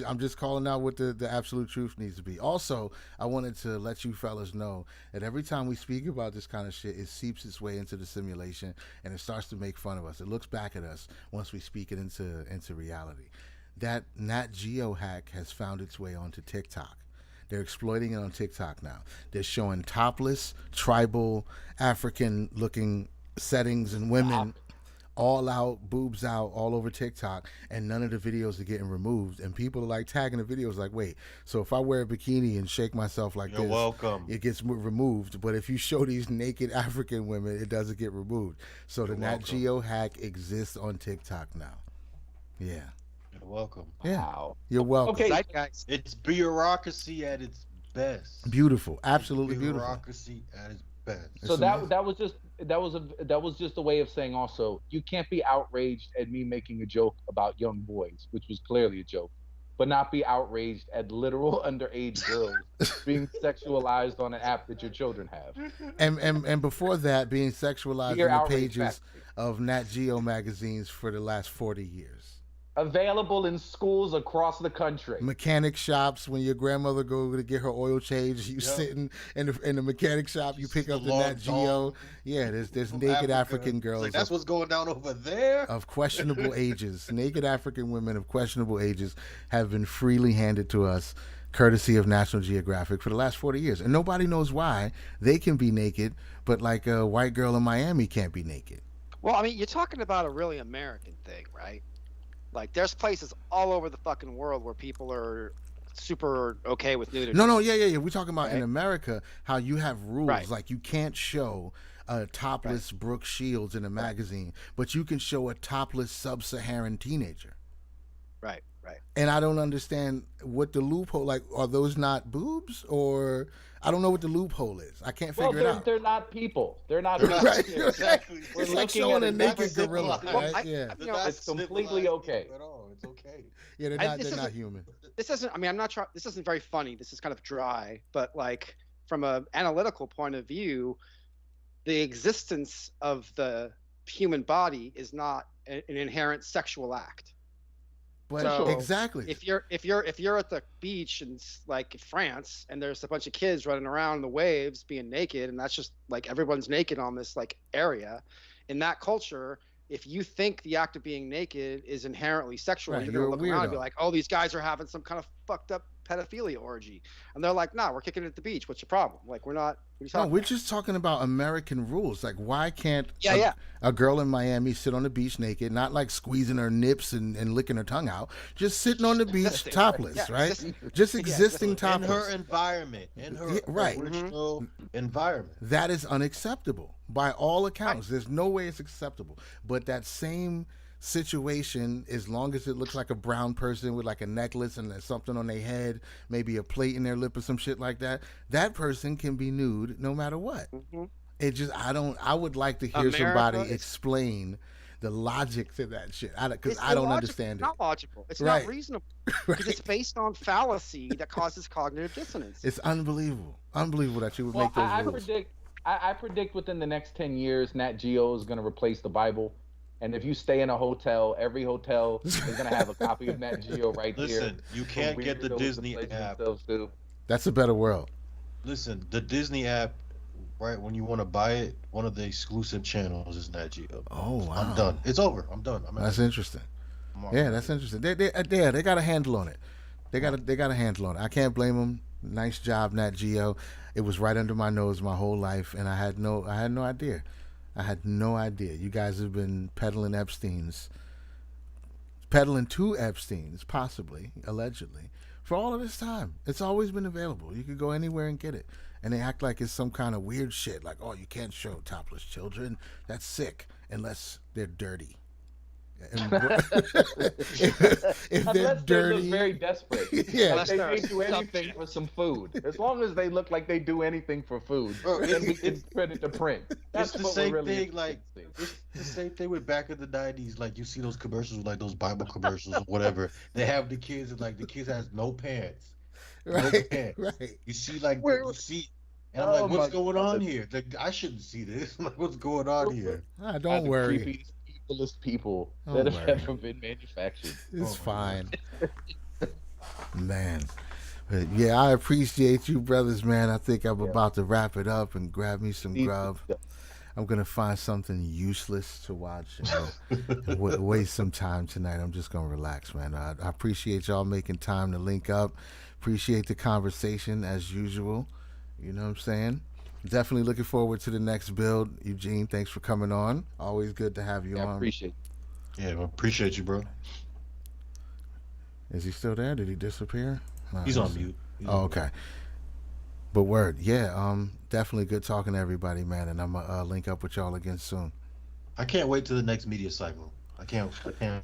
I'm just calling out what the absolute truth needs to be. Also, I wanted to let you fellas know that every time we speak about this kind of shit, it seeps its way into the simulation and it starts to make fun of us. It looks back at us once we speak it into reality. That Nat Geo hack has found its way onto TikTok. They're exploiting it on TikTok now. They're showing topless, tribal, African-looking settings and women all out, boobs out, all over TikTok, and none of the videos are getting removed. And people are like tagging the videos like, wait, so if I wear a bikini and shake myself like You're this, welcome. it gets removed. But if you show these naked African women, it doesn't get removed. So the You're Nat welcome. Geo hack exists on TikTok now. Yeah. You're welcome. Yeah. Wow. You're welcome. Okay. Zeitgeist. It's bureaucracy at its best. Beautiful. Absolutely beautiful. Bureaucracy at its best. So It's that amazing. that was just a way of saying also you can't be outraged at me making a joke about young boys, which was clearly a joke, but not be outraged at literal underage girls being sexualized on an app that your children have. And before that, being sexualized You're in the outraged pages factory. of Nat Geo magazines for the last 40 years. Available in schools across the country. Mechanic shops, when your grandmother go to get her oil change, you Yep. sitting in the mechanic shop, you pick The up the long Nat Geo. dong Yeah, there's from naked Africa. African It's girls like, that's what's going down over there. of questionable ages. Naked African women of questionable ages have been freely handed to us, courtesy of National Geographic, for the last 40 years. And nobody knows why they can be naked, but like a white girl in Miami can't be naked. Well, I mean, you're talking about a really American thing, right? Like, there's places all over the fucking world where people are super okay with nudity. No, yeah. We're talking about in Right. America how you have rules. Right. Like you can't show a topless Brooke Shields in a magazine, but you can show a topless sub-Saharan teenager. Right. And I don't understand what the loophole. Like, are those not boobs, or I don't know what the loophole is. I can't Well, figure it out. they're not people. They're not Right, people. Exactly. We're It's like looking showing at a it naked not gorilla. civilized. Right? Yeah, You know, It's completely okay. At all. It's okay. yeah. They're I- not. this They're not isn't- human. This isn't. I mean, I'm not trying. This isn't very funny. This is kind of dry. But like, from an analytical point of view, the existence of the human body is not an inherent sexual act. But So, exactly. If you're at the beach in like France and there's a bunch of kids running around in the waves being naked, and that's just like everyone's naked on this like area, in that culture, if you think the act of being naked is inherently sexual, Right, you're you're gonna a look around and be weirdo. like, oh, these guys are having some kind of fucked up pedophilia orgy, and they're like, nah, we're kicking it at the beach. What's your problem? Like, we're not. What are you No, talking we're about? just talking about American rules. Like, why can't Yeah. a girl in Miami sit on the beach naked, not like squeezing her nips and licking her tongue out, just sitting on the beach Existing. topless, Yeah, right? existing. Just Yeah, existing In topless. her environment, in her Yeah, right. original environment. That is unacceptable by all accounts. There's no way it's acceptable. But that same situation, as long as it looks like a brown person with like a necklace and there's something on their head, maybe a plate in their lip or some shit like that, that person can be nude no matter what. Mhm. It just, I would like to hear America somebody is- explain the logic to that shit. Because It's I don't illogical. understand It's not logical. It's Right. not reasonable it. because it's based on fallacy that causes cognitive dissonance. It's unbelievable. Unbelievable that you would Well, make those I rules. I predict within the next 10 years, Nat Geo is going to replace the Bible. And if you stay in a hotel, every hotel is going to have a copy of Nat Geo right there. Listen, you for can't get the weirdos to Disney pledge app. themselves to. That's a better world. Listen, the Disney app, right? When you want to buy it, one of the exclusive channels is Nat Geo. Oh, wow. I'm done. It's over. I'm done. That's interesting. Yeah, that's interesting. They got a handle on it. They got a handle on it. I can't blame them. Nice job, Nat Geo. It was right under my nose my whole life, and I had no idea. I had no idea. You guys have been peddling to Epstein's, possibly, allegedly, for all of this time. It's always been available. You could go anywhere and get it. And they act like it's some kind of weird shit, like, oh, you can't show topless children. That's sick, unless they're dirty. And if they're Unless they dirty, look very desperate. yeah, Like they may do anything for some food. As long as they look like they do anything for food, then we can credit the print. That's It's the what same we're really thing. Like interested it's the same thing with back in the '90s. Like you see those commercials, like those Bible commercials or whatever. They have the kids, and like the kids has no pants, no right, pants. right. You see, like Where- you see, and I'm Oh like, what's my going God. on here? Like I shouldn't see this. Like what's going on here? Ah, Are don't the worry. creepiest, evilest people Don't that have worry. ever been manufactured. It's Oh, my fine. Man. But yeah, I appreciate you, brothers, man. I think I'm about to wrap it up and grab me some grub. I'm going to find something useless to watch and waste some time tonight. I'm just going to relax, man. I appreciate y'all making time to link up. Appreciate the conversation as usual. You know what I'm saying? Definitely looking forward to the next build. Eugene, thanks for coming on. Always good to have you I on. appreciate Yeah, I appreciate you, bro. Is he still there? Did he disappear? No, He's on mute. He's Oh, on okay. But word, yeah, definitely good talking to everybody, man. And I'm gonna link up with y'all again soon. I can't wait to the next media cycle. I can't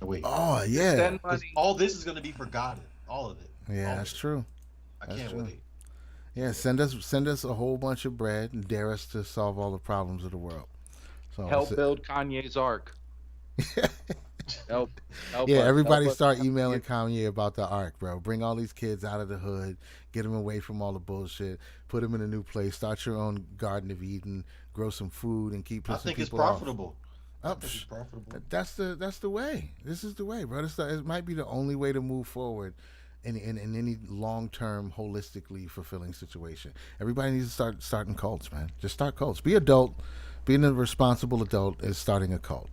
wait. Oh yeah, Send 'Cause money. all this is gonna be forgotten. All of it. yeah, All that's of it. true. I That's can't true. wait. Yeah, send us a whole bunch of bread and dare us to solve all the problems of the world. So Help it's- build Kanye's arc. Help yeah, us, everybody help us. start emailing Kanye about the arc, bro. Bring all these kids out of the hood, get them away from all the bullshit, put them in a new place, start your own Garden of Eden, grow some food, and keep I pissing think it's people off. profitable. I Up, think it's profitable. That's the way. This is the way, bro. It might be the only way to move forward in any long term, holistically fulfilling situation. Everybody needs to start starting cults, man. Just start cults. Be adult. Being a responsible adult is starting a cult.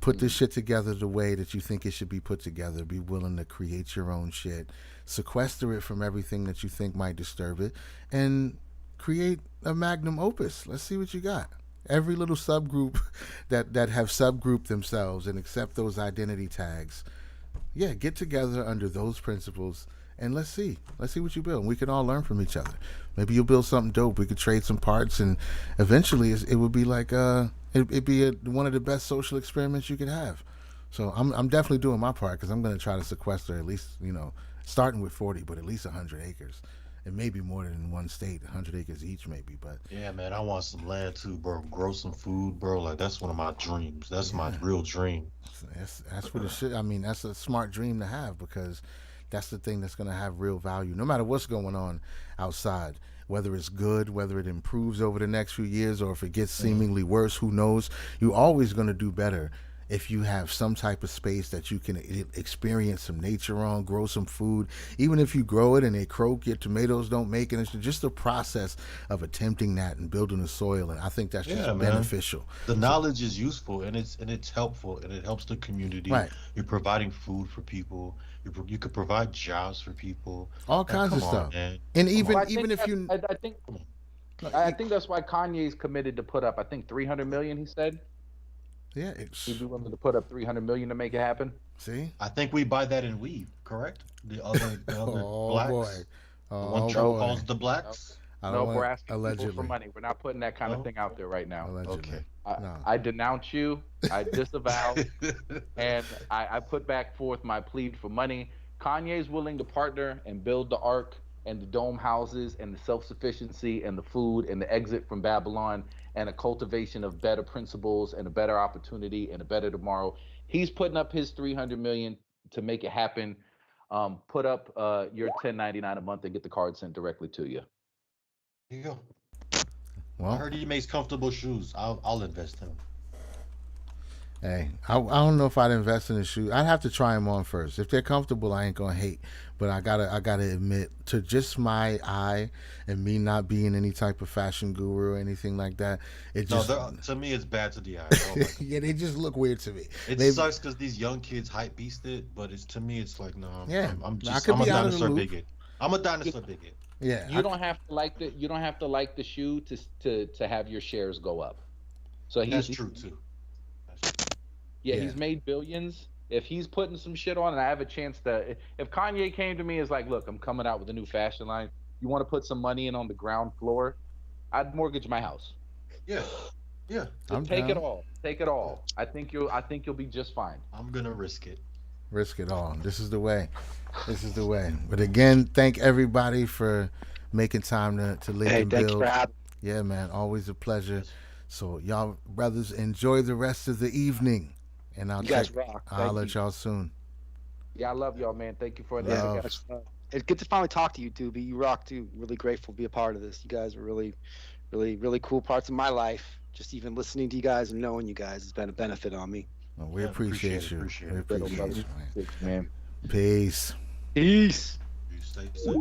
Put this shit together the way that you think it should be put together. Be willing to create your own shit. Sequester it from everything that you think might disturb it, and create a magnum opus. Let's see what you got. Every little subgroup that have subgrouped themselves and accept those identity tags. Yeah, get together under those principles and let's see what you build. And we can all learn from each other. Maybe you'll build something dope. We could trade some parts, and eventually it would be like it'd be one of the best social experiments you could have. So I'm definitely doing my part because I'm going to try to sequester at least, starting with 40, but at least 100 acres. It may be more than in one state, 100 acres each maybe, but Yeah, man, I want some land too, bro. Grow some food, bro. Like that's one of my dreams. That's my real dream. that's what it should. I mean, that's a smart dream to have because that's the thing that's going to have real value no matter what's going on outside. Whether it's good, whether it improves over the next few years, or if it gets seemingly worse, who knows? You're always going to do better if you have some type of space that you can experience some nature on, grow some food. Even if you grow it and they croak, your tomatoes don't make it. It's just the process of attempting that and building the soil. And I think that's just Yeah, man. beneficial. The knowledge is useful and it's helpful and it helps the community. Right. You're providing food for people. You could provide jobs for people. All Like, kinds of come on, stuff. man. And Well, I even think if you, I think that's why Kanye's committed to put up, I think 300 million. He said yeah, it's, he'd be willing to put up 300 million to make it happen. see. I think we buy that in weed, correct? The other Oh blacks. boy. The Oh one Trump boy. calls the blacks. I No, don't we're want, asking people allegedly. for money. We're not putting that kind No? of thing out there right now. Allegedly. Okay. No. I denounce you. I disavow, and I put back forth my plea for money. Kanye's willing to partner and build the ark and the dome houses and the self-sufficiency and the food and the exit from Babylon and a cultivation of better principles and a better opportunity and a better tomorrow. He's putting up his 300 million to make it happen. Put up your 10.99 a month and get the card sent directly to you. Here you go. I Well, heard he makes comfortable shoes. I'll invest in him. hey, I don't know if I'd invest in the shoes. I'd have to try them on first. If they're comfortable, I ain't gonna hate. But I gotta admit, to just my eye and me not being any type of fashion guru or anything like that, it No, just to me it's bad to the eye. Oh my God. yeah, they just look weird to me. It They- sucks because these young kids hype beast it, but it's to me it's like no. Yeah, I'm I just could I'm a be out of the dinosaur loop. bigot. I'm a dinosaur bigot. Yeah, You don't have to like the shoe to have your shares go up. So That's true too. Yeah, Yeah. he's made billions. If he's putting some shit on, and I have a chance to, if Kanye came to me is like, look, I'm coming out with a new fashion line. You want to put some money in on the ground floor? I'd mortgage my house. Yeah. Yeah. I'm Take it down. all. Take it all. I think you'll be just fine. I'm gonna risk it. Risk it all. This is the way. This is the way. But again, thank everybody for making time to link Hey, and thanks for build. having. Yeah, man, always a pleasure. So y'all brothers, enjoy the rest of the evening, and You guys rock. I'll Thank holler you. at y'all soon. Yeah, I love y'all, man. Thank you for Love. inviting Yeah, us. much fun. It's good to finally talk to you, Doobie. You rock too. Really grateful to be a part of this. You guys are really, really, really cool parts of my life. Just even listening to you guys and knowing you guys has been a benefit on me. Well, we Yeah, appreciate you. appreciate We it. Little appreciate brother. you, man. Man. Peace. Peace. You stay safe.